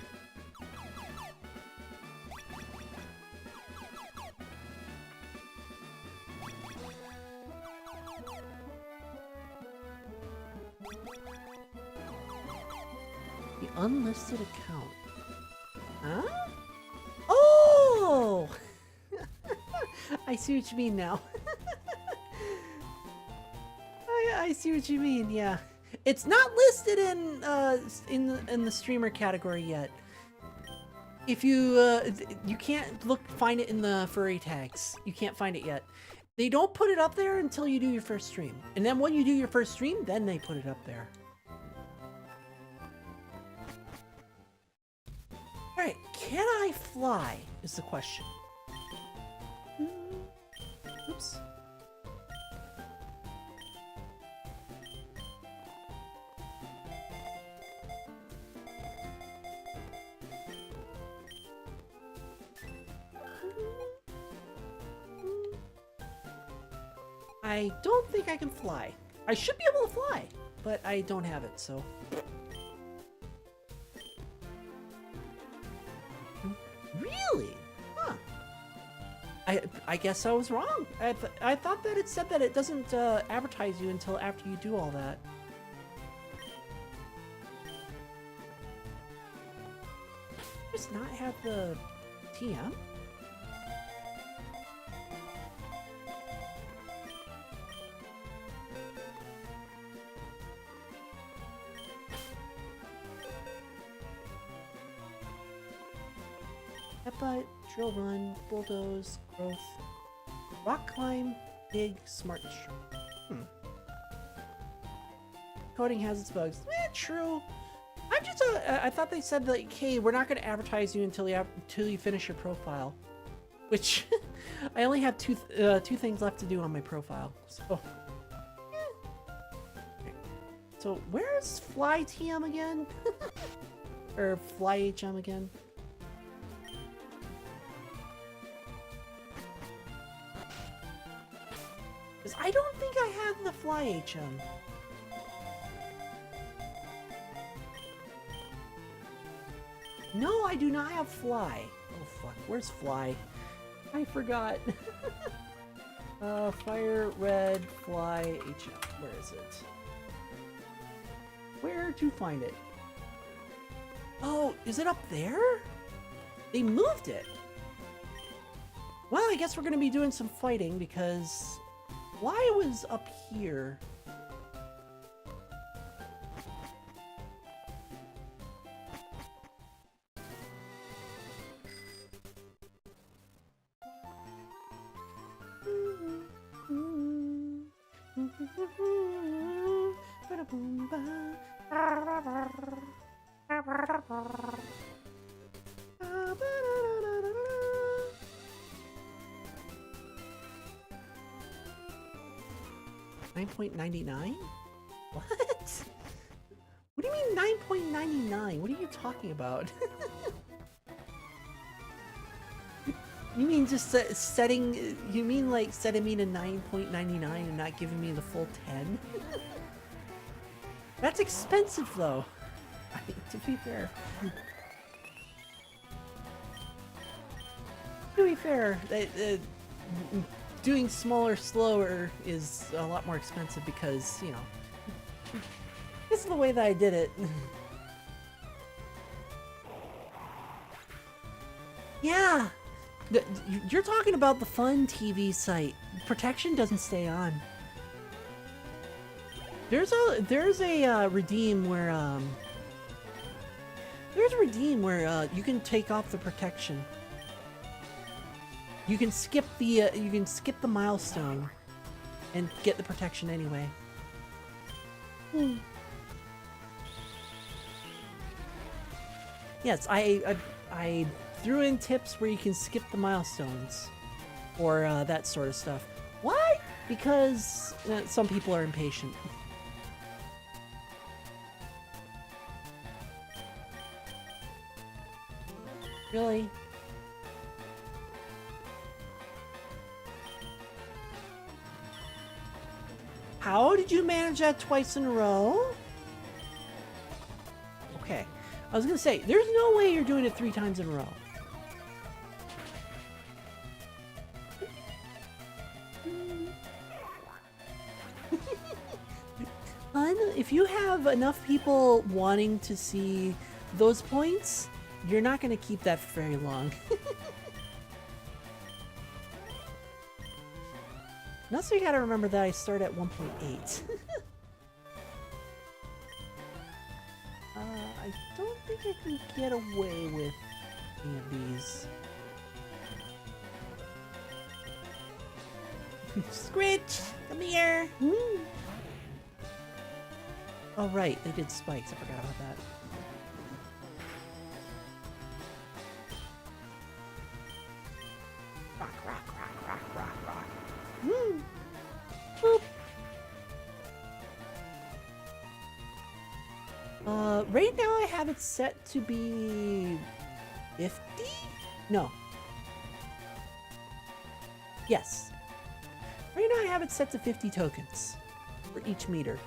The unlisted account. Huh? Oh! I see what you mean now. I see what you mean, yeah. It's not listed in the streamer category yet. If you you can't find it in the furry tags. You can't find it yet. They don't put it up there until you do your first stream. And then when you do your first stream, then they put it up there. Alright, can I fly is the question. Oops. I don't think I can fly. I should be able to fly, but I don't have it, so. Really? Huh. I guess I was wrong. I thought that it said that it doesn't advertise you until after you do all that. Does not have the TM? Headbutt, drill run, bulldoze, growth, rock climb, dig, smart shrimp. Coding has its bugs. True. I'm just I thought they said like, hey, we're not going to advertise you until you finish your profile, which I only have two things left to do on my profile. So, so where's Fly TM again? Or Fly HM again? Because I don't think I have the Fly HM. No, I do not have Fly. Oh fuck, where's Fly? I forgot. Fire, Red, Fly, HM. Where is it? Where to find it? Oh, is it up there? They moved it. Well, I guess we're gonna be doing some fighting because Fly was up here. 9.99? What? What do you mean 9.99? What are you talking about? You mean just setting, you mean like setting me to 9.99 and not giving me the full 10? That's expensive though. I mean, to be fair. To be fair, doing smaller, slower is a lot more expensive because, you know, this is the way that I did it. Yeah! You're talking about the fun TV site. Protection doesn't stay on. There's a redeem where you can take off the protection. You can skip the milestone and get the protection anyway. Yes, I threw in tips where you can skip the milestones or that sort of stuff. Why? Because some people are impatient. Really? How did you manage that twice in a row? Okay. I was gonna say, there's no way you're doing it 3 times in a row. If you have enough people wanting to see those points, you're not going to keep that for very long. And also you got to remember that I start at 1.8. I don't think I can get away with any of these. Scritch! Come here! Oh right, they did spikes. I forgot about that. Rock, rock, rock, rock, rock, rock. Boop. Right now I have it set to be 50? No. Yes. Right now I have it set to 50 tokens for each meter.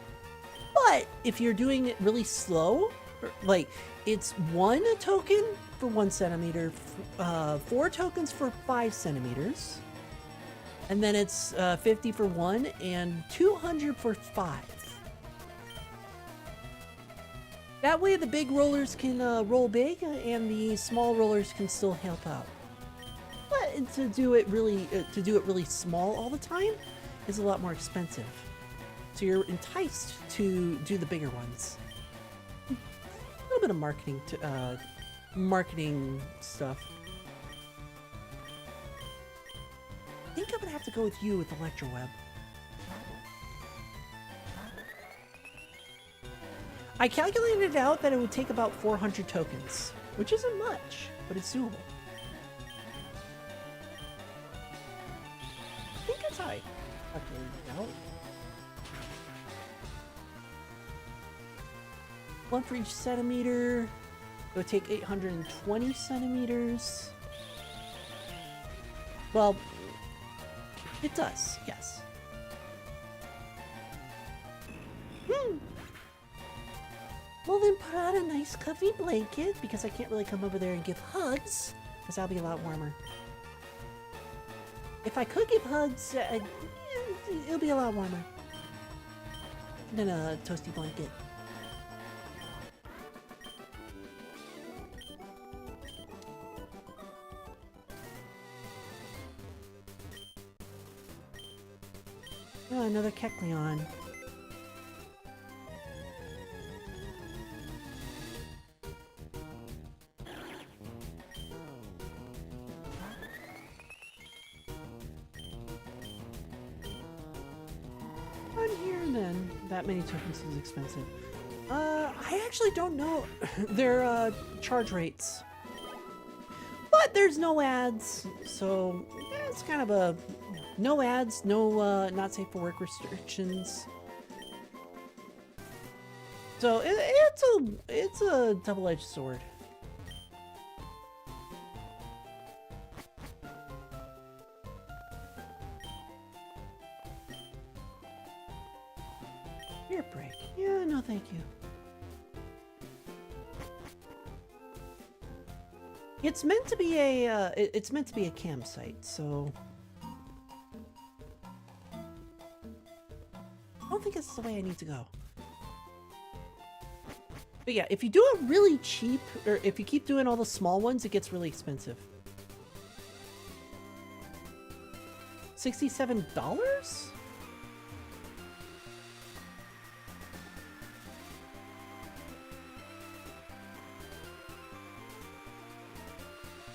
But if you're doing it really slow, like it's 1 token for 1 centimeter, 4 tokens for 5 centimeters, and then it's 50 for 1 and 200 for 5. That way the big rollers can roll big and the small rollers can still help out. But to do it really small all the time is a lot more expensive. So you're enticed to do the bigger ones. A little bit of marketing stuff. I think I'm gonna have to go with you with Electroweb. I calculated out that it would take about 400 tokens, which isn't much, but it's doable. I think that's how I calculated it out. 1 for each centimeter. It would take 820 centimeters. Well, it does, yes. Well then put on a nice comfy blanket, because I can't really come over there and give hugs, because that'll be a lot warmer. If I could give hugs, it'll be a lot warmer than a toasty blanket. Oh, another Kecleon. On here then, that many tokens is expensive. I actually don't know their charge rates. But there's no ads, so it's kind of a No ads, no not safe for work restrictions. So it's a double-edged sword. Beer break. Yeah, no thank you. It's meant to be a it's meant to be a campsite, so I don't think it's the way I need to go. But yeah, if you do it really cheap, or if you keep doing all the small ones, it gets really expensive. $67?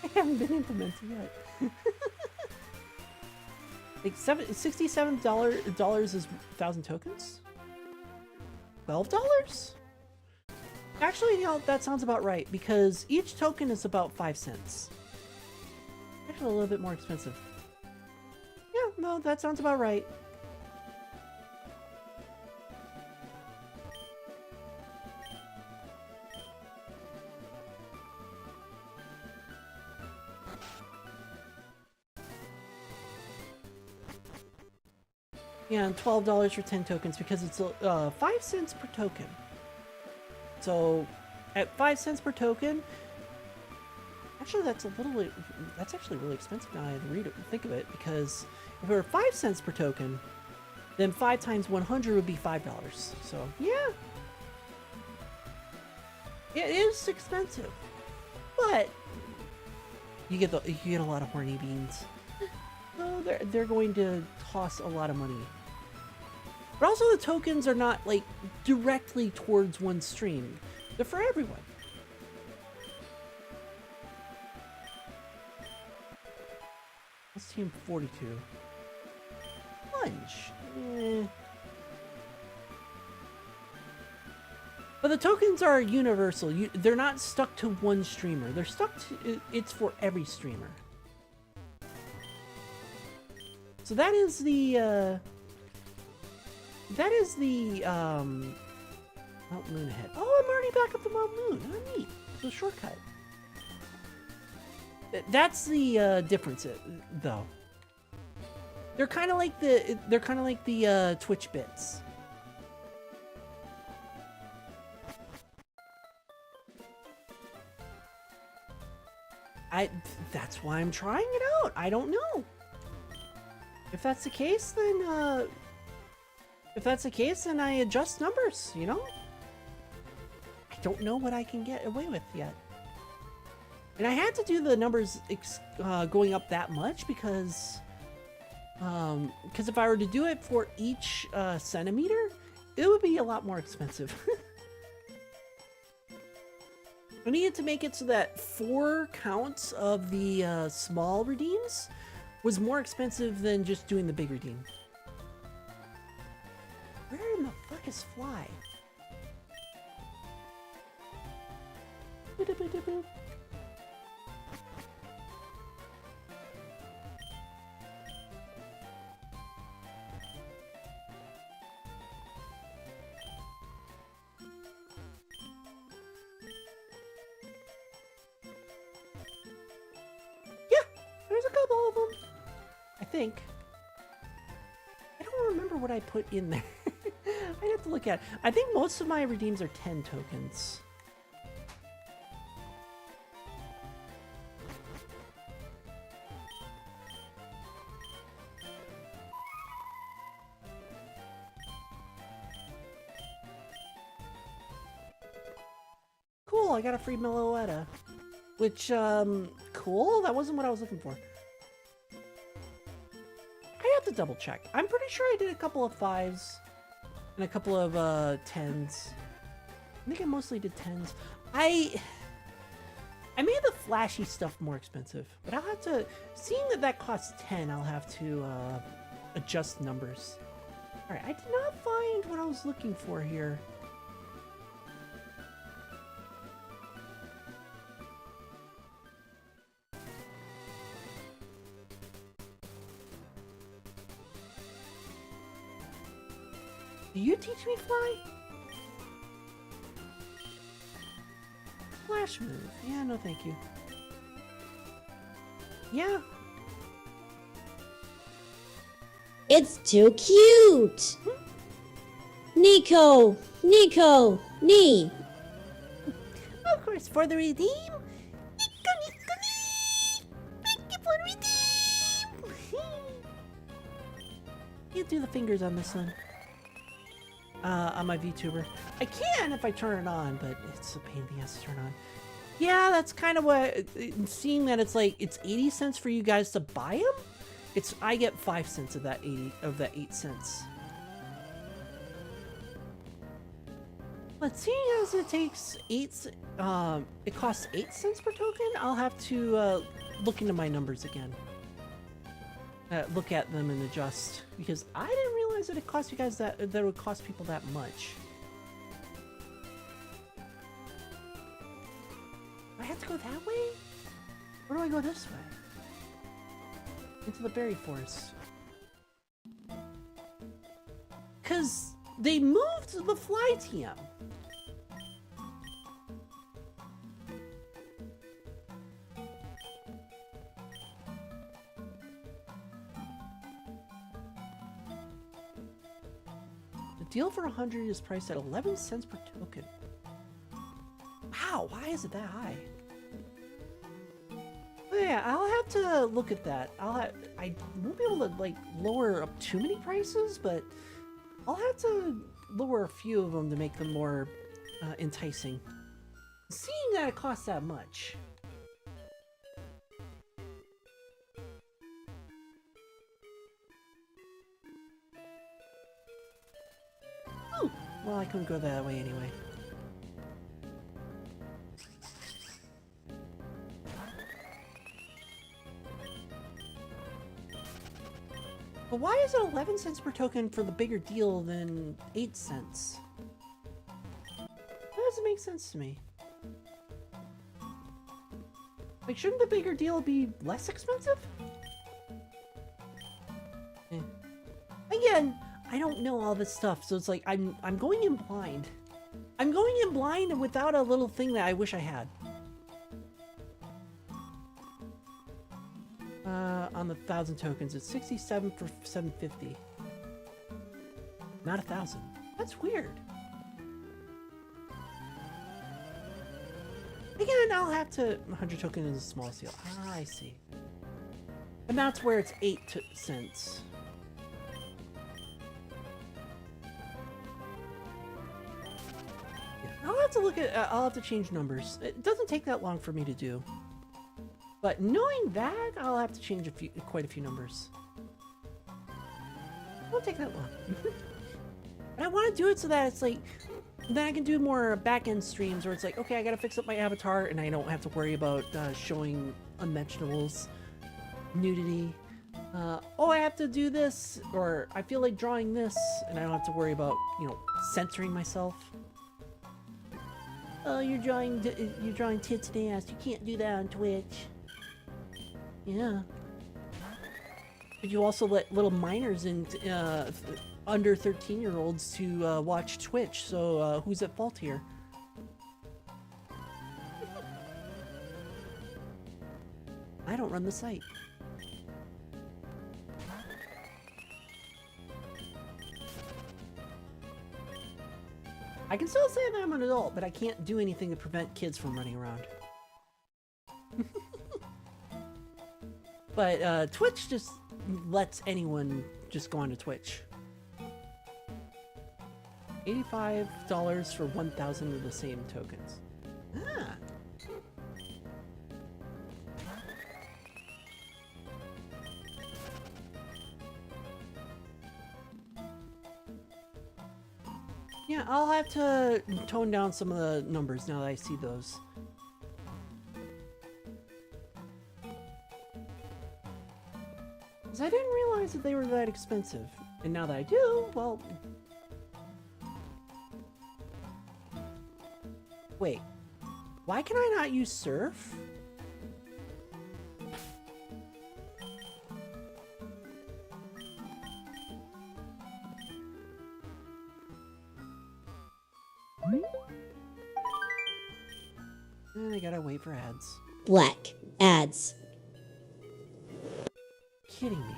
I haven't been implemented yet. Like $67 is 1,000 tokens? $12? Actually, you know, that sounds about right, because each token is about 5 cents. Actually, a little bit more expensive. Yeah, no, that sounds about right. Yeah, and $12 for 10 tokens, because it's 5 cents per token. So, at 5 cents per token, actually that's actually really expensive now I think of it, because if it were 5 cents per token, then 5 times 100 would be $5. So, yeah. It is expensive. But you get a lot of horny beans. So they're going to toss a lot of money. But also the tokens are not like directly towards one stream. They're for everyone. Let's team 42. Lunge. Eh. But the tokens are universal. They're not stuck to one streamer. They're stuck to... It's for every streamer. So that is the... Mount Moon ahead. Oh, I'm already back up to Mount Moon. Oh, neat. It's a shortcut. That's the difference, though. They're kind of like the Twitch bits. That's why I'm trying it out. I don't know. If that's the case, then I adjust numbers, you know? I don't know what I can get away with yet. And I had to do the numbers going up that much because if I were to do it for each centimeter, it would be a lot more expensive. I needed to make it so that 4 counts of the small redeems was more expensive than just doing the big redeem. Where in the fuck is Fly? There's a couple of them. I think. I don't remember what I put in there. I'd have to look at it. I think most of my redeems are 10 tokens. Cool, I got a free Meloetta. Which, cool? That wasn't what I was looking for. I have to double check. I'm pretty sure I did a couple of 5s and a couple of 10s. I think I mostly did 10s. I made the flashy stuff more expensive, but I'll have to, seeing that costs 10, I'll have to adjust numbers. All right, I did not find what I was looking for here. Do you teach me fly? Flash move. Yeah, no thank you. Yeah. It's too cute! Nico! Nico! Nee! Of course, for the redeem. Nico, Nico, nee! Thank you for the redeem! You do the fingers on this one. On my VTuber. I can if I turn it on, but it's a pain in the ass to turn on. Yeah, that's kind of what, seeing that it's like, it's 80 cents for you guys to buy them, I get 5 cents of that 8 cents. But seeing as it takes it costs 8 cents per token, I'll have to look into my numbers again. Look at them and adjust, because I didn't realize that it cost you guys that it would cost people that much. I have to go that way? Or do I go this way? Into the berry forest. Cause they moved the fly TM. The deal for 100 is priced at 11 cents per token. Wow, why is it that high? Oh, yeah, I'll have to look at that. I won't be able to like lower up too many prices, but I'll have to lower a few of them to make them more enticing. Seeing that it costs that much. Oh, well, I couldn't go that way anyway. But why is it 11 cents per token for the bigger deal than 8 cents? That doesn't make sense to me. Like, shouldn't the bigger deal be less expensive? Eh. Again, I don't know all this stuff, so it's like I'm going in blind. I'm going in blind without a little thing that I wish I had. On the 1,000 tokens, it's 67 for 750. Not 1,000. That's weird. Again, I'll have to. 100 tokens is a small seal. Ah, I see. And that's where it's 8 cents. Yeah, I'll have to look at. I'll have to change numbers. It doesn't take that long for me to do. But knowing that, I'll have to change quite a few numbers. It won't take that long. But I want to do it so that it's like, then I can do more back-end streams where it's like, okay, I gotta fix up my avatar and I don't have to worry about showing unmentionables, nudity. Oh, I have to do this, or I feel like drawing this, and I don't have to worry about, you know, censoring myself. Oh, you're drawing tits and ass. You can't do that on Twitch. Yeah. But you also let little minors and under 13-year-olds to watch Twitch, so who's at fault here? I don't run the site. I can still say that I'm an adult, but I can't do anything to prevent kids from running around. But Twitch just lets anyone just go onto Twitch. $85 for 1,000 of the same tokens. Ah. Yeah, I'll have to tone down some of the numbers now that I see those. Because I didn't realize that they were that expensive. And now that I do, well... Wait. Why can I not use surf? And I gotta wait for ads. Black. Ads. Kidding me.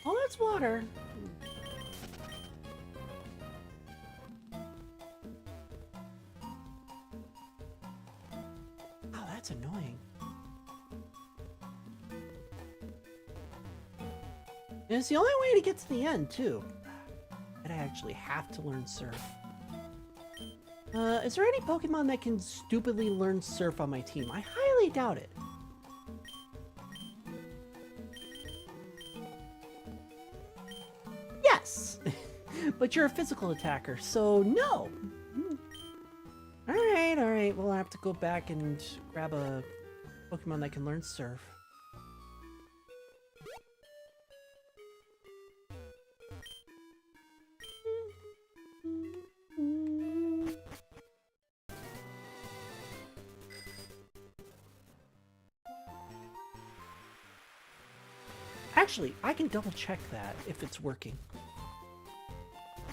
Oh, that's water. Oh, that's annoying. And it's the only way to get to the end, too. I'd actually have to learn Surf. Is there any Pokemon that can stupidly learn Surf on my team? I highly doubt it. Yes! But you're a physical attacker, so no! Alright, we'll have to go back and grab a Pokemon that can learn Surf. Actually, I can double check that if it's working.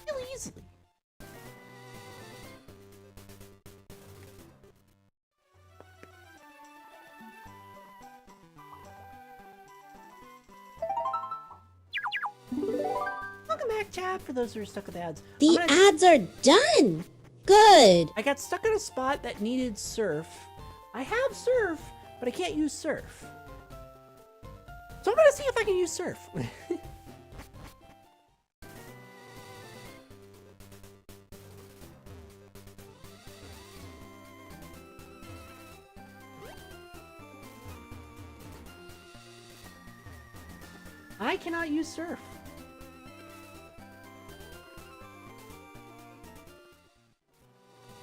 Really easily. Welcome back, chat, for those who are stuck with ads. The ads are done. Good. I got stuck in a spot that needed Surf. I have Surf, but I can't use Surf. So I'm gonna see if I can use Surf. I cannot use Surf.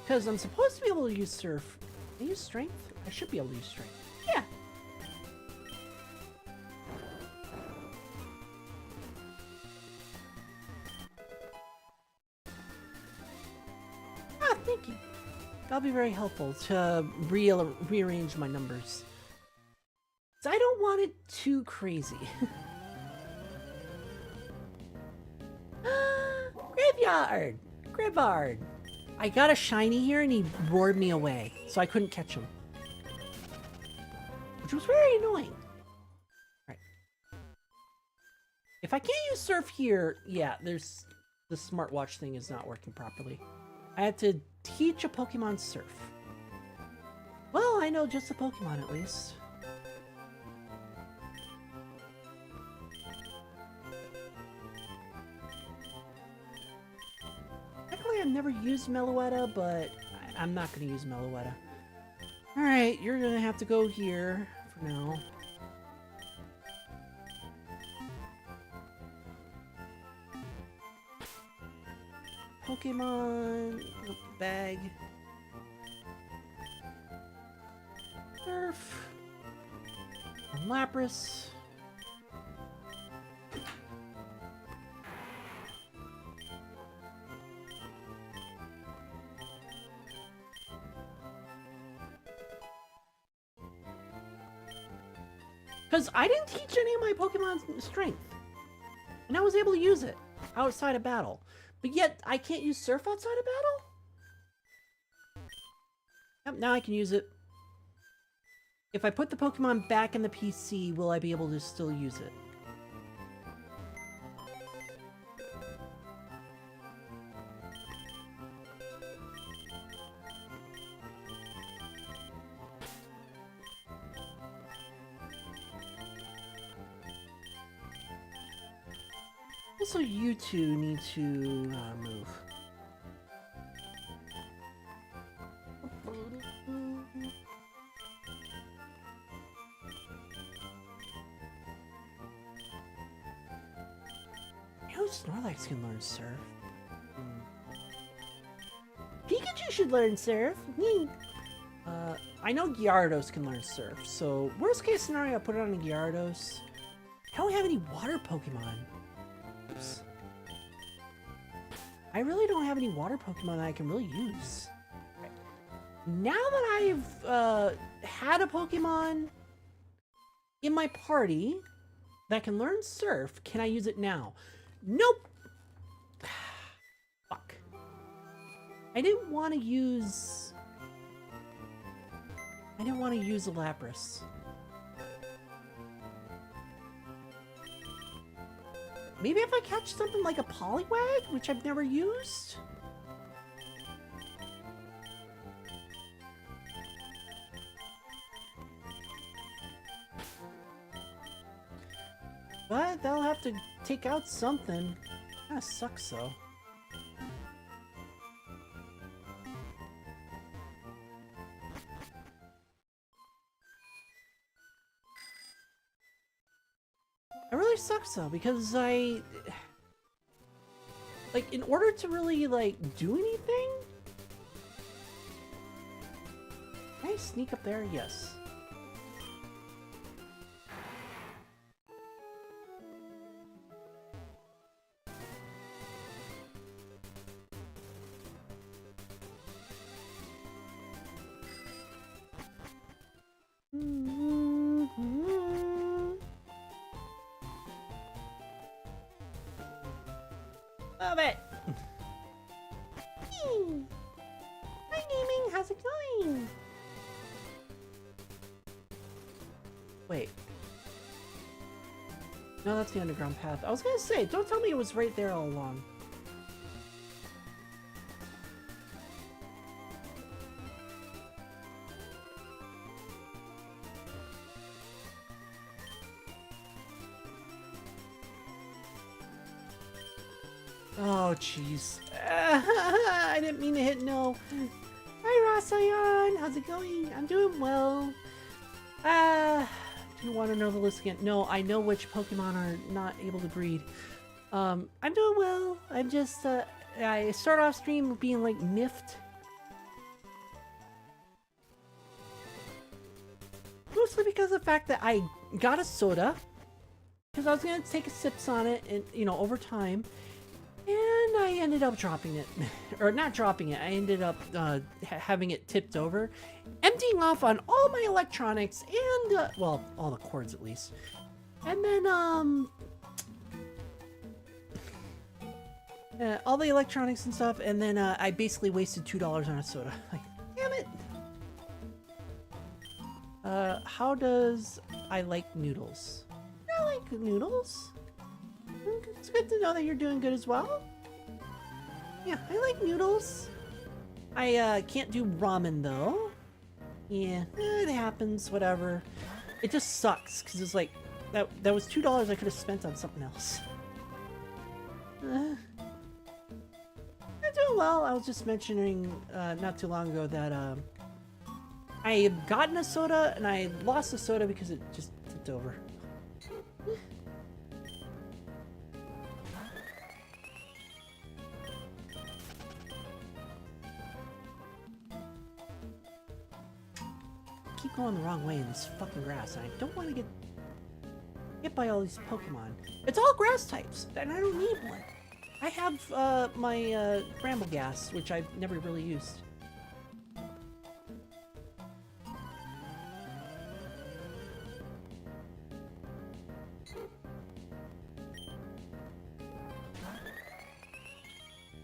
Because I'm supposed to be able to use Surf. Can I use Strength? I should be able to use Strength. Yeah. Ah, thank you. That'll be very helpful to rearrange my numbers. So I don't want it too crazy. Graveyard! Gribbard! I got a shiny here and he roared me away, so I couldn't catch him. Which was very annoying. Alright. If I can't use Surf here, yeah, there's... the smartwatch thing is not working properly. I had to teach a Pokemon Surf. Well, I know just a Pokemon at least. Technically, I've never used Meloetta, but I'm not going to use Meloetta. Alright, you're going to have to go here for now. Pokemon bag. Surf. Lapras. Because I didn't teach any of my Pokemon Strength. And I was able to use it outside of battle. But yet, I can't use Surf outside of battle? Yep, now I can use it. If I put the Pokemon back in the PC, will I be able to still use it? Also, you two need to move. You know, Snorlax can learn Surf. Pikachu should learn Surf. I know Gyarados can learn Surf, so worst case scenario, I put it on a Gyarados. I don't have any water Pokemon. Oops. I really don't have any water Pokemon that I can really use. Okay. Now that I've had a Pokemon in my party that can learn Surf, can I use it now? Nope! I didn't want to use a Lapras. Maybe if I catch something like a Poliwag, which I've never used? But they'll have to take out something. Kinda sucks though. It really sucks though, because like, in order to really, like, do anything? Can I sneak up there? Yes. Love it! Hey. Hi, Gaming. How's it going? Wait. No, that's the underground path. I was gonna say, don't tell me it was right there all along. Oh, jeez. I didn't mean to hit no. Hi, Rasayan. How's it going? I'm doing well. Do you want to know the list again? No, I know which Pokemon are not able to breed. I'm doing well. I'm just, I start off stream being, like, miffed. Mostly because of the fact that I got a soda. Because I was going to take a sips on it, and, you know, over time. And I ended up dropping it. Or not dropping it, I ended up having it tipped over. Emptying off on all my electronics and, well, all the cords at least. And then, all the electronics and stuff, and then I basically wasted $2 on a soda. Like, damn it! How does I like noodles? I like noodles. It's good to know that you're doing good as well. Yeah, I like noodles. I can't do ramen though. Yeah, it happens, whatever. It just sucks, because it's like, that was $2 I could have spent on something else. I'm doing well. I was just mentioning not too long ago that I had gotten a soda and I lost the soda because it just tipped over. I keep going the wrong way in this fucking grass, and I don't want to get hit by all these Pokemon. It's all grass types, and I don't need one. I have my Bramble Gas, which I've never really used.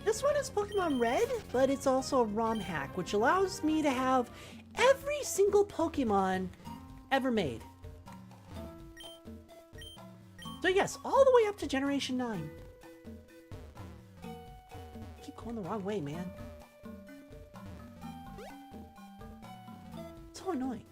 This one is Pokemon Red, but it's also a Romhack, which allows me to have every single Pokemon ever made. So yes, all the way up to Generation 9. I keep going the wrong way, man. It's so annoying.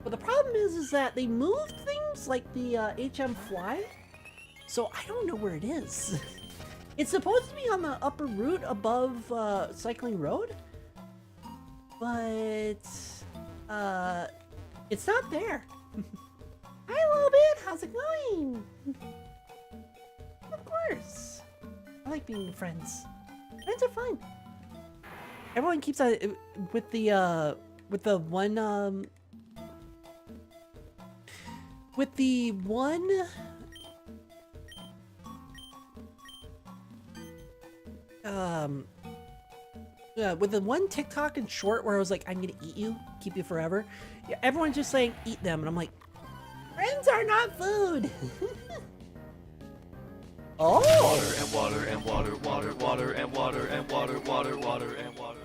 But the problem is that they moved things like the HM Fly, so I don't know where it is. It's supposed to be on the upper route above Cycling Road, but it's not there. Hi, little bit. How's it going? Of course. I like being friends. Friends are fun. Everyone keeps on with the one with the one TikTok and short where I was like, I'm gonna eat you, keep you forever. Yeah, everyone's just saying eat them, and I'm like, friends are not food. Oh, Water and water and water, water and water and water, water, water and water.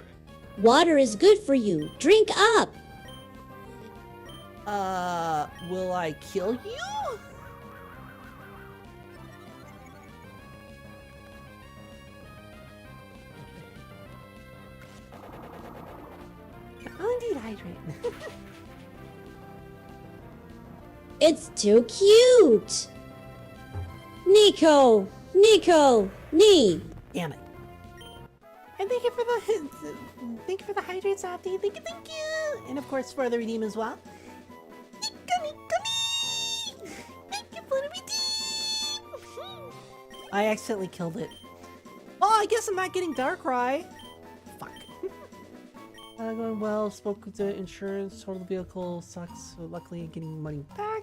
Water is good for you. Drink up. will I kill you? I'll indeed hydrate. It's too cute. Nico, Nee. Damn it. And thank you for the hydrates, Opti. Thank you. And of course for the redeem as well. Thank you for the redeem. I accidentally killed it. Oh, I guess I'm not getting Darkrai. Fuck. Going well. Spoke with the insurance. Total vehicle sucks. So luckily, getting money back.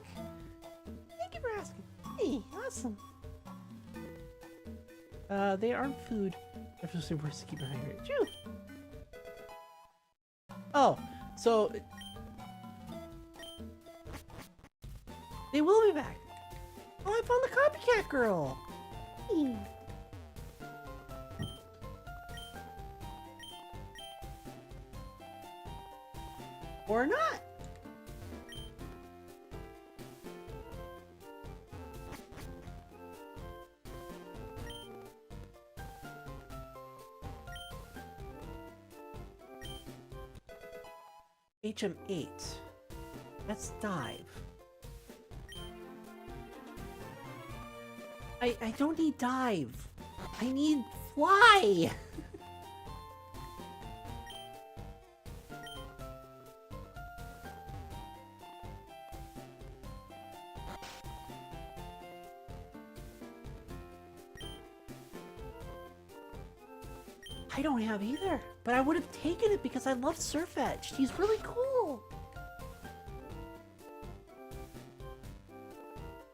Thank you for asking. Hey, awesome. They aren't food. They're supposed to be worse to keep hydrated. Phew. Oh, so they will be back. Oh, I found the copycat girl. Hey. Or not. HM8. Let's dive. I don't need dive. I need fly. I don't have either, but I would have taken it because I love Surf Edge. He's really cool.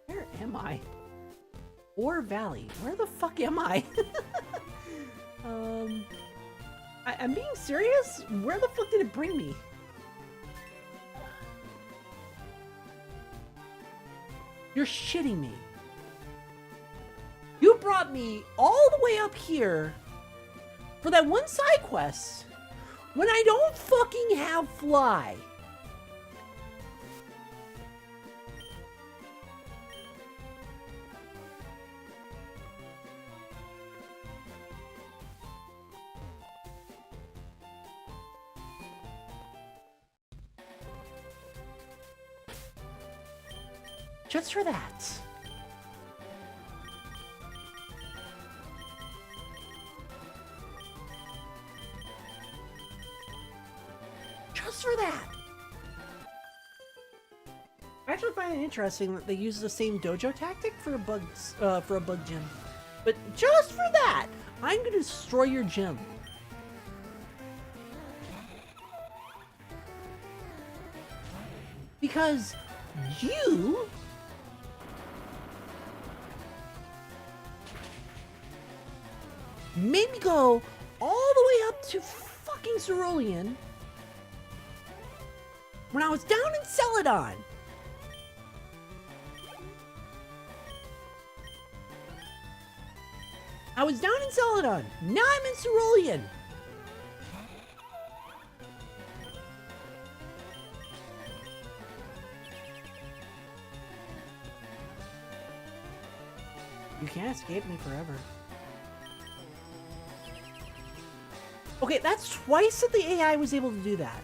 Where am I? Ore Valley. Where the fuck am I? I'm being serious? Where the fuck did it bring me? You're shitting me. You brought me all the way up here for that one side quest when I don't fucking have fly. Just for that. Just for that. I actually find it interesting that they use the same dojo tactic for a bug gym. But just for that, I'm gonna destroy your gym. Because you made me go all the way up to fucking Cerulean when I was down in Celadon. I was down in Celadon. Now I'm in Cerulean. You can't escape me forever. Okay, that's twice that the AI was able to do that.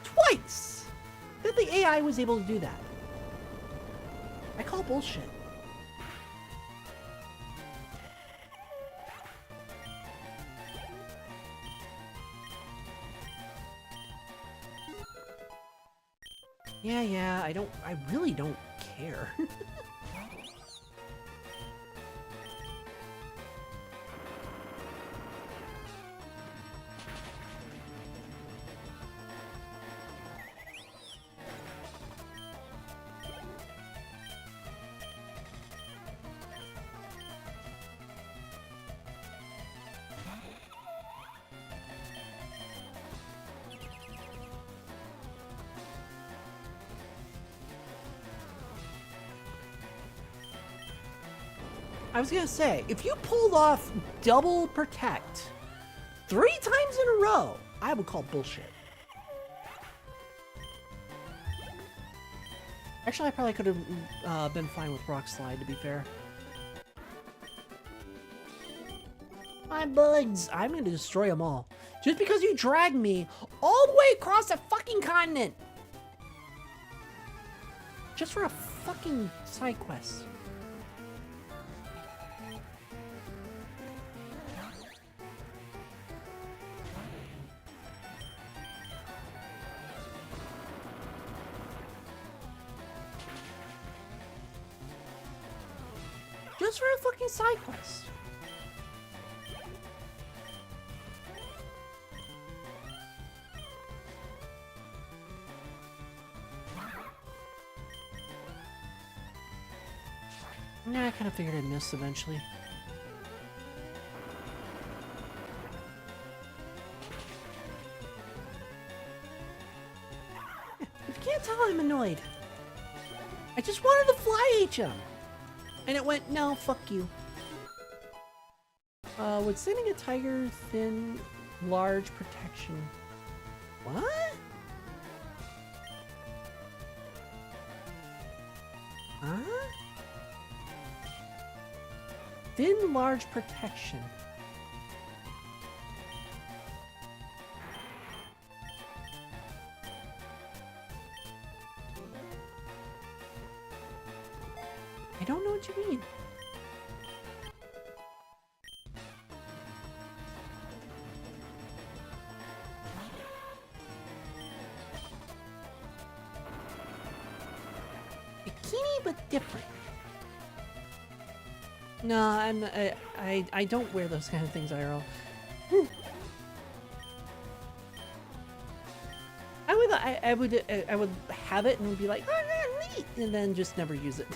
Twice that the AI was able to do that. I call bullshit. Yeah, I really don't care. I was gonna say, if you pulled off double protect 3 times in a row, I would call bullshit. Actually, I probably could have been fine with Rock Slide, to be fair. My buds, I'm gonna destroy them all. Just because you dragged me all the way across a fucking continent. Just for a fucking side quest. Just for a fucking side quest. Nah, I kind of figured I'd miss eventually. You can't tell I'm annoyed. I just wanted to fly HM. And it went, no, fuck you. Would sending a tiger thin large protection? What? Huh? Thin large protection. I don't know what you mean. Bikini, but different. No, I don't wear those kind of things IRL. I would have it and be like, oh yeah, neat, and then just never use it.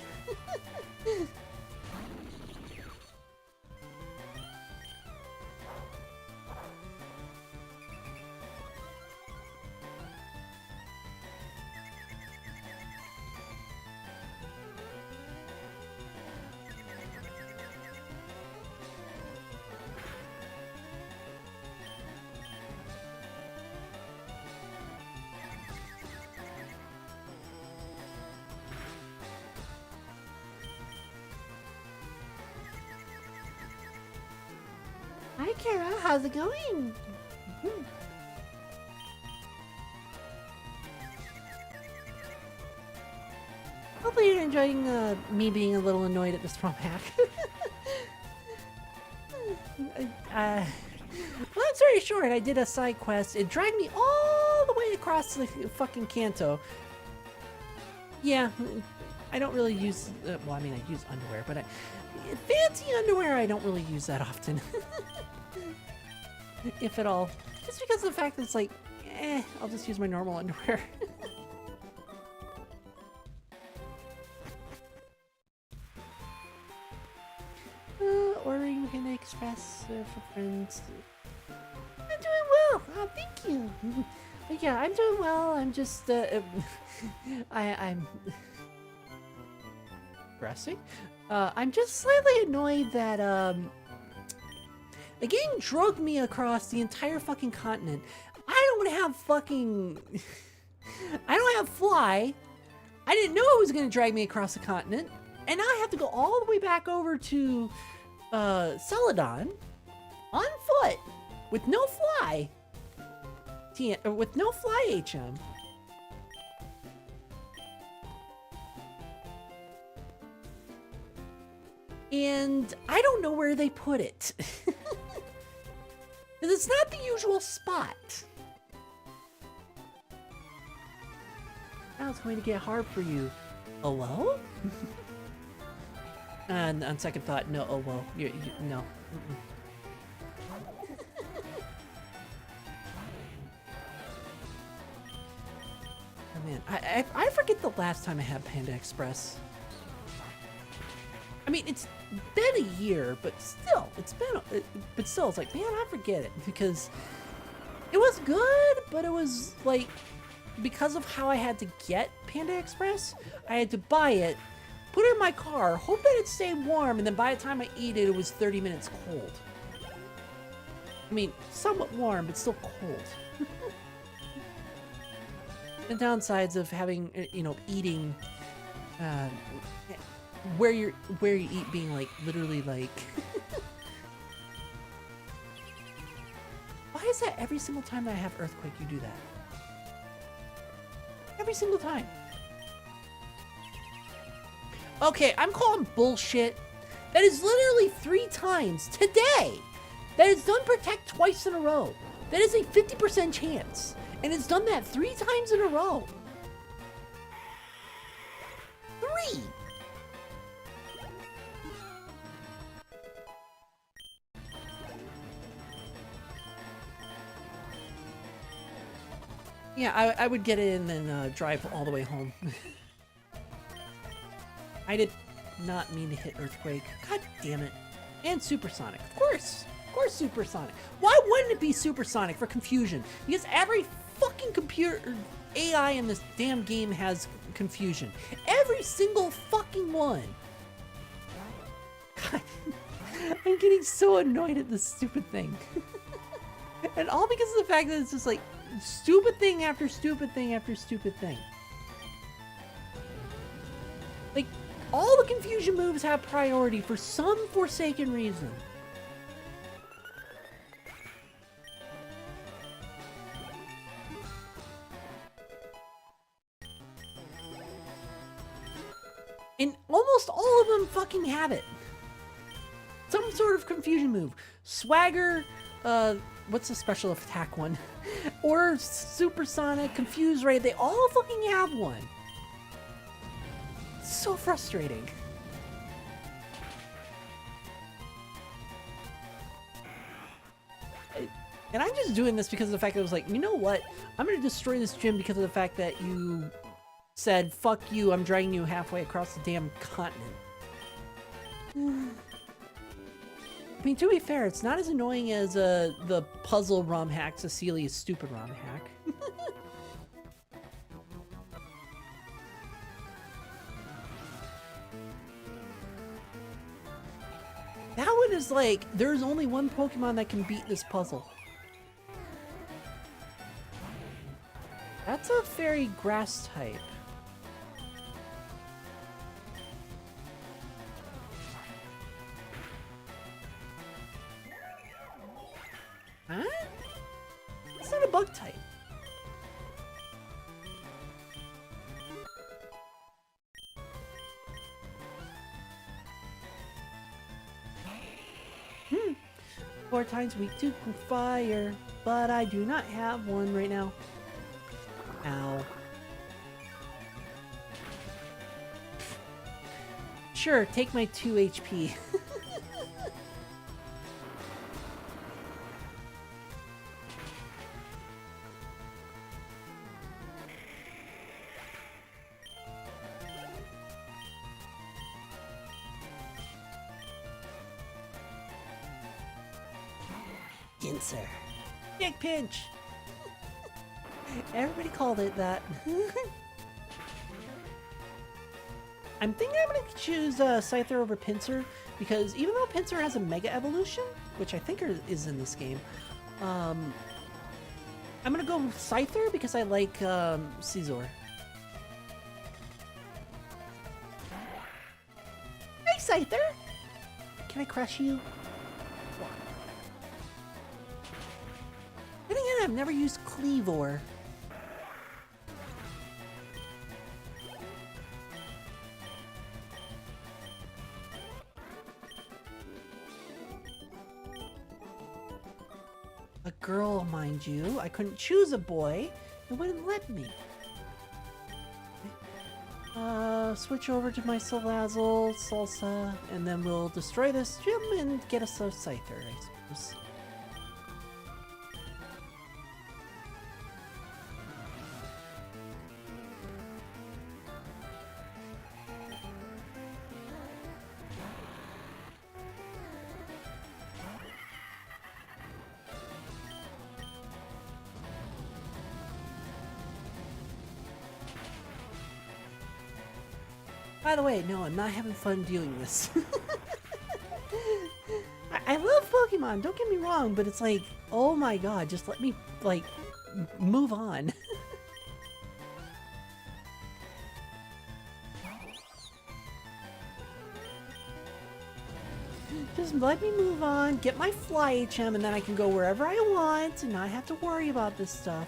Hi, Kara. How's it going? Hopefully you're enjoying me being a little annoyed at this Romhack. Long story short, I did a side quest. It dragged me all the way across the fucking Kanto. Yeah, I don't really use... well, I mean, I use underwear, but fancy underwear I don't really use that often. If at all. Just because of the fact that it's like, I'll just use my normal underwear. Ordering Panda Express for friends. I'm doing well. Oh, thank you. But yeah, I'm doing well. I'm just, I'm progressing. I'm just slightly annoyed that, the game drug me across the entire fucking continent. I don't have fucking... I don't have fly. I didn't know it was going to drag me across the continent. And now I have to go all the way back over to Celadon on foot with no fly. With no fly HM. And I don't know where they put it. Because it's not the usual spot. Now it's going to get hard for you. Oh well? And on second thought, no, oh well. No. Oh man, I forget the last time I had Panda Express. I mean, it's been a year, but still, it's like, man, I forget it because it was good, but it was like, because of how I had to get Panda Express, I had to buy it put it in my car, hope that it stayed warm, and then by the time I eat it, it was 30 minutes cold. I mean, somewhat warm, but still cold. The downsides of having, you know, eating, where you eat being like, literally like... Why is that every single time that I have earthquake you do that? Every single time. Okay, I'm calling bullshit. That is literally 3 times today that it's done protect twice in a row. That is a 50% chance. And it's done that 3 times in a row. 3! Yeah, I would get it and then drive all the way home. I did not mean to hit Earthquake. God damn it. And Supersonic. Of course Supersonic. Why wouldn't it be Supersonic for confusion? Because every fucking computer AI in this damn game has confusion. Every single fucking one. God, I'm getting so annoyed at this stupid thing. And all because of the fact that it's just like stupid thing after stupid thing after stupid thing. Like, all the confusion moves have priority for some forsaken reason. And almost all of them fucking have it. Some sort of confusion move. Swagger, what's the special attack one? Or Supersonic, Confuse Ray, they all fucking have one. It's so frustrating. And I'm just doing this because of the fact that I was like, you know what? I'm gonna destroy this gym because of the fact that you said, fuck you, I'm dragging you halfway across the damn continent. I mean, to be fair, it's not as annoying as the puzzle Romhack, Cecilia's stupid Romhack. That one is like, there's only one Pokemon that can beat this puzzle. That's a fairy grass type. Huh? It's not a bug type. Hmm. 4 times weak to fire, but I do not have one right now. Ow. Sure, take my 2 HP. Ginser. Dick pinch! Everybody called it that. I'm thinking I'm gonna choose Scyther over Pinsir, because even though Pinsir has a Mega Evolution, which I think is in this game, I'm gonna go with Scyther because I like Caesar. Hey Scyther! Can I crush you? Then again, I've never used Cleavor. A girl, mind you. I couldn't choose a boy. It wouldn't let me. Switch over to my Salazzle, Salsa, and then we'll destroy this gym and get us a Scyther, I suppose. By the way, no, I'm not having fun doing this. I love Pokemon, don't get me wrong, but it's like, oh my god, just let me, like, move on. Just let me move on, get my Fly HM, and then I can go wherever I want and not have to worry about this stuff.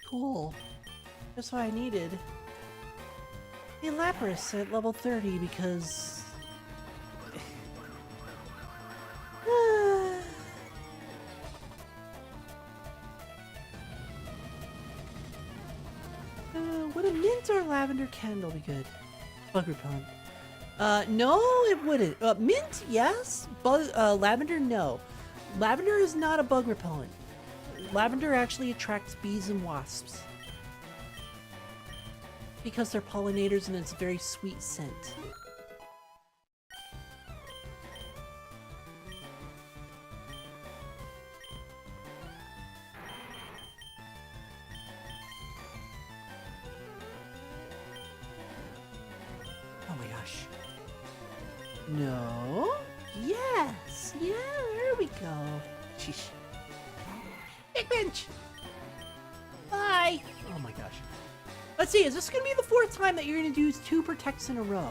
Cool. That's what I needed. Hey, Lapras at level 30 because... would a mint or lavender candle be good? Bug repellent. No, it wouldn't. Mint, yes. Lavender, no. Lavender is not a bug repellent. Lavender actually attracts bees and wasps. Because they're pollinators and it's a very sweet scent. Oh my gosh. No. Yes. Yeah, there we go. Sheesh. Big bench! Bye! Oh my gosh. Let's see, is this gonna be the 4th time that you're gonna use 2 protects in a row?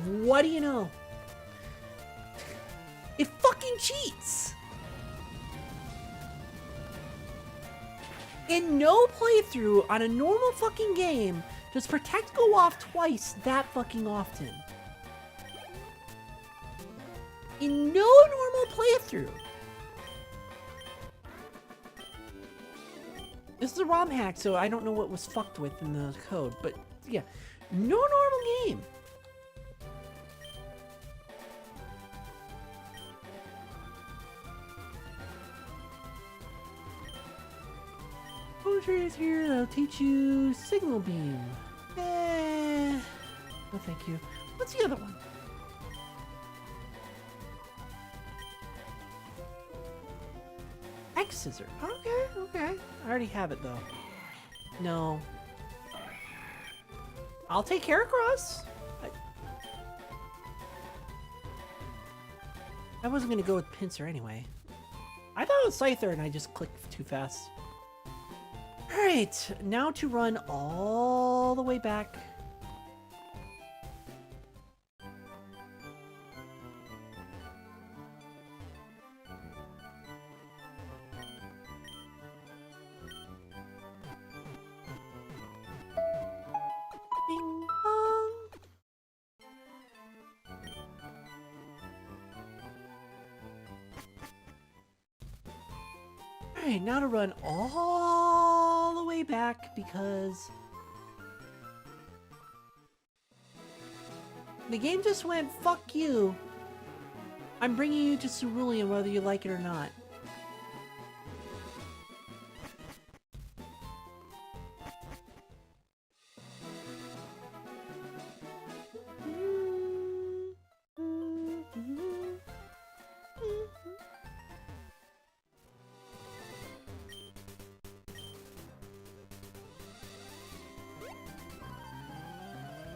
What do you know? It fucking cheats! In no playthrough on a normal fucking game does protect go off twice that fucking often. In no normal playthrough. This is a Romhack, so I don't know what was fucked with in the code, but yeah, no normal game. Poetry is here, that'll teach you Signal Beam. No thank you. What's the other one? X-Scissor. Okay, okay. I already have it, though. No. I'll take Heracross. I wasn't going to go with Pinsir anyway. I thought it was Scyther and I just clicked too fast. Alright, now to run all the way back. Bing bong. Alright, now to run all the way back because the game just went, fuck you. I'm bringing you to Cerulean whether you like it or not.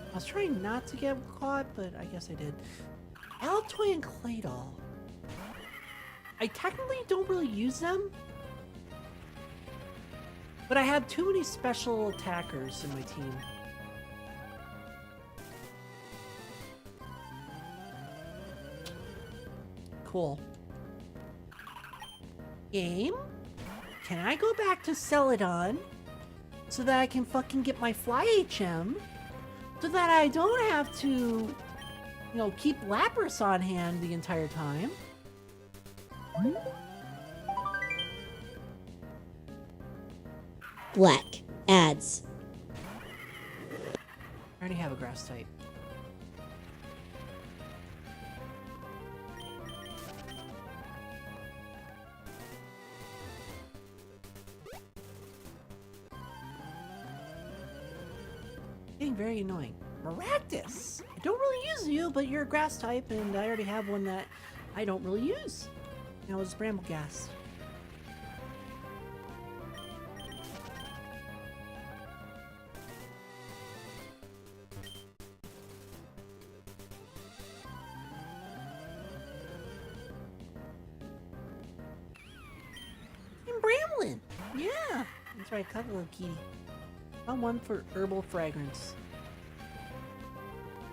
I was trying not to get caught, but I guess I did. Altoy and Claydol. I technically don't really use them, but I have too many special attackers in my team. Cool. Game? Can I go back to Celadon so that I can fucking get my Fly HM? So that I don't have to, you know, keep Lapras on hand the entire time. Black ads. already have a grass type. Getting very annoying. Maractus! I don't really use you, but you're a grass type, and I already have one that I don't really use. Now it's Brambleghast. And Bramblin! Yeah! That's right, cut the little kitty. Found one for herbal fragrance.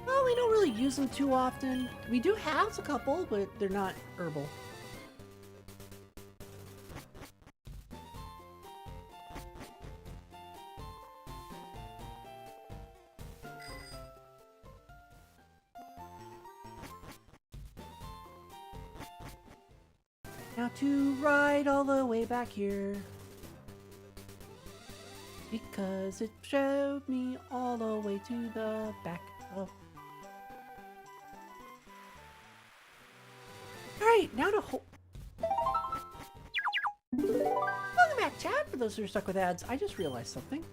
Well, we don't really use them too often. We do have a couple, but they're not herbal. Now to ride all the way back here. Because it showed me all the way to the back of. Alright, now to Welcome back, chat. For those who are stuck with ads, I just realized something.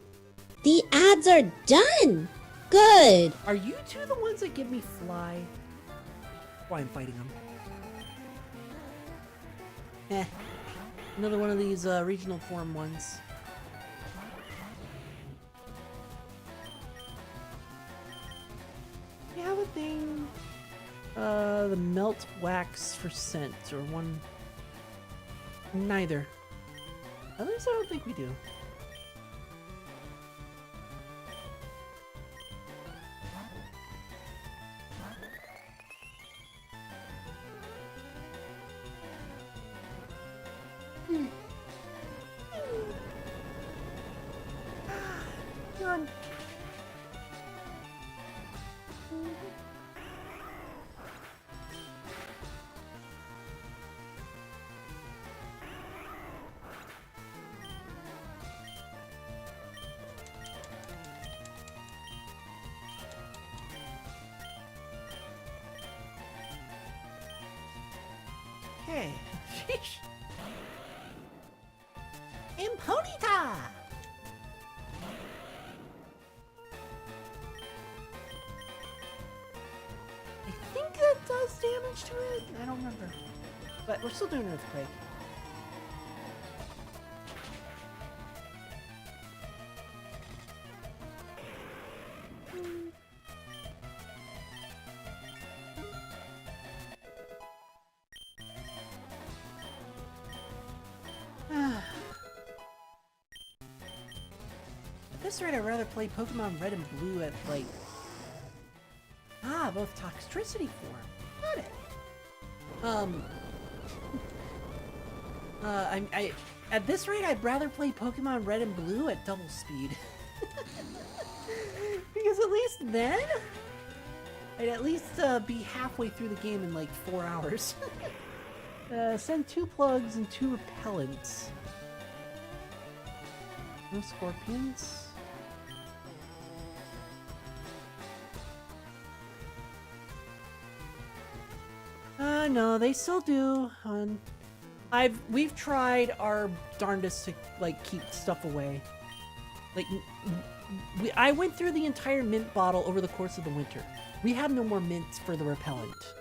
The ads are done! Good! Are you two the ones that give me fly? Why I'm fighting them. Another one of these regional form ones. You have a thing. The melt wax for scent, or one. Neither. At least I don't think we do. Done. Okay. Sheesh. Imponita! I think that does damage to it. I don't remember. But we're still doing Earthquake. At this rate, I'd rather play Pokemon Red and Blue at, like... both Toxtricity form. Got it. At this rate, I'd rather play Pokemon Red and Blue at double speed. Because at least then, I'd at least be halfway through the game in like 4 hours. Send 2 plugs and 2 repellents. No scorpions. No, they still do. We've tried our darndest to like keep stuff away. Like, I went through the entire mint bottle over the course of the winter. We have no more mints for the repellent.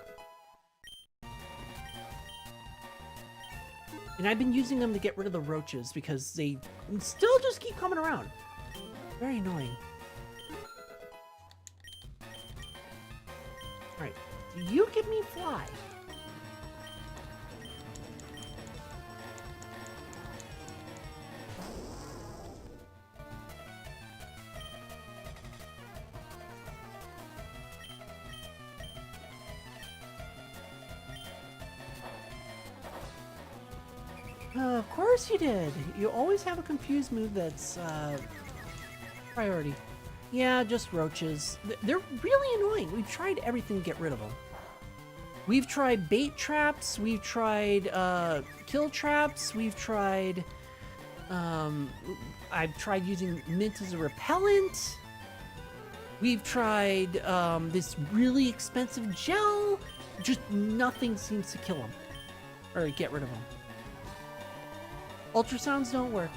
And I've been using them to get rid of the roaches because they still just keep coming around. Very annoying. Alright, you give me fly. Of course you did. You always have a confused move that's priority. Yeah, just roaches. They're really annoying. We've tried everything to get rid of them. We've tried bait traps. We've tried kill traps. We've tried... I've tried using mint as a repellent. We've tried this really expensive gel. Just nothing seems to kill them. Or get rid of them. Ultrasounds don't work.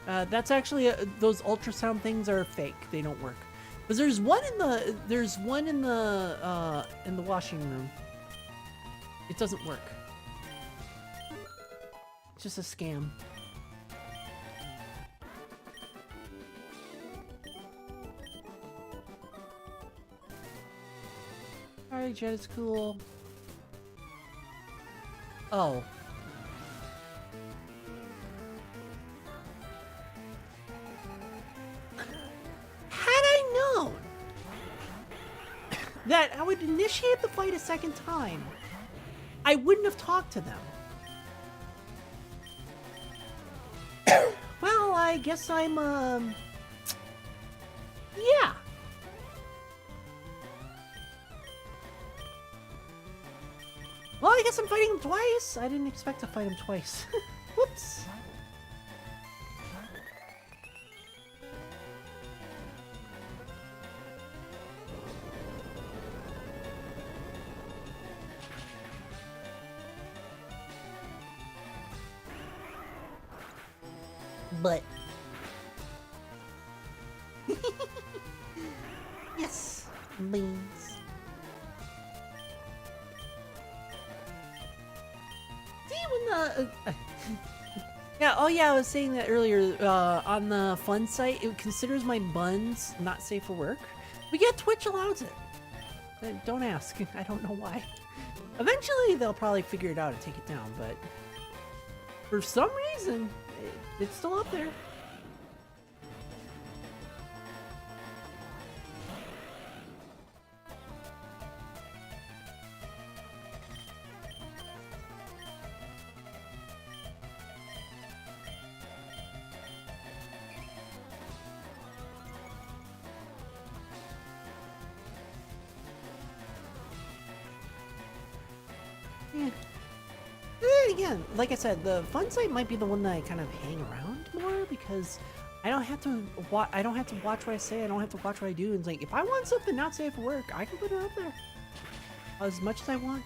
That's actually those ultrasound things are fake. They don't work. Because there's one in the washing room. It doesn't work. It's just a scam. Alright, Jet, it's cool. Oh. Had I known that I would initiate the fight a second time, I wouldn't have talked to them. Well, I guess I'm, yeah. Well, I guess I'm fighting him twice. I didn't expect to fight him twice. Whoops. But yes, beans. See when the yeah, oh yeah, I was saying that earlier on the fun site. It considers my buns not safe for work, but yet Twitch allows it. Don't ask. I don't know why. Eventually, they'll probably figure it out and take it down, but for some reason, it's still up there. Yeah. Then again, like I said, the fun site might be the one that I kind of hang around more because I don't have to watch what I say. I don't have to watch what I do. And it's like if I want something not safe for work, I can put it up there as much as I want.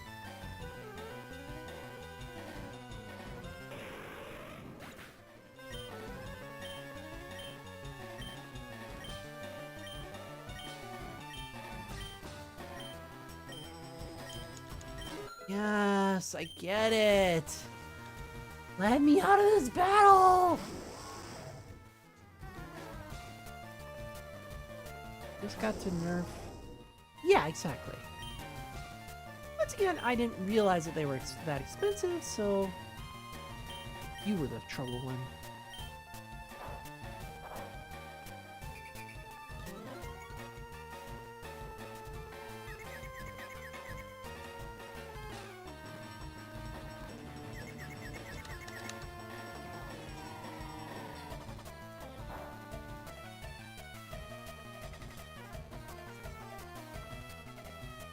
Yes, I get it. Let me out of this battle! Just got to nerf. Yeah, exactly. Once again, I didn't realize that they were that expensive, so you were the trouble one.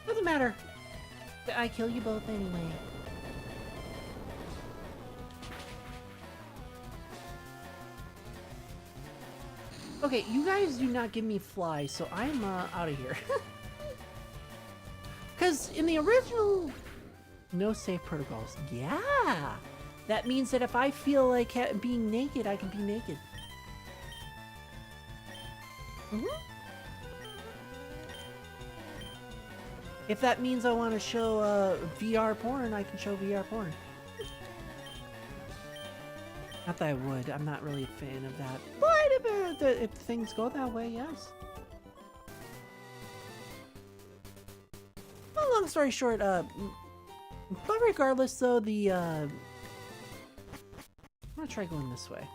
Doesn't matter. I kill you both anyway. Okay, you guys do not give me fly, so I'm out of here. Because in the original no safe protocols, yeah, that means that if I feel like being naked, I can be naked. If that means I want to show VR porn, I can show VR porn. Not that I would. I'm not really a fan of that. But if things go that way, yes. Well, long story short, but regardless, though, I'm gonna try going this way.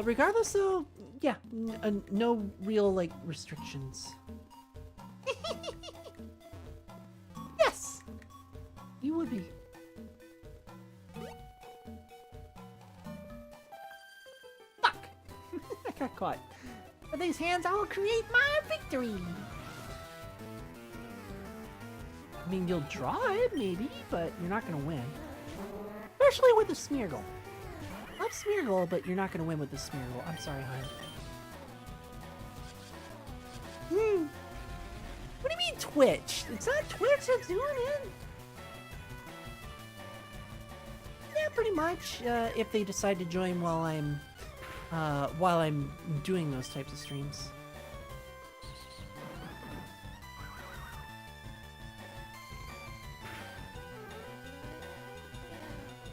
Regardless, though, yeah, no real like restrictions. Yes, you would be. Fuck! I got caught. With these hands, I will create my victory. I mean, you'll draw it, maybe, but you're not gonna win. Especially with the Smeargle. Level have Smeargle, but you're not gonna win with the Smeargle. I'm sorry, hon. What do you mean Twitch? It's not Twitch that's doing it. Yeah, pretty much. If they decide to join while I'm doing those types of streams.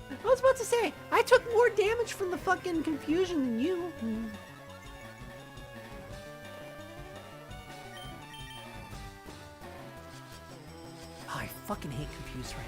I was about to say, I took more damage from the fucking confusion than you. Oh, I fucking hate Confused Ray.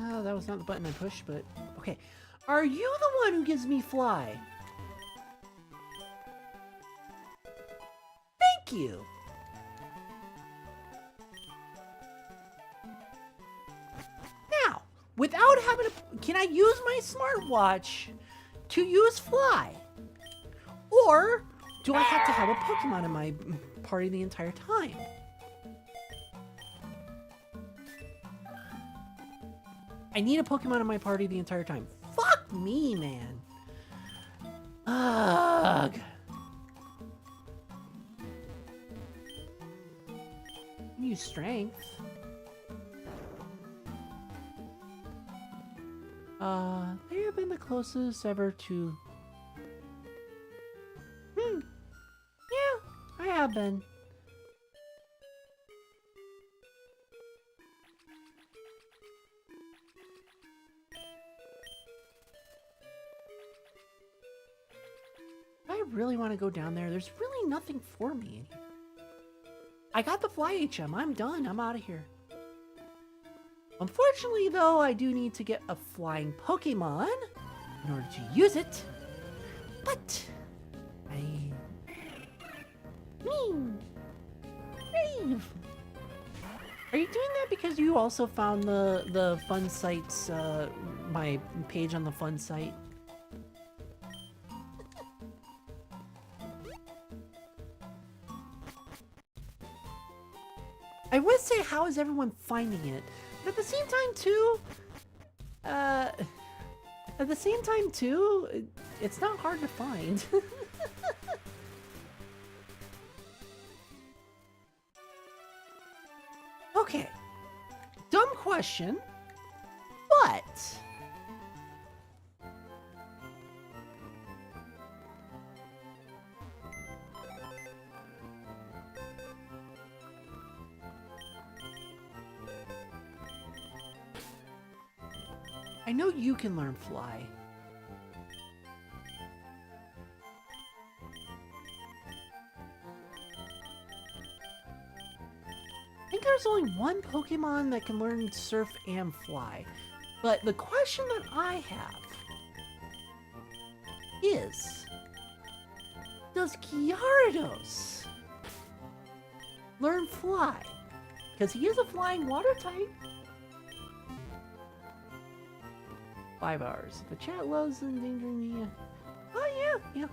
Oh, that was not the button I pushed, but okay. Are you the one who gives me fly? Thank you. Now, without having to, can I use my smartwatch to use fly? Or do I have to have a Pokemon in my party the entire time? I need a Pokemon in my party the entire time. Fuck me, man. Ugh. Use strength. They have been the closest ever to... Yeah, I have been. I really want to go down there. There's really nothing for me in here. I got the Fly HM. I'm done. I'm out of here. Unfortunately, though, I do need to get a flying Pokemon in order to use it. But I... Brave. Are you doing that because you also found the fun sites, my page on the fun site? I would say, how is everyone finding it? But at the same time, too, it's not hard to find. Okay. Dumb question, but... I know you can learn fly. I think there's only one Pokemon that can learn surf and fly. But the question that I have is, does Gyarados learn fly? Because he is a flying water type. 5 hours. The chat loves endangering me. Oh, yeah.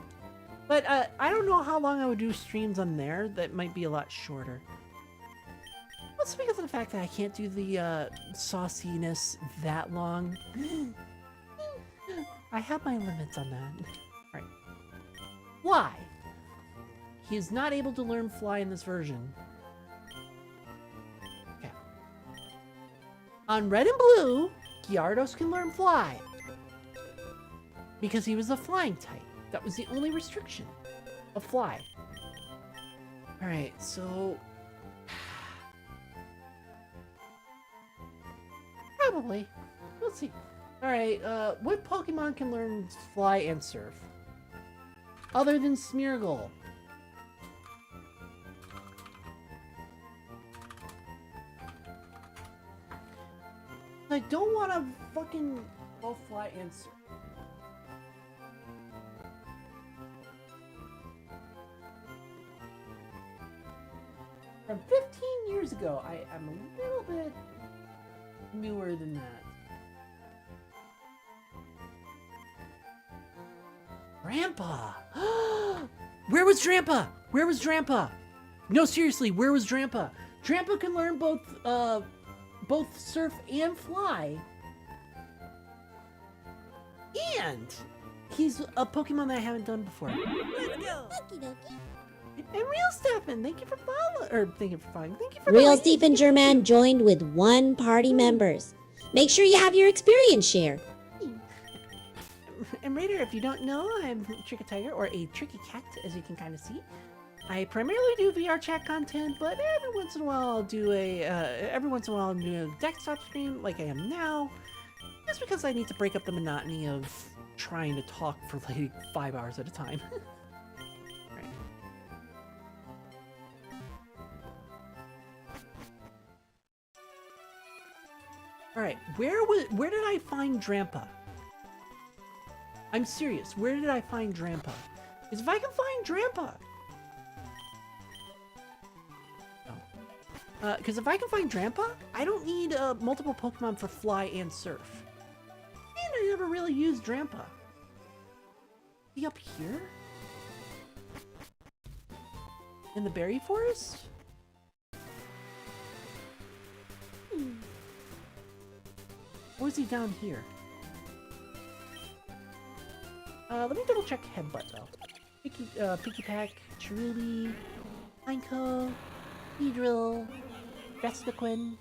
But I don't know how long I would do streams on there. That might be a lot shorter. What's because of the fact that I can't do the sauciness that long? I have my limits on that. Alright. Why? He is not able to learn fly in this version. Okay. On red and blue, Gyarados can learn fly. Because he was a flying type. That was the only restriction. A fly. Alright, so... Probably. We'll see. Alright, what Pokemon can learn fly and surf? Other than Smeargle. I don't want to fucking both fly and surf. From 15 years ago. I'm a little bit newer than that. Grandpa! Where was Drampa? Where was Drampa? No, seriously, where was Drampa? Drampa can learn both surf and fly. And he's a Pokemon that I haven't done before. Let's go. Okie dokie. And Real Stefan, thank you for following. Or thank you for following. Thank you for Real liking. Stephen German joined with 1 party members. Make sure you have your experience share. And Raider, if you don't know, I'm Tricky Tiger, or a Tricky Cat, as you can kind of see. I primarily do VR chat content, but every once in a while I'll do a desktop stream like I am now. Just because I need to break up the monotony of trying to talk for like 5 hours at a time. Right. Alright, where did I find Drampa? I'm serious, where did I find Drampa? Because if I can find Drampa... Because if I can find Drampa, I don't need multiple Pokemon for Fly and Surf. And I never really used Drampa. Is he up here? In the Berry Forest? Or is he down here? Let me double check Headbutt though. Picky Pack, Cherubi, Pineco, Beedrill, Vespiquen.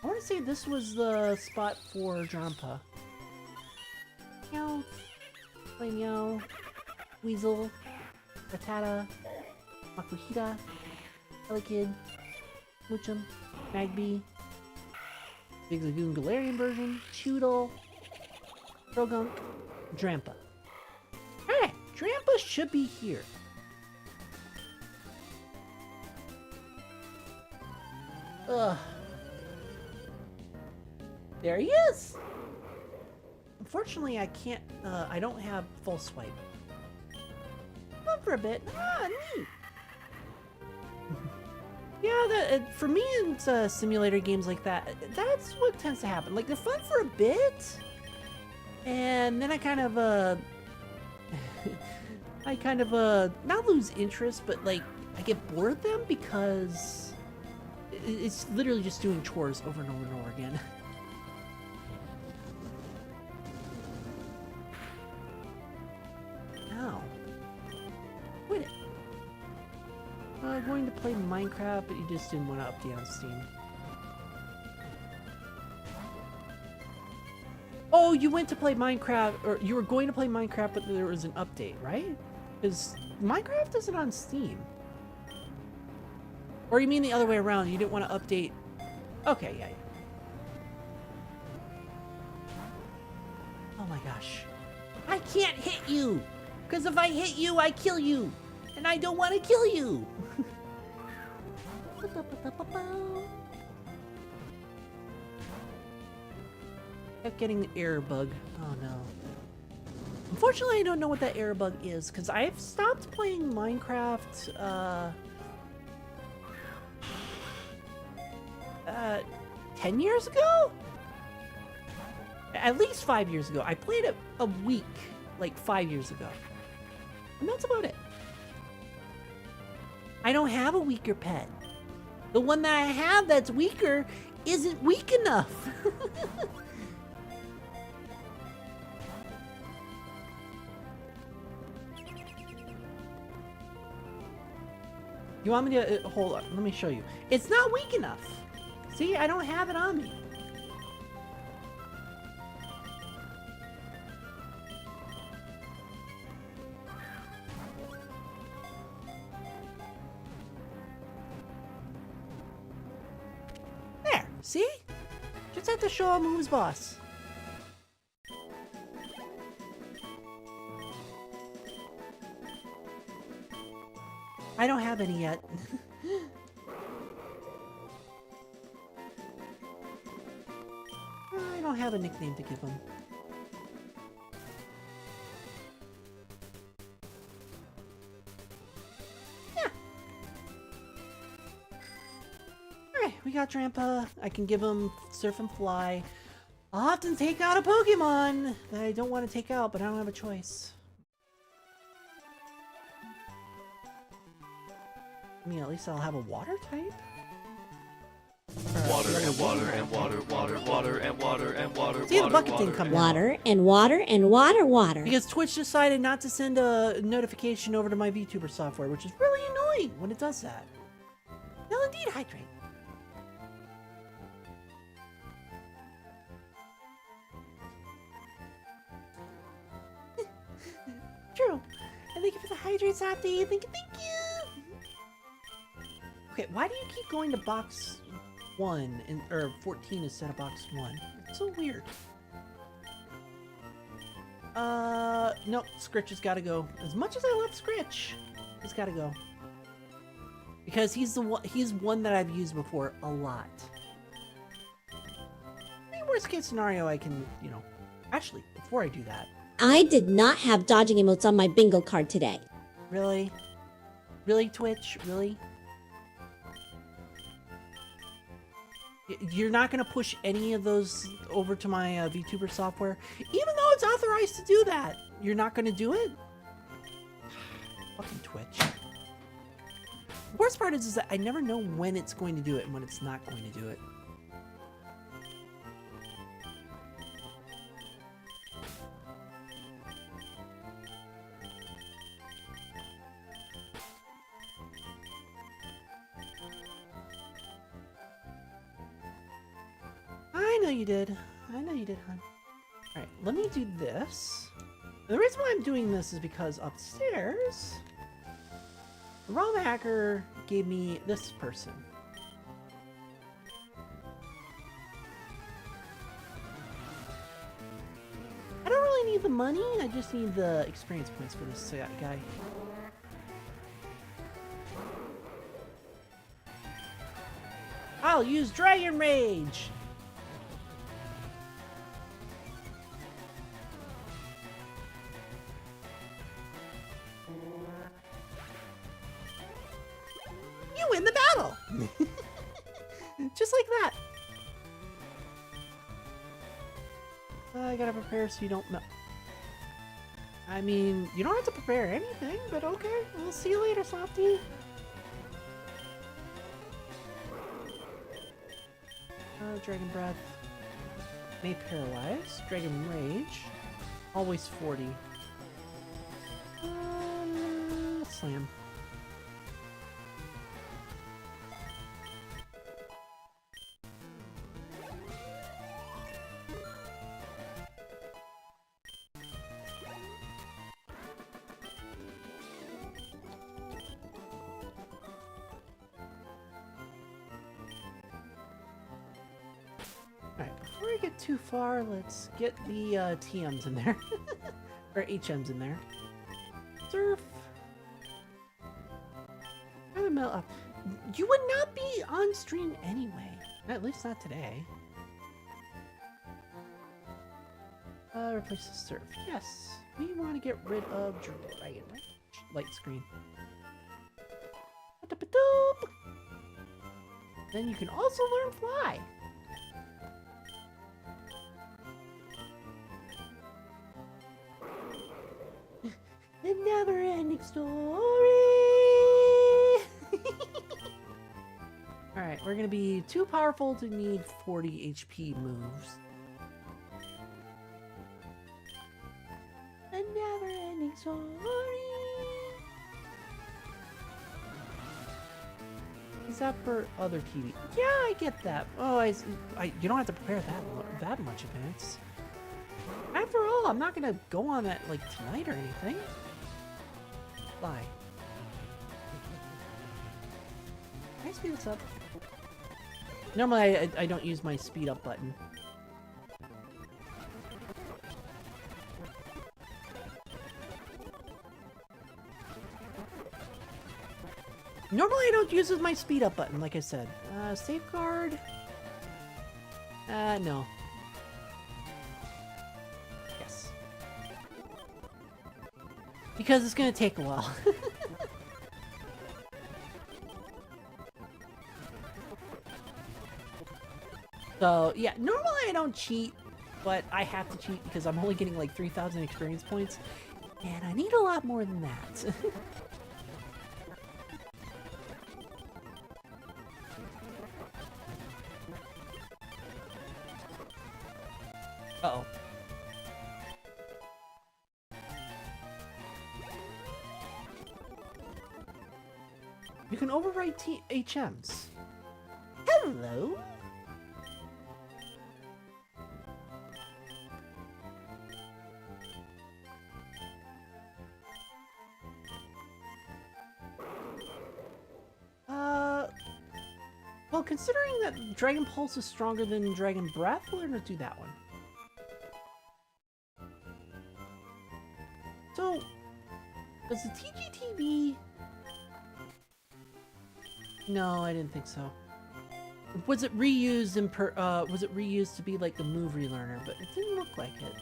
I want to say this was the spot for Drampa. Meow, Flameow, Weasel, Rattata, Makuhita, Elekid, Moochum, Magby, Big Lagoon Galarian version, Choodle, Drogunk, Drampa. Alright, Drampa should be here. Ugh. There he is! Unfortunately, I can't, I don't have full swipe. Come for a bit. Ah, neat! Yeah, for me in simulator games like that, that's what tends to happen. Like, they're fun for a bit, and then I kind of, not lose interest, but, like, I get bored of them because it's literally just doing chores over and over and over again. Ow. Quit it. Going to play Minecraft, but you just didn't want to update on Steam. Oh, you went to play Minecraft, or you were going to play Minecraft, but there was an update, right? Because Minecraft isn't on Steam. Or you mean the other way around, you didn't want to update... Okay, yeah. Oh my gosh. I can't hit you! Because if I hit you, I kill you! And I don't want to kill you! Kept getting the error bug. Oh no. Unfortunately, I don't know what that error bug is, because I've stopped playing Minecraft, 10 years ago? At least 5 years ago. I played it a week, like 5 years ago. And that's about it. I don't have a weaker pet. The one that I have that's weaker isn't weak enough. You want me to, hold on, let me show you. It's not weak enough. See, I don't have it on me. There, see? Just have to show him who's boss. I don't have any yet. I don't have a nickname to give him. Yeah. we got Drampa. I can give him Surf and Fly. I'll have to take out a Pokemon that I don't want to take out, but I don't have a choice. I mean, at least I'll have a water type. Water and water and water, water, water and water and water. See the bucket thing coming out. Water and water and water. Because Twitch decided not to send a notification over to my VTuber software, which is really annoying when it does that. They'll indeed hydrate. True. And thank you for the hydrate, Softy. Thank you. Okay, why do you keep going to box 1 or 14 instead of box 1? It's so weird. Nope, Scritch has got to go. As much as I love Scritch, he's got to go. Because he's one that I've used before a lot. Maybe worst case scenario, I can, actually, before I do that. I did not have dodging emotes on my bingo card today. Really? Really, Twitch? Really? You're not going to push any of those over to my VTuber software? Even though it's authorized to do that, you're not going to do it? Fucking Twitch. The worst part is that I never know when it's going to do it and when it's not going to do it. I know you did, hon. Alright, let me do this. The reason why I'm doing this is because upstairs, the Romhacker gave me this person. I don't really need the money, I just need the experience points for this guy. I'll use Dragon Rage! You win the battle! Just like that. I gotta prepare so you don't melt. I mean, you don't have to prepare anything, but okay. We'll see you later, Softy. Dragon Breath. May Paralyze. Dragon Rage. Always 40. Slam. Alright, before I get too far, let's get the TMs in there. Or HMs in there. Surf. You would not be on stream anyway. At least not today. Replace the surf. Yes. We want to get rid of Dragon Light Screen. Then you can also learn Fly. The never-ending story. Alright, we're gonna be too powerful to need 40 HP moves. A never-ending story. Is that for other TV? Yeah, I get that. Oh, you don't have to prepare that much advance. After all, I'm not gonna go on that like tonight or anything. Fly. Can I speed this up? Normally, I don't use my speed up button. Normally, I don't use my speed up button, like I said. Safeguard? No. Yes. Because it's gonna take a while. So yeah, normally I don't cheat, but I have to cheat because I'm only getting like 3,000 experience points, and I need a lot more than that. Uh-oh. You can overwrite HMs. Hello? Well, considering that Dragon Pulse is stronger than Dragon Breath, we're gonna do that one. So, does the TGTV... No, I didn't think so. Was it reused in was it reused to be like the move relearner? But it didn't look like it.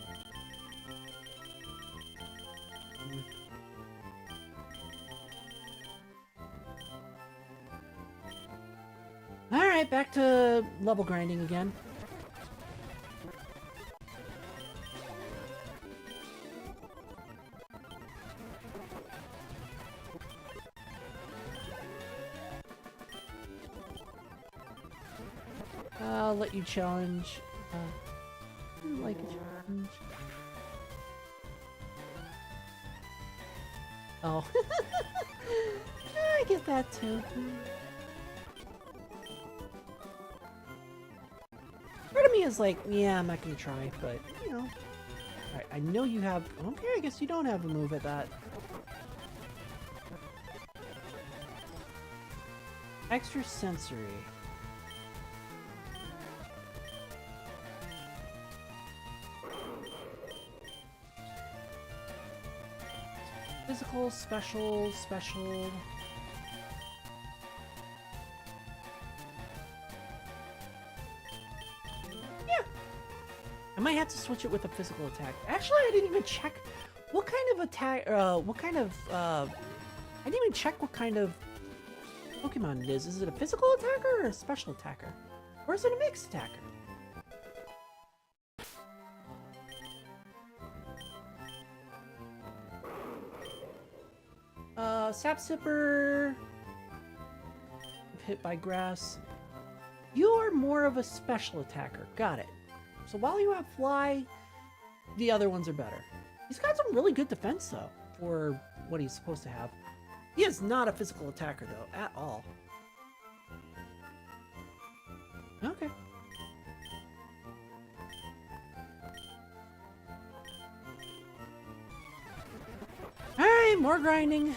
Alright, back to level grinding again. I'll let you challenge. I didn't like a challenge. Oh. I get that too. Part of me is like, yeah, I'm not gonna try, but, you know. Alright, I know you have... Okay, I guess you don't have a move at that. Extra sensory. Physical, special, special. Yeah. I might have to switch it with a physical attack. Actually, I didn't even check what kind of attack, I didn't even check what kind of Pokemon it is. Is it a physical attacker or a special attacker? Or is it a mixed attacker? Sap Sipper. Hit by grass. You are more of a special attacker. Got it. So while you have Fly, the other ones are better. He's got some really good defense, though, for what he's supposed to have. He is not a physical attacker, though, at all. Okay. Alright, more grinding.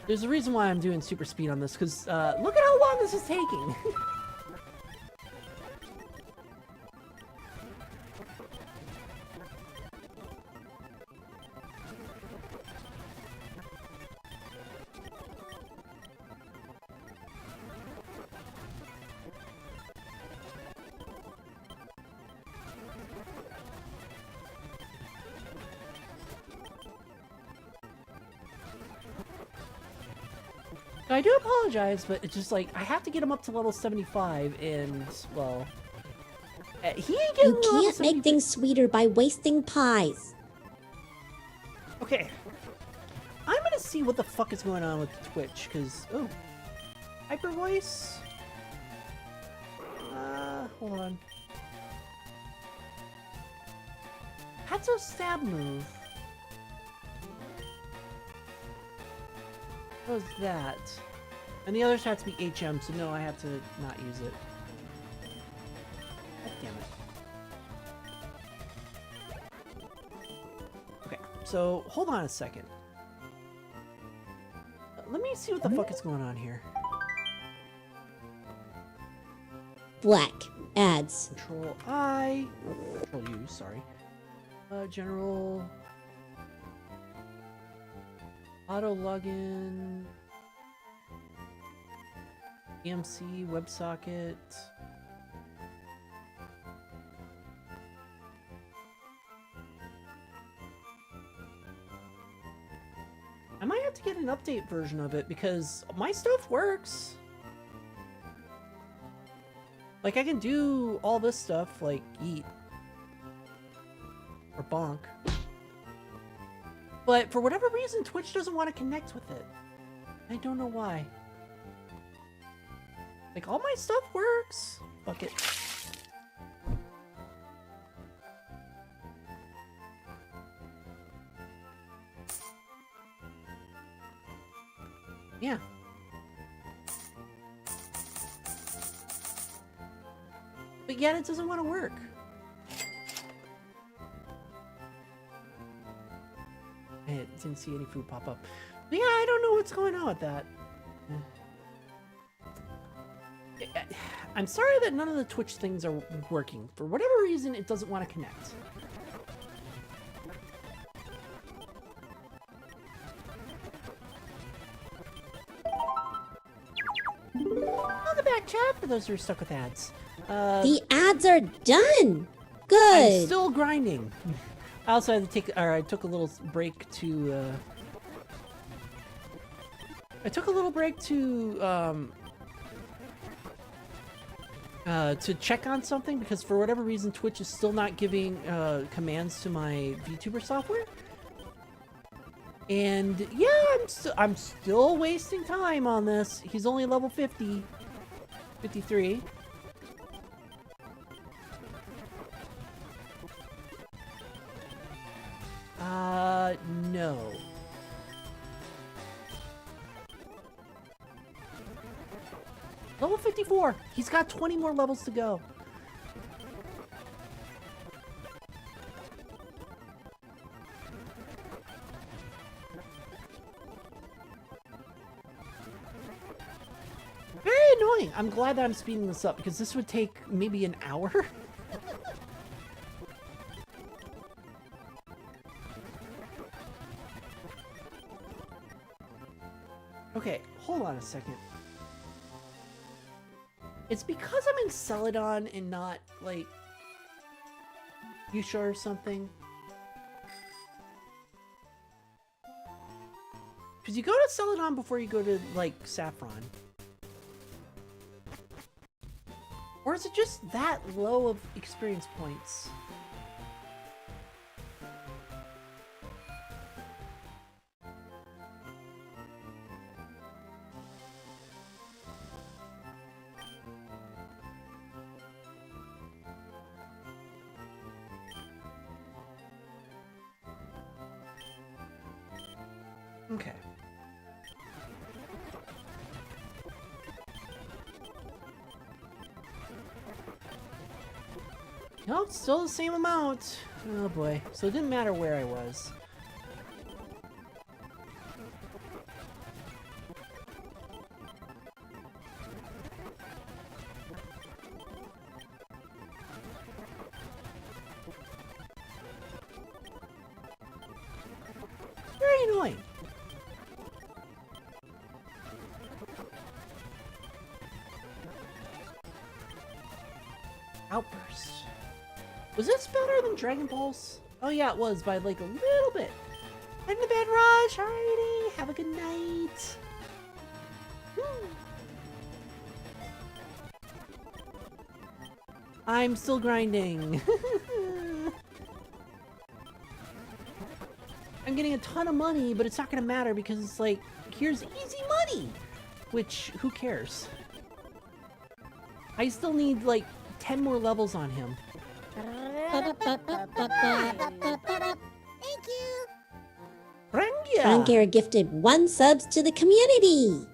There's a reason why I'm doing super speed on this, because look at how long this is taking! I do apologize, but it's just like, I have to get him up to level 75, and, well... he ain't getting You to level can't make 75. things sweeter by wasting pies. Okay. I'm gonna see what the fuck is going on with Twitch, because... Oh. Hyper Voice? Hold on. Hatzo's stab move. What was that? And the others had to be HM, so no, I have to not use it. God damn it. Okay, so hold on a second. Let me see what the fuck is going on here. Black. Ads. Control I. Control U, sorry. General. Auto login. EMC, WebSocket. I might have to get an update version of it because my stuff works. Like, I can do all this stuff, like eat or bonk. But for whatever reason, Twitch doesn't want to connect with it. I don't know why. Like, all my stuff works. Fuck it. Yeah. But yet it doesn't want to work. I didn't see any food pop up. But yeah, I don't know what's going on with that. I'm sorry that none of the Twitch things are working. For whatever reason, it doesn't want to connect. Welcome back, chat, for those who are stuck with ads. The ads are done. I'm Good. still grinding. I also had to take, or I took a little break to, to check on something because for whatever reason Twitch is still not giving commands to my VTuber software. And yeah, I'm still wasting time on this. He's only level 50, 53. No. Level 54. He's got 20 more levels to go. Very annoying. I'm glad that I'm speeding this up because this would take maybe an hour. Okay, hold on a second. It's because I'm in Celadon and not, like, Fuchsia or something. Because you go to Celadon before you go to, like, Saffron. Or is it just that low of experience points? Okay. Nope, still the same amount. Oh boy. So it didn't matter where I was. Very annoying. Outburst. Was this better than Dragon Balls? Oh yeah, it was by like a little bit. Head in the bed, Raj. Alrighty. Have a good night. I'm still grinding. I'm getting a ton of money, but it's not gonna matter because it's like, here's easy money. Which, who cares? I still need like 10 more levels on him. Thank you. Rangia! Franker gifted 1 subs to the community.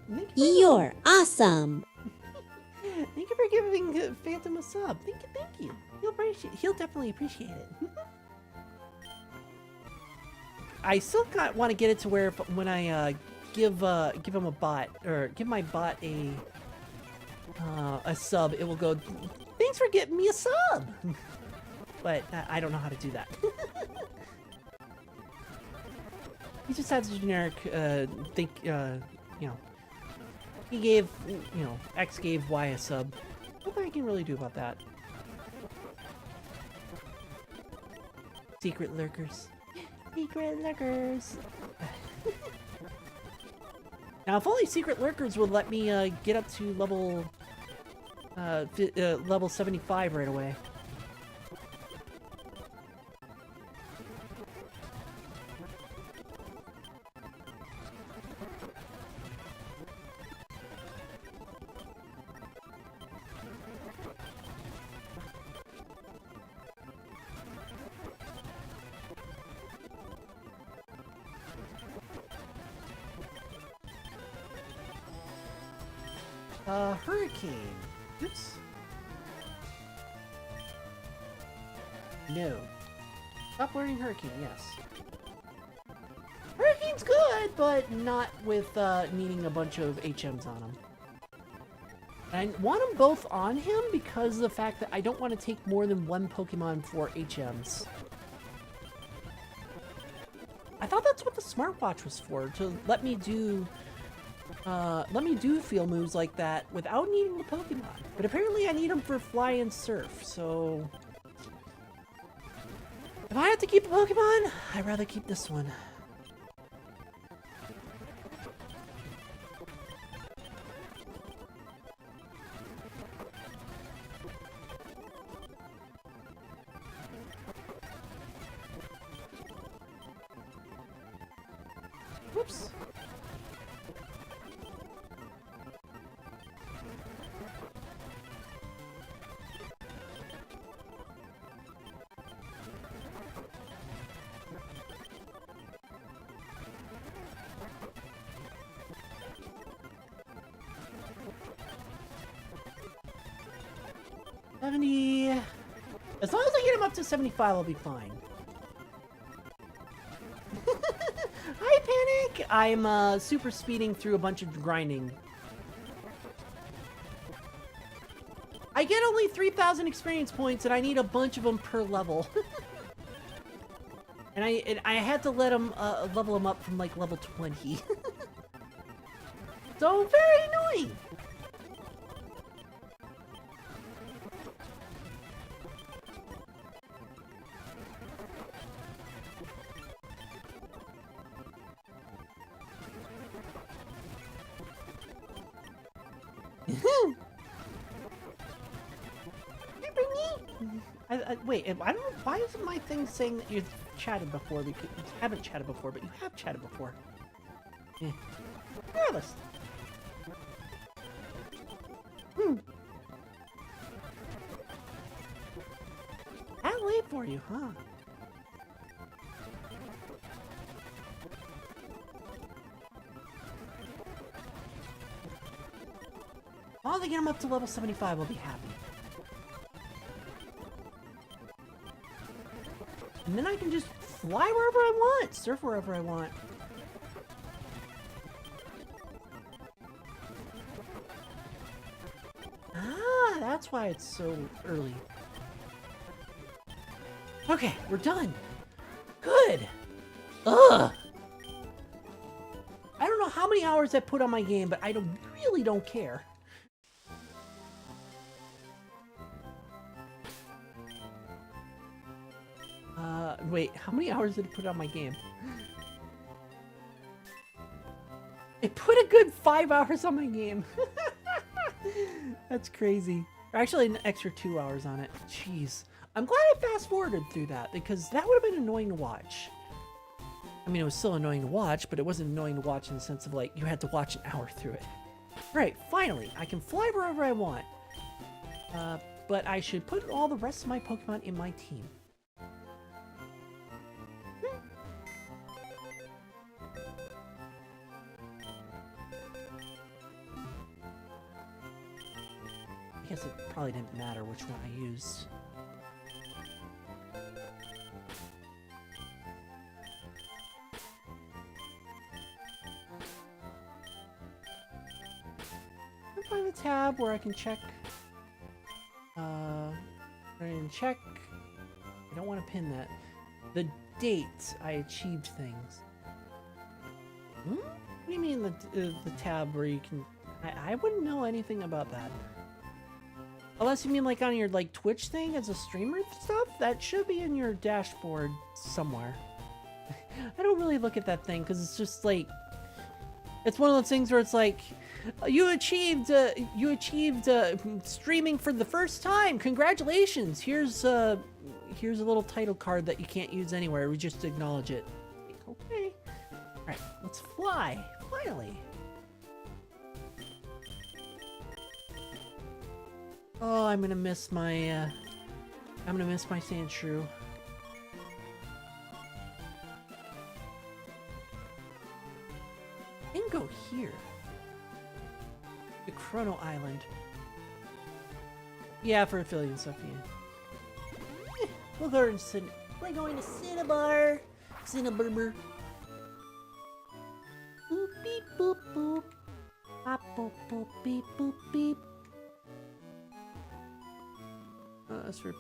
Thank you. You're awesome. Thank you for giving Phantom a sub. Thank you. He'll definitely appreciate it. I still want to get it to where when I give him a bot or give my bot a sub, it will go, "Thanks for getting me a sub." But I don't know how to do that. He just has a generic you know, He gave, you know, X gave Y a sub. Nothing I can really do about that. Secret lurkers. Secret lurkers. Now, if only secret lurkers would let me get up to level level 75 right away. Hurricane. Oops. No. Stop learning Hurricane, yes. Hurricane's good, but not with needing a bunch of HMs on him. I want them both on him because of the fact that I don't want to take more than one Pokemon for HMs. I thought that's what the smartwatch was for, to let me do field moves like that without needing the Pokemon. But apparently I need them for Fly and Surf, so... if I have to keep a Pokemon, I'd rather keep this one. Whoops. As long as I get him up to 75, I'll be fine. Hi, Panic! I'm super speeding through a bunch of grinding. I get only 3,000 experience points, and I need a bunch of them per level. and I had to let him level him up from like level 20. So very annoying. Wait, I don't know, why isn't my thing saying that you've chatted before? Because you haven't chatted before, but you have chatted before. Yeah. Regardless. That late for you, huh? While they get him up to level 75, I'll be happy. And then I can just fly wherever I want, surf wherever I want. Ah, that's why it's so early. Okay, we're done. Good. Ugh. I don't know how many hours I put on my game, but I really don't care. Wait, how many hours did it put on my game? It put a good 5 hours on my game. That's crazy. Or actually, an extra 2 hours on it. Jeez. I'm glad I fast-forwarded through that, because that would have been annoying to watch. I mean, it was still annoying to watch, but it wasn't annoying to watch in the sense of, like, you had to watch an hour through it. Right, finally, I can fly wherever I want. But I should put all the rest of my Pokemon in my team. I guess it probably didn't matter which one I used. I'll find a tab where I can check. I don't want to pin that. The date I achieved things. Hmm? What do you mean the tab where you can I wouldn't know anything about that. Unless you mean like on your like Twitch thing as a streamer stuff? That should be in your dashboard somewhere. I don't really look at that thing because it's just like, it's one of those things where it's like, you achieved streaming for the first time. Congratulations. Here's a little title card that you can't use anywhere. We just acknowledge it. Okay. All right, let's fly. Finally. Oh, I'm gonna miss my sand shrew. I can go here. The Chrono Island. Yeah, for affiliate and stuff, yeah. We'll go to we're going to Cinnabar. Cinnabar. Boop beep boop boop. Bop boop boop beep boop beep. That's for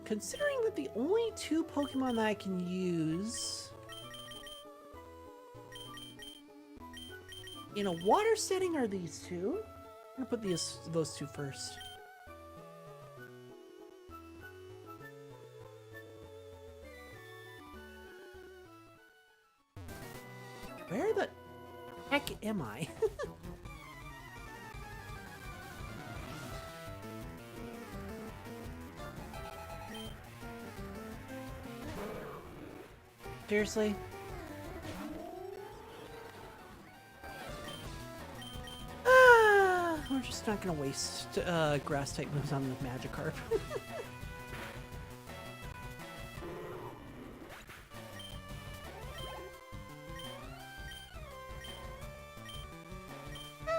considering that the only two Pokemon that I can use in a water setting are these two. I'm gonna put those two first. Where the heck am I? Seriously? We're just not gonna waste grass type moves on the Magikarp.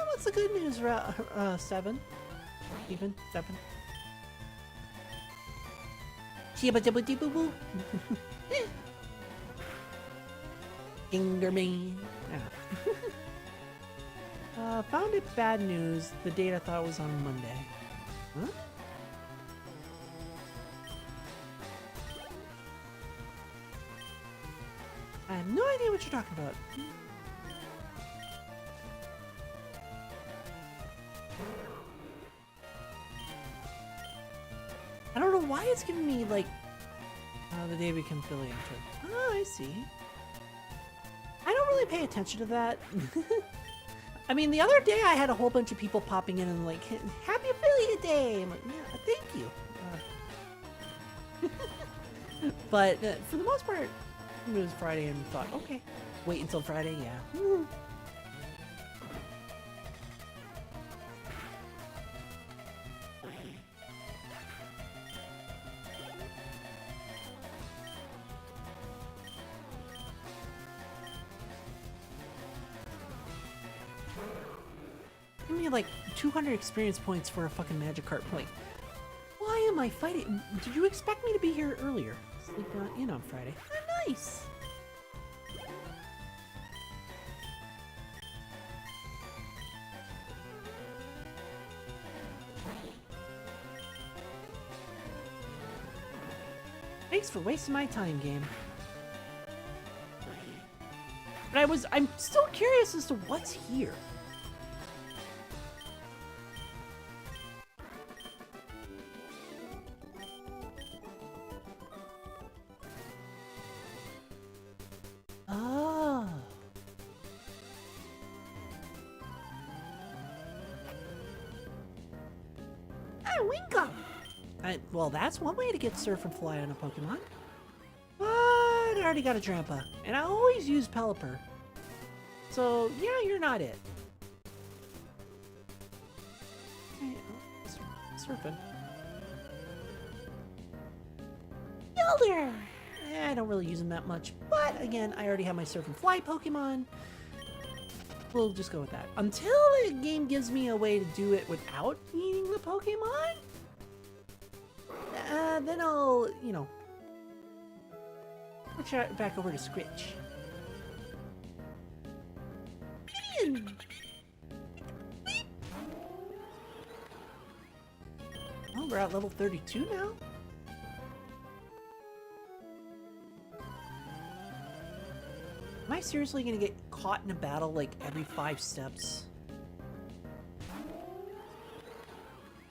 What's the good news, 7? Even 7? Shiba dibba dibba boo. Ingerman. Found it bad news. The date I thought was on Monday. Huh? I have no idea what you're talking about. I don't know why it's giving me like the day we become affiliated. Oh, I see. I don't really pay attention to that. I mean, the other day I had a whole bunch of people popping in and like, happy affiliate day! I'm like, yeah, thank you. But for the most part, it was Friday and thought, okay, wait until Friday, yeah. Give me like 200 experience points for a fucking Magikarp. Like, why am I fighting? Did you expect me to be here earlier? Sleep in on Friday. Oh, nice. Thanks for wasting my time, game. But I'm still curious as to what's here. Oh. Oh, Wingo! Well, that's one way to get Surf and Fly on a Pokemon. But I already got a Drampa, and I always use Pelipper. So, yeah, you're not it. Hey, surfing. Yelder! I don't really use them that much, but again, I already have my Surf and Fly Pokemon. We'll just go with that. Until the game gives me a way to do it without needing the Pokemon, then I'll, switch back over to Scritch. Oh, we're at level 32 now? I seriously gonna get caught in a battle like every 5 steps?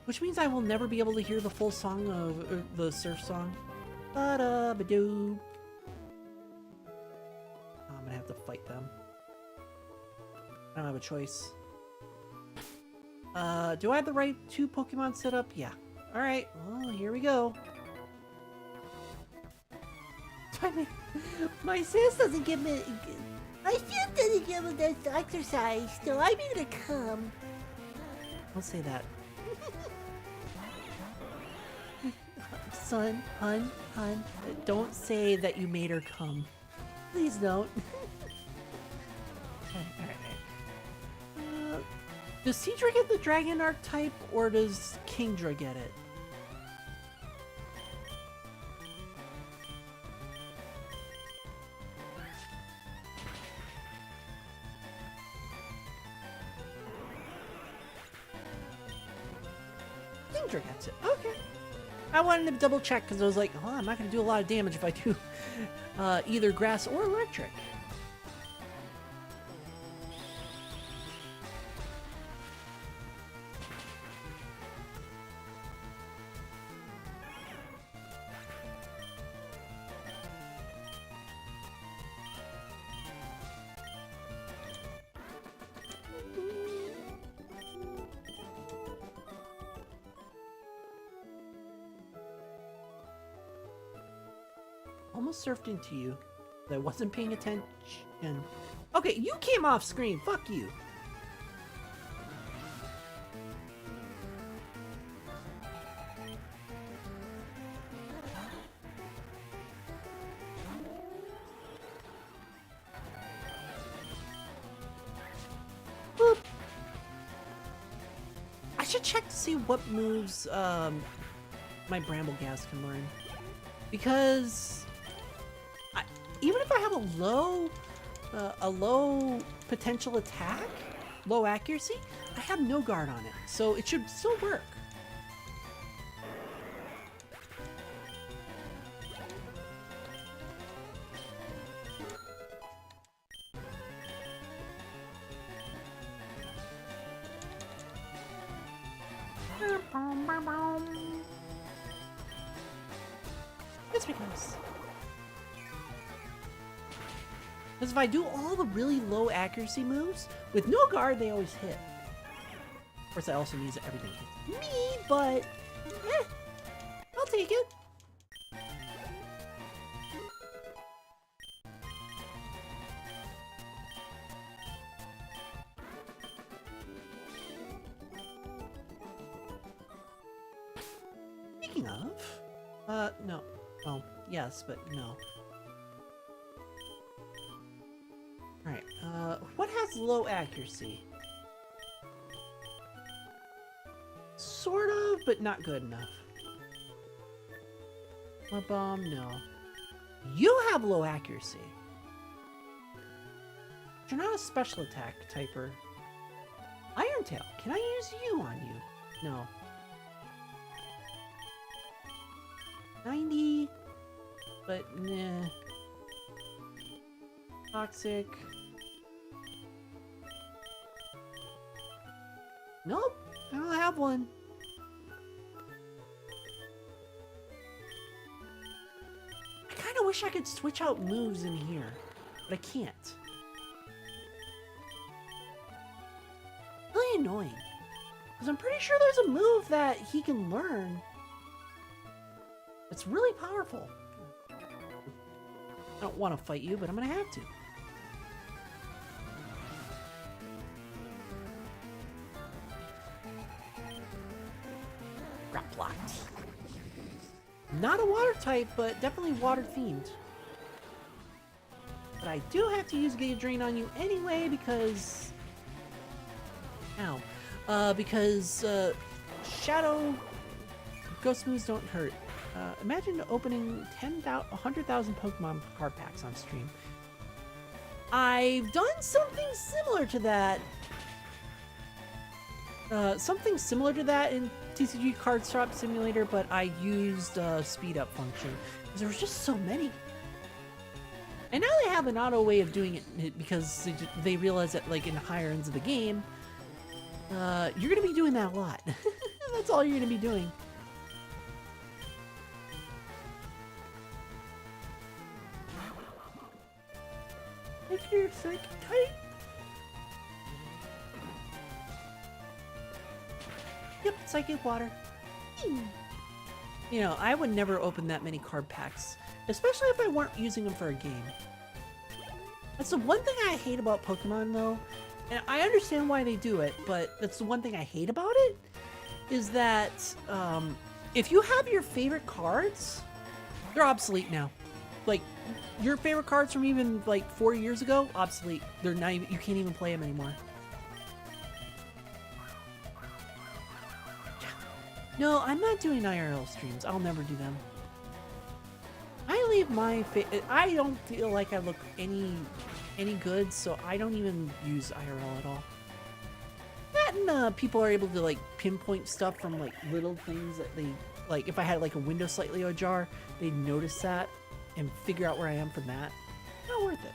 Which means I will never be able to hear the full song of the surf song. Ba-da-ba-doo. Oh, I'm gonna have to fight them. I don't have a choice. Do I have the right 2 Pokemon set up? Yeah. Alright, well, here we go. My sis doesn't give me. My sis doesn't give me this exercise, so I'm gonna come. Don't say that. Son, hun, don't say that you made her come. Please don't. Alright. Does Seadra get the Dragon archetype, or does Kingdra get it? Kingdra gets it. Okay. I wanted to double check because I was like, oh, I'm not going to do a lot of damage if I do either grass or electric. Almost surfed into you, but I wasn't paying attention. Okay, you came off screen. Fuck you. Boop. I should check to see what moves my Brambleghast can learn, because even if I have a low potential attack, low accuracy, I have no guard on it, so it should still work. Yes, because if I do all the really low accuracy moves, with no guard, they always hit. Of course, that also means that everything hits me, but I'll take it. Speaking of, no. Well, yes, but no. Alright, what has low accuracy? Sort of, but not good enough. Bomb, no. You have low accuracy. You're not a special attack typer. Iron Tail, can I use you on you? No. 90, but nah. Toxic. Nope, I don't have one. I kind of wish I could switch out moves in here, but I can't. Really annoying, because I'm pretty sure there's a move that he can learn. It's really powerful. I don't want to fight you, but I'm gonna have to. Rock blocked. Not a water type, but definitely water themed. But I do have to use Giga Drain on you anyway because... Ow. Because Shadow Ghost moves don't hurt. Imagine opening 100,000 Pokemon card packs on stream. I've done something similar to that. In TCG Card Swap Simulator, but I used speed up function because there was just so many. And now they have an auto way of doing it because they realize that, like, in higher ends of the game, you're going to be doing that a lot. That's all you're going to be doing. Take your psychic type. Yep, psychic water. You know, I would never open that many card packs, especially if I weren't using them for a game. That's the one thing I hate about Pokemon, though, and I understand why they do it, but that's the one thing I hate about it, is that if you have your favorite cards, they're obsolete now. Like, your favorite cards from even, like, 4 years ago, obsolete. They're not even, you can't even play them anymore. No, I'm not doing IRL streams. I'll never do them. I leave my I don't feel like I look any good, so I don't even use IRL at all. That and people are able to like pinpoint stuff from like little things that they like. If I had like a window slightly ajar, they'd notice that and figure out where I am from that. Not worth it.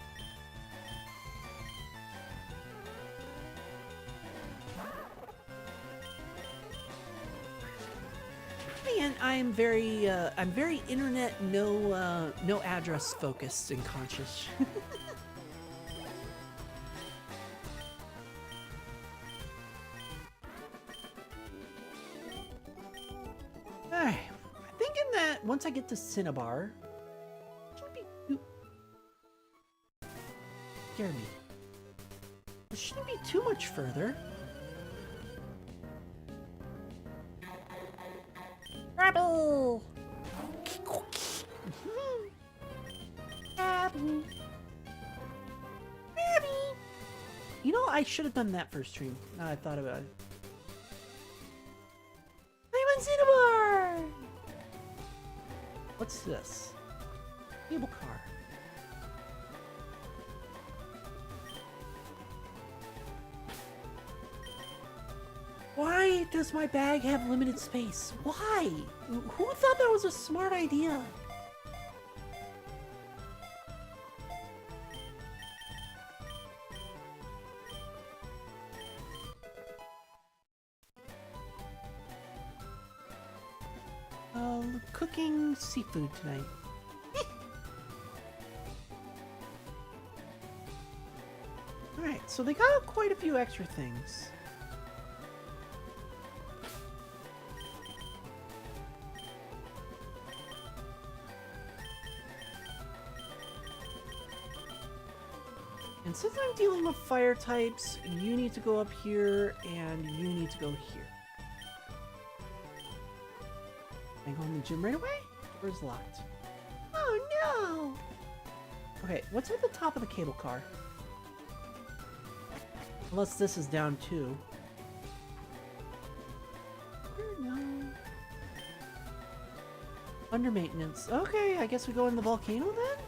And I'm very internet, no address focused and conscious. Alright, I'm thinking that once I get to Cinnabar, shouldn't be too... Scare me. It shouldn't be too much further. Rebel! You know, I should have done that first stream. Now I thought about it. I'm on Cinnabar! What's this? Cable car. Why does my bag have limited space? Why? Who thought that was a smart idea? Cooking seafood tonight. Alright, so they got quite a few extra things. And since I'm dealing with fire types, you need to go up here, and you need to go here. Can I go in the gym right away? Door's locked. Oh no! Okay, what's at the top of the cable car? Unless this is down too. No. Under maintenance. Okay, I guess we go in the volcano then?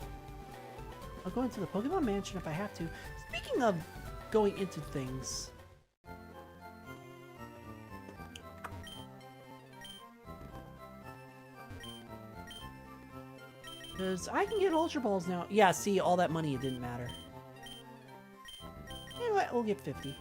I'll go into the Pokemon Mansion if I have to. Speaking of going into things... Because I can get Ultra Balls now. Yeah, see, all that money, it didn't matter. You know what? We'll get 50.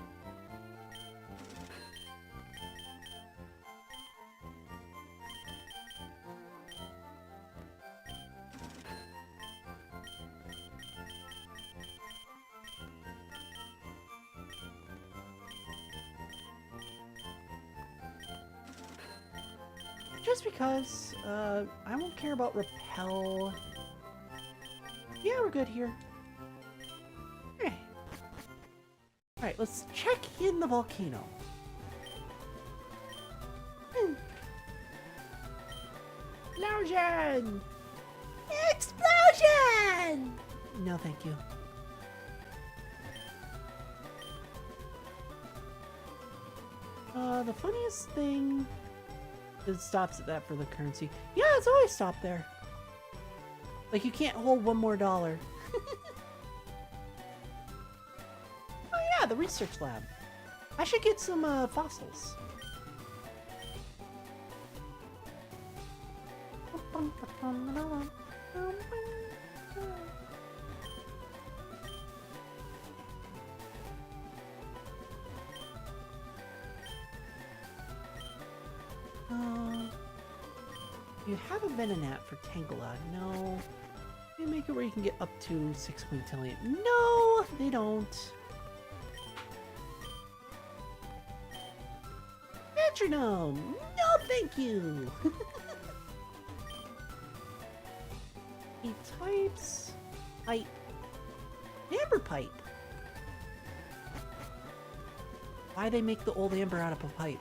Just because, I won't care about Repel. Yeah, we're good here. Hey. Alright, let's check in the volcano. Explosion! Explosion! No, thank you. The funniest thing... It stops at that for the currency. Yeah, it's always stopped there. Like, you can't hold one more dollar. Oh yeah, the research lab. I should get some fossils. You have a Venonat for Tangela. No. They make it where you can get up to 6 Quintillion. No, they don't. Metronome. No, thank you. He types pipe. Amber pipe. Why they make the old amber out of a pipe?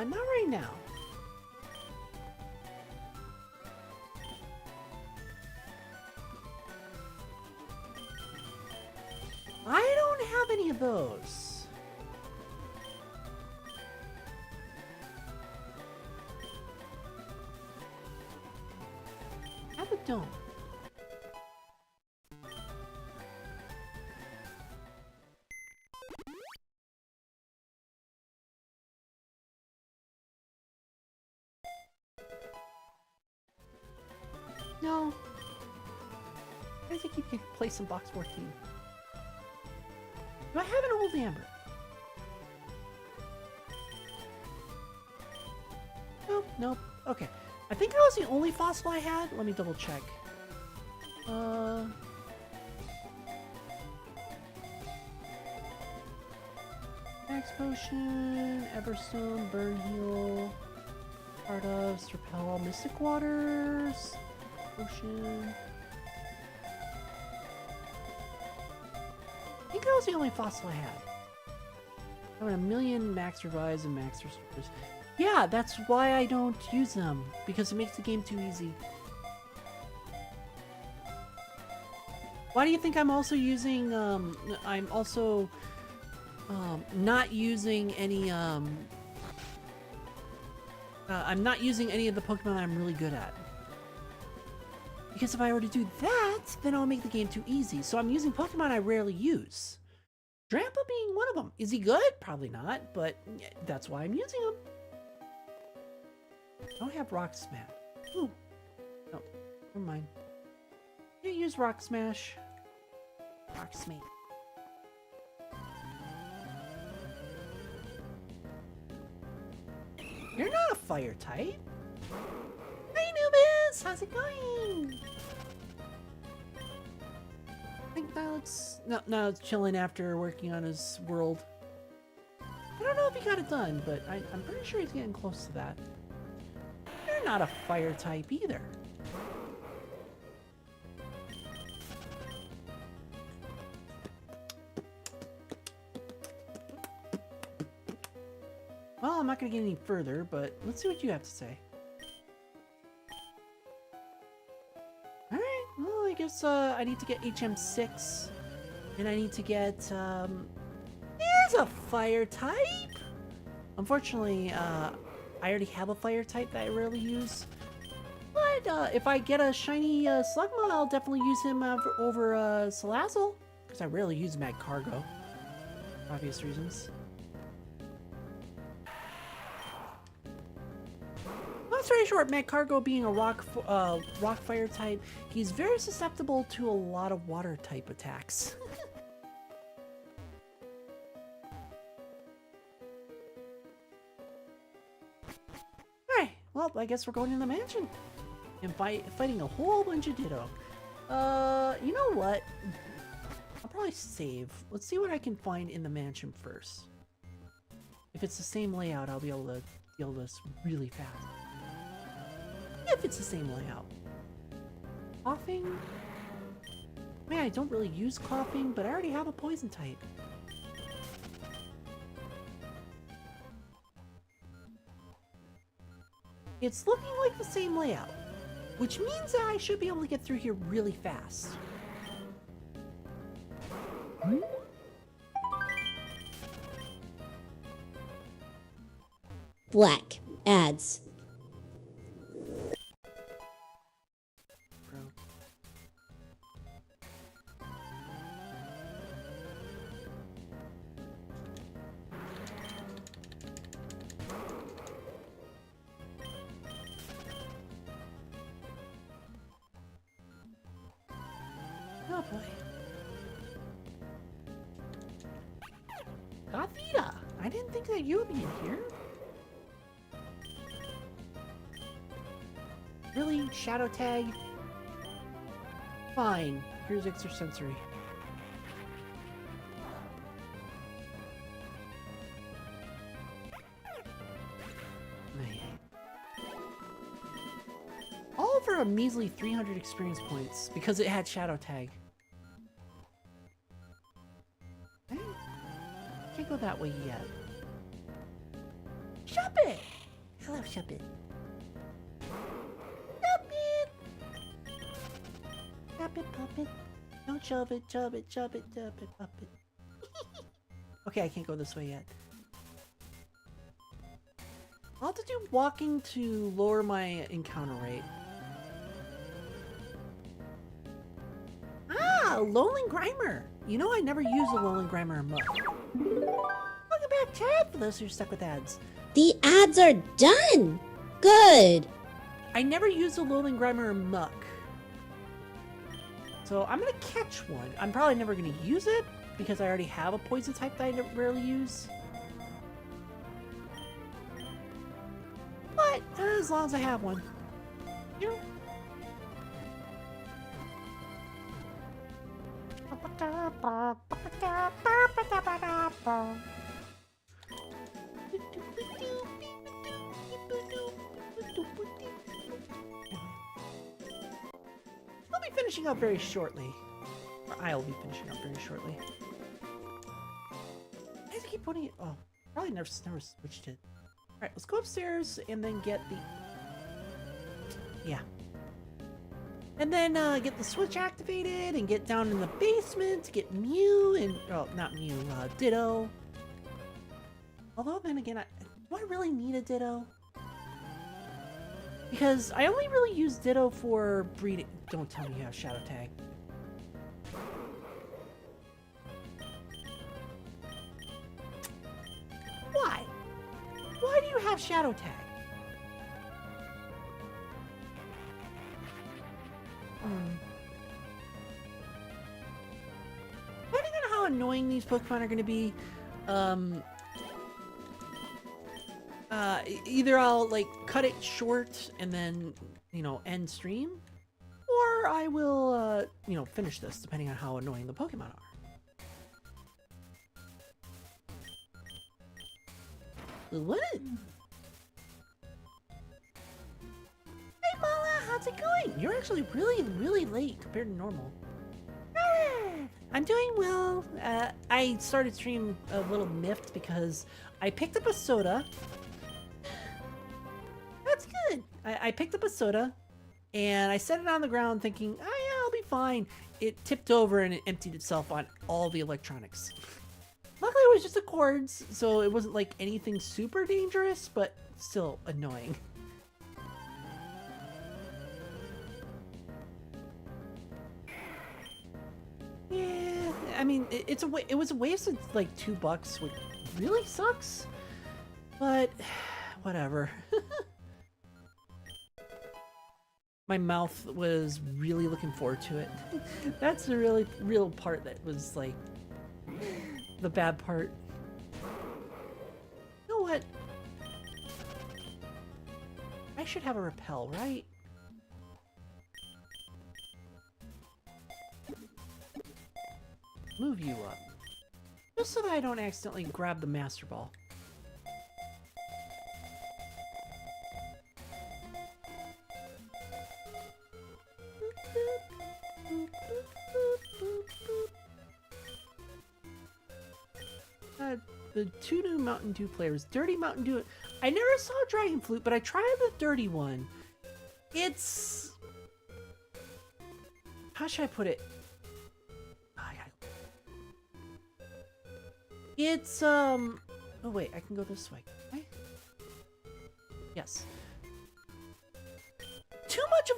Not right now. I don't have any of those. I have a dome. No. I think you can play some box 14. Do I have an old amber? Nope, nope. Okay. I think that was the only fossil I had. Let me double check. Max Potion, Everstone, Burn Heal, Part of Serpel, Mystic Waters, Potion. I think that was the only fossil I had. I have a million max revives and max restores. Yeah, that's why I don't use them, because it makes the game too easy. Why do you think I'm also using, I'm also, not using any, I'm not using any of the Pokemon I'm really good at. Because if I were to do that, then I'll make the game too easy. So I'm using Pokemon I rarely use. Drampa being one of them. Is he good? Probably not, but that's why I'm using him. I don't have Rock Smash. Ooh. No, never mind. Can't use Rock Smash. Rock Smash. You're not a fire type. Hey, Nubis! How's it going? I think Violet's... No, it's chilling after working on his world. I don't know if he got it done, but I'm pretty sure he's getting close to that. You're not a fire type either. Well, I'm not going to get any further, but let's see what you have to say. Alright, well, I guess I need to get HM6. And I need to get, there's a fire type! Unfortunately, I already have a fire type that I rarely use. But if I get a shiny Slugma, I'll definitely use him over Salazzle. Because I rarely use Mad Cargo. For obvious reasons. Long story short, Mad Cargo being a rock fire type, he's very susceptible to a lot of water type attacks. Alright, well, I guess we're going in the mansion. And fighting a whole bunch of Ditto. You know what? I'll probably save. Let's see what I can find in the mansion first. If it's the same layout, I'll be able to heal this really fast. If it's the same layout. Coughing? Man, I don't really use coughing, but I already have a poison type. It's looking like the same layout, which means that I should be able to get through here really fast. Black ads. boy. Gothita! I didn't think that you would be in here. Really? Shadow tag? Fine. Here's extrasensory. All for a measly 300 experience points because it had shadow tag. Okay. Can't go that way yet. Shuppet! Hello, Shuppet. Shuppet! Shuppet, puppet. Don't shove it, shove it, shove it, shove it, puppet. Okay, I can't go this way yet. I'll have to do walking to lower my encounter rate. Ah, Lowland Grimer! You know I never use a Lowland Grimer in Muck. Welcome back, Chad, for those who are stuck with ads. The ads are done! Good! I never use a Lowland Grimer in Muck. So I'm gonna catch one. I'm probably never gonna use it because I already have a poison type that I rarely use. But as long as I have one. You know. We'll be finishing up very shortly. Or I'll be finishing up very shortly. I have to keep putting it. Oh, probably never switched it. Alright, let's go upstairs and then get the... Yeah. And then get the switch activated and get down in the basement to get Mew and... Oh, not Mew, Ditto. Although then again, do I really need a Ditto? Because I only really use Ditto for breeding. Don't tell me you have Shadow Tag. Why? Why do you have Shadow Tag? Depending on how annoying these Pokemon are going to be, either I'll like cut it short and then, you know, end stream, or I will, you know, finish this depending on how annoying the Pokemon are. What? Hey Mala, how's it going? You're actually really late compared to normal. I'm doing well. I started stream a little miffed because I picked up a soda. That's good. I picked up a soda and I set it on the ground thinking, oh yeah, I'll be fine. It tipped over and it emptied itself on all the electronics. Luckily it was just the cords, so it wasn't like anything super dangerous, but still annoying. Yeah, I mean, it was a waste of like $2, which really sucks, but whatever. My mouth was really looking forward to it. That's the really real part that was like the bad part. You know what? I should have a repel, right? Move you up. Just so that I don't accidentally grab the Master Ball. The two new Mountain Dew flavors. Dirty Mountain Dew. I never saw Dragon Flute, but I tried the dirty one. It's... How should I put it? It's, oh wait, I can go this way. Okay. Yes. Too much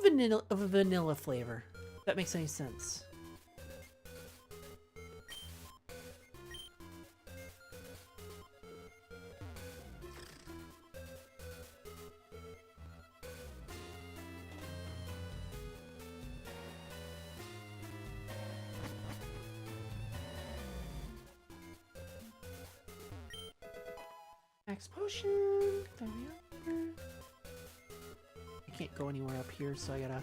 of a vanilla flavor. If that makes any sense. Max potion. There we are. I can't go anywhere up here, so I gotta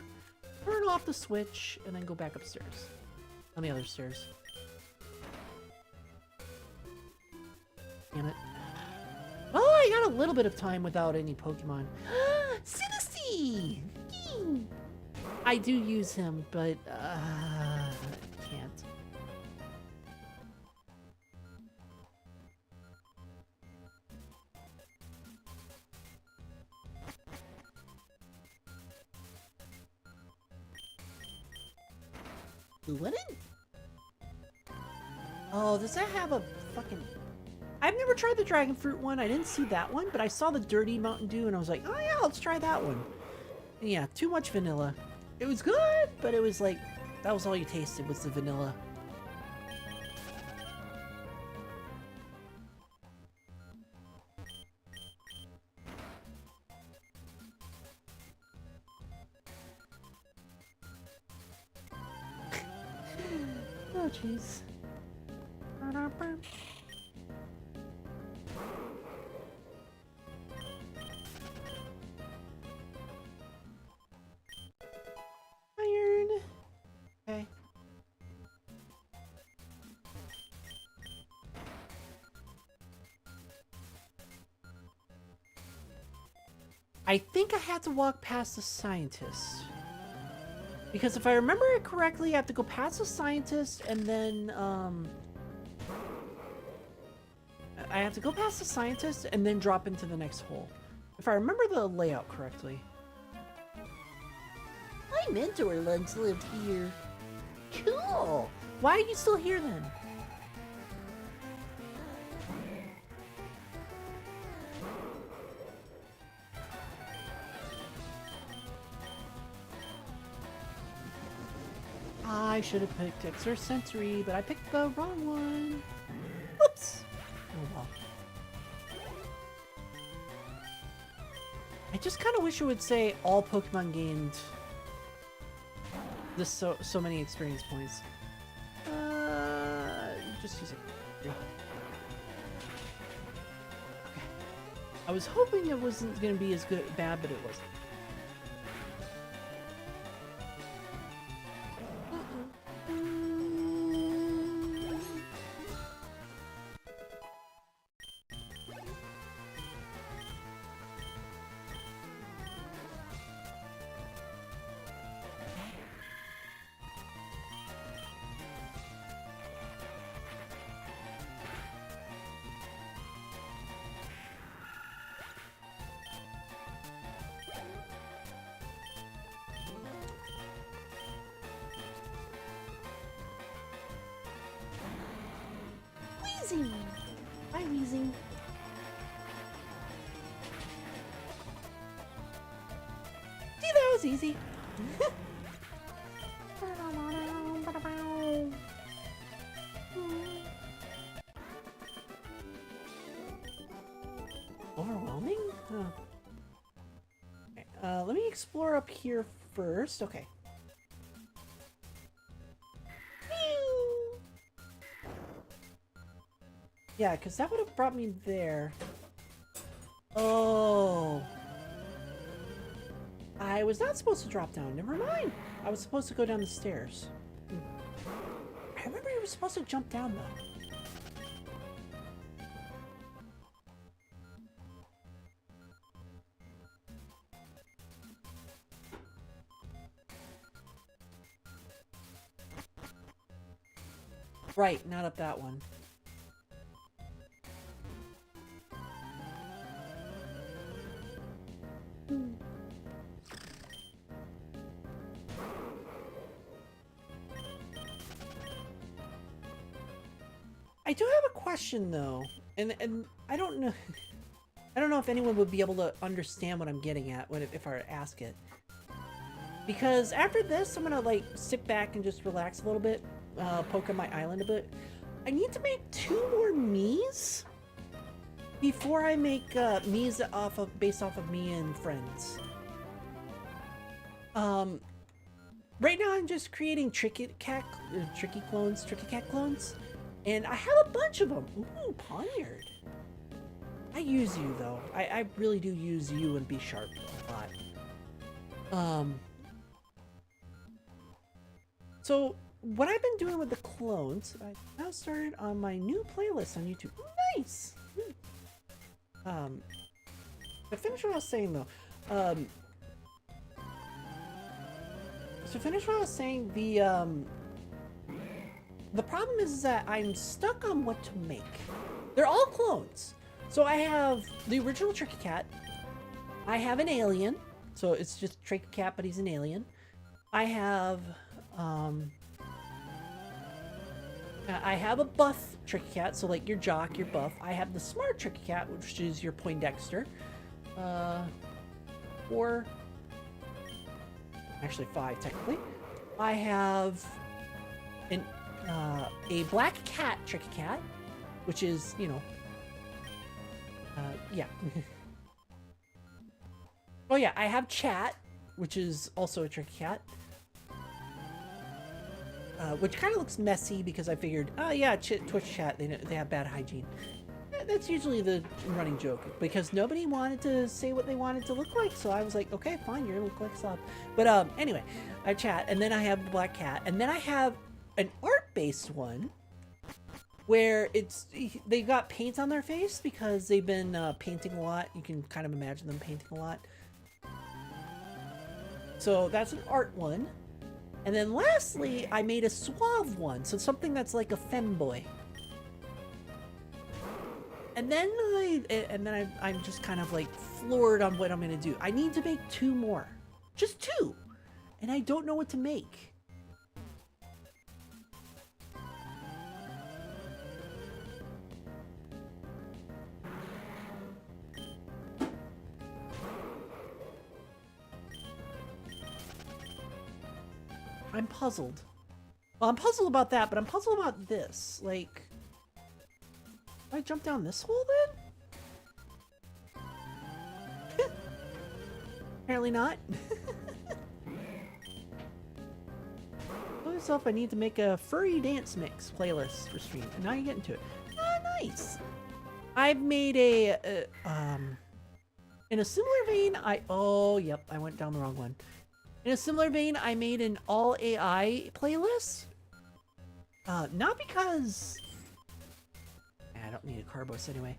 turn off the switch and then go back upstairs. On the other stairs. Damn it. Oh, I got a little bit of time without any Pokemon. Cinnabar! I do use him, but can't. Who wouldn't? Oh, does that have a fucking... I've never tried the dragon fruit one. I didn't see that one, but I saw the dirty Mountain Dew and I was like, oh yeah, let's try that one. And yeah, too much vanilla. It was good, but it was like, that was all you tasted was the vanilla. Oh, jeez. Iron. Okay. I think I had to walk past the scientist. Because if I remember it correctly, I have to go past the scientist and then, I have to go past the scientist and then drop into the next hole. If I remember the layout correctly. My mentor once lived here. Cool. Why are you still here then? I should have picked Extrasensory, but I picked the wrong one. Whoops. Oh well. I just kind of wish it would say all Pokemon gained this so many experience points. Just use it. Okay. I was hoping it wasn't gonna be as bad, but it wasn't. Wheezing. Hi, Weezing. See, that was easy. Overwhelming? Huh. Okay, let me explore up here first. Okay. Yeah, because that would have brought me there. Oh. I was not supposed to drop down. Never mind. I was supposed to go down the stairs. I remember you were supposed to jump down, though. Right, not up that one. I do have a question though, and I don't know, I don't know if anyone would be able to understand what I'm getting at if I were to ask it. Because after this, I'm gonna like sit back and just relax a little bit, poke on my island a bit. I need to make 2 more Miis before I make Miis based off of me and friends. Right now I'm just creating Tricky Cat clones, and I have a bunch of them. Ooh, Poniard. I use you though. I really do use you and B Sharp a lot. So what I've been doing with the clones, I now started on my new playlist on YouTube. Nice. To finish what I was saying though, the problem is that I'm stuck on what to make. They're all clones. So I have the original Tricky Cat. I have an alien. So it's just Tricky Cat, but he's an alien. I have a buff Tricky Cat, so like your jock, your buff. I have the smart Tricky Cat, which is your Poindexter. Or actually 5 technically. I have a black cat Tricky Cat, which is, you know, yeah. Oh yeah, I have Chat, which is also a Tricky Cat. Which kind of looks messy because I figured, oh yeah, Twitch Chat, they have bad hygiene. That's usually the running joke, because nobody wanted to say what they wanted to look like, so I was like, okay, fine, you're gonna look like a slob. But anyway, I Chat, and then I have the black cat, and then I have an art-based one, where they got paint on their face because they've been painting a lot. You can kind of imagine them painting a lot. So that's an art one. And then lastly, I made a suave one, so something that's like a femboy. And then I'm just kind of like floored on what I'm gonna do. I need to make 2 more, just 2, and I don't know what to make. I'm puzzled. Well, I'm puzzled about that, but I'm puzzled about this. Like, do I jump down this hole then? Apparently not. Tell yourself I need to make a furry dance mix playlist for stream, and now you get into it. Ah, nice. I've made in a similar vein. Oh, yep, I went down the wrong one. In a similar vein, I made an all AI playlist. Not because I don't need a Carbos anyway.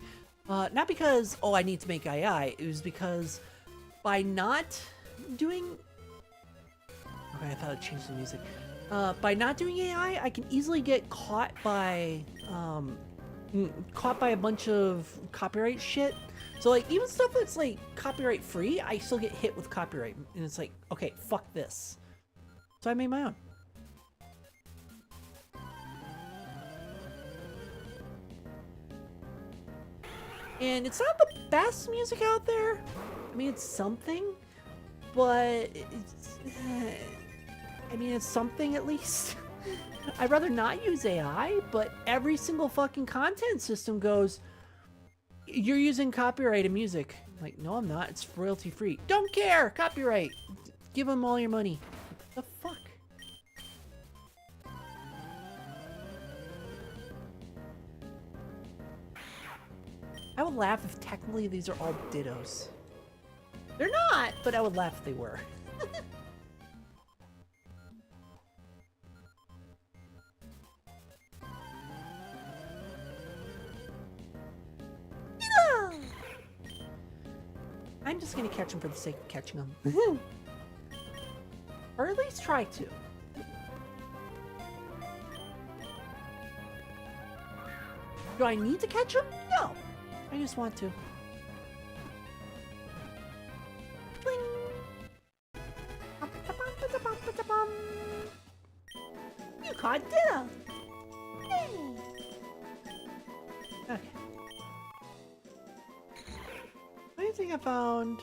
Not because, oh, I need to make AI. It was because by not doing... Okay, I thought I'd change the music. By not doing AI, I can easily get caught by a bunch of copyright shit. So like even stuff that's like copyright free, I still get hit with copyright, and it's like, okay, fuck this. So I made my own. And it's not the best music out there. I mean, it's something, but it's something at least. I'd rather not use AI, but every single fucking content system goes, you're using copyrighted music. Like, no, I'm not. It's royalty free. Don't care. Copyright. Give them all your money. What the fuck? I would laugh if technically these are all dittos. They're not, but I would laugh if they were. I'm just gonna catch them for the sake of catching them. Or at least try to. Do I need to catch them? No. I just want to. Bling. You caught Ditto. Yay. Okay. I think I found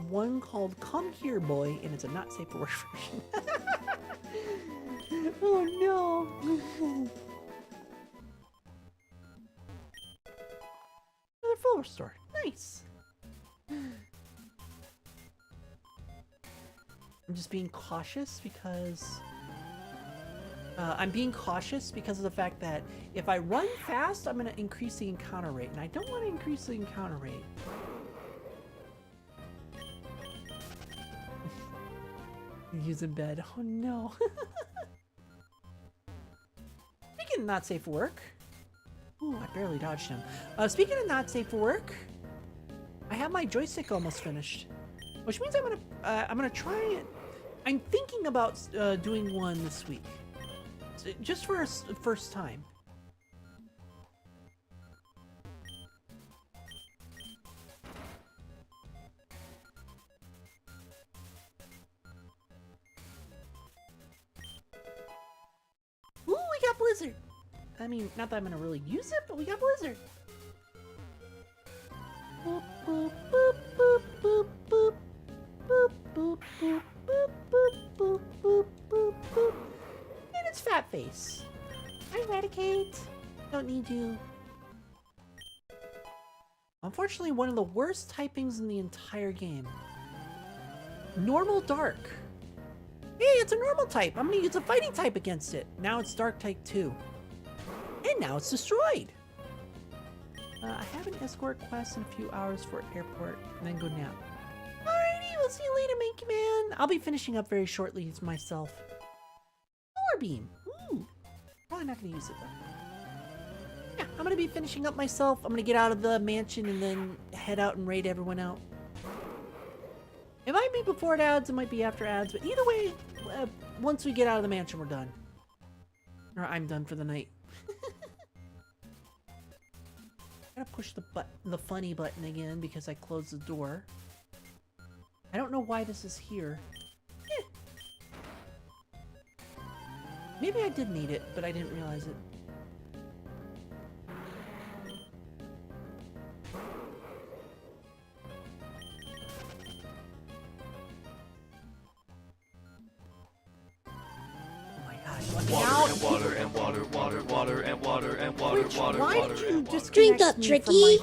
one called Come Here Boy, and it's a not safe for work version. Oh no! Another full restore. Nice! I'm just being cautious because I'm being cautious because of the fact that if I run fast, I'm going to increase the encounter rate, and I don't want to increase the encounter rate. He's in bed. Oh no. Speaking of not safe for work. Ooh, I barely dodged him. Speaking of not safe for work, I have my joystick almost finished, which means I'm gonna try it. I'm thinking about doing one this week, just for a first time. Ooh, we got Blizzard. I mean, not that I'm gonna really use it, but we got Blizzard. Boop, boop, boop, boop, boop, boop. Boop, boop, boop, boop, boop, boop, boop, boop, boop. And it's Fat Face. Hi, Eradicate. Don't need you. Unfortunately, one of the worst typings in the entire game. Normal Dark. Hey, it's a normal type. I'm gonna use a fighting type against it. Now it's Dark type 2. And now it's destroyed. I have an escort quest in a few hours for airport, and then go nap. Alrighty, we'll see you later, Manky Man. I'll be finishing up very shortly myself. Power Beam. Ooh. Probably not gonna use it though. Yeah, I'm gonna be finishing up myself. I'm gonna get out of the mansion and then head out and raid everyone out. It might be before ads, it might be after ads, but either way, once we get out of the mansion, we're done. Or I'm done for the night. I gotta push the funny button again because I closed the door. I don't know why this is here. Maybe I did need it, but I didn't realize it. Water and water, water, water and water and water, Which, water, why water did you and water. disconnect Drink up, me Tricky.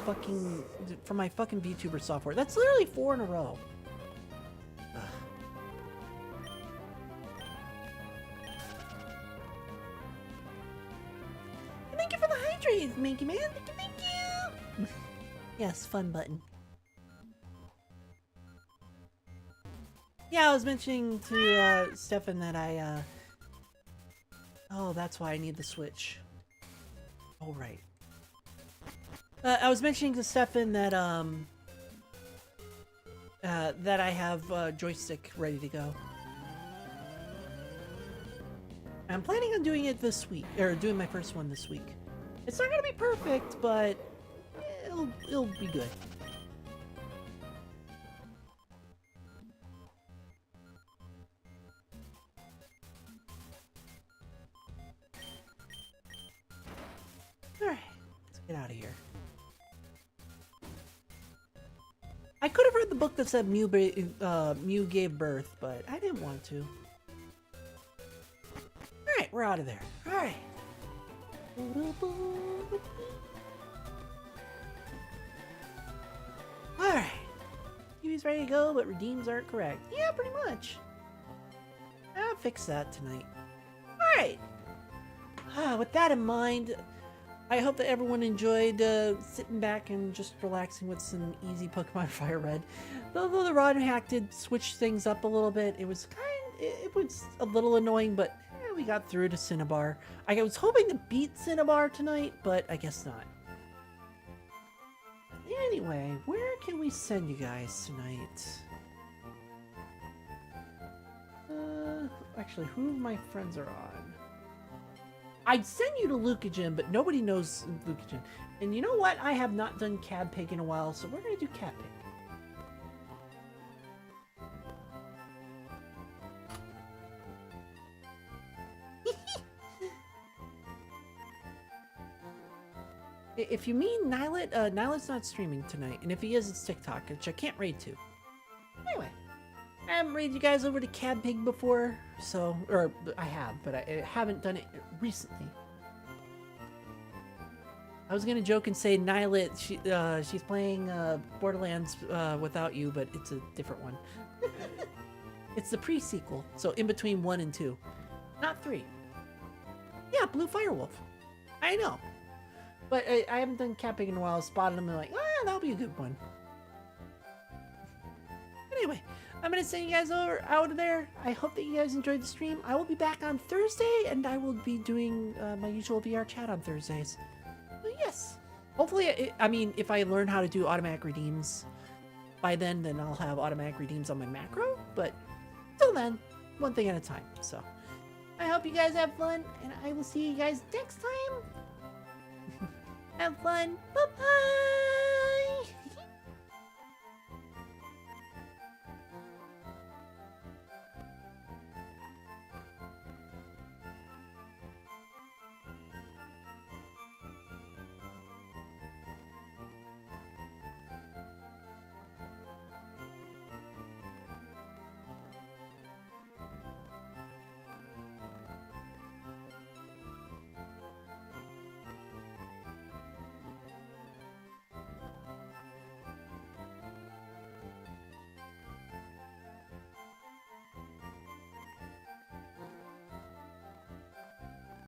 from my fucking VTuber software? That's literally 4 in a row. Ugh. Thank you for the hydrates, Minky Man. Thank you. Yes, fun button. Yeah, I was mentioning to Stefan that I oh, that's why I need the Switch. Oh, right. I was mentioning to Stefan that that I have joystick ready to go. I'm planning on doing it this week, or doing my first one this week. It's not gonna be perfect, but it'll be good. Alright, let's get out of here. I could have read the book that said Mew gave birth, but I didn't want to. Alright, we're out of there. Alright. Alright. TV's ready to go, but redeems aren't correct. Yeah, pretty much. I'll fix that tonight. Alright. With that in mind, I hope that everyone enjoyed sitting back and just relaxing with some easy Pokemon Fire Red. Although the Romhack did switch things up a little bit, it was a little annoying, but we got through to Cinnabar. I was hoping to beat Cinnabar tonight, but I guess not. Anyway, where can we send you guys tonight? Actually, who of my friends are on? I'd send you to Lucagin, but nobody knows Lucagin. And you know what? I have not done Cab Pig in a while, so we're gonna do Cab Pig. If you mean Nilet, Nilet's not streaming tonight, and if he is, it's TikTok, which I can't raid to. Anyway, I haven't raided you guys over to Cab Pig before, so, or I have, but I haven't done it recently. I was gonna joke and say Nilet, she's playing Borderlands without you, but it's a different one. It's the pre-sequel, so in between 1 and 2, not 3. Yeah, blue firewolf. I know. But I haven't done camping in a while. Spotted them and like, that'll be a good one. Anyway, I'm gonna send you guys out of there. I hope that you guys enjoyed the stream. I will be back on Thursday, and I will be doing my usual VR chat on Thursdays. But yes, hopefully, I mean, if I learn how to do automatic redeems by then I'll have automatic redeems on my macro. But till then, one thing at a time. So I hope you guys have fun, and I will see you guys next time. Have fun. Bye-bye.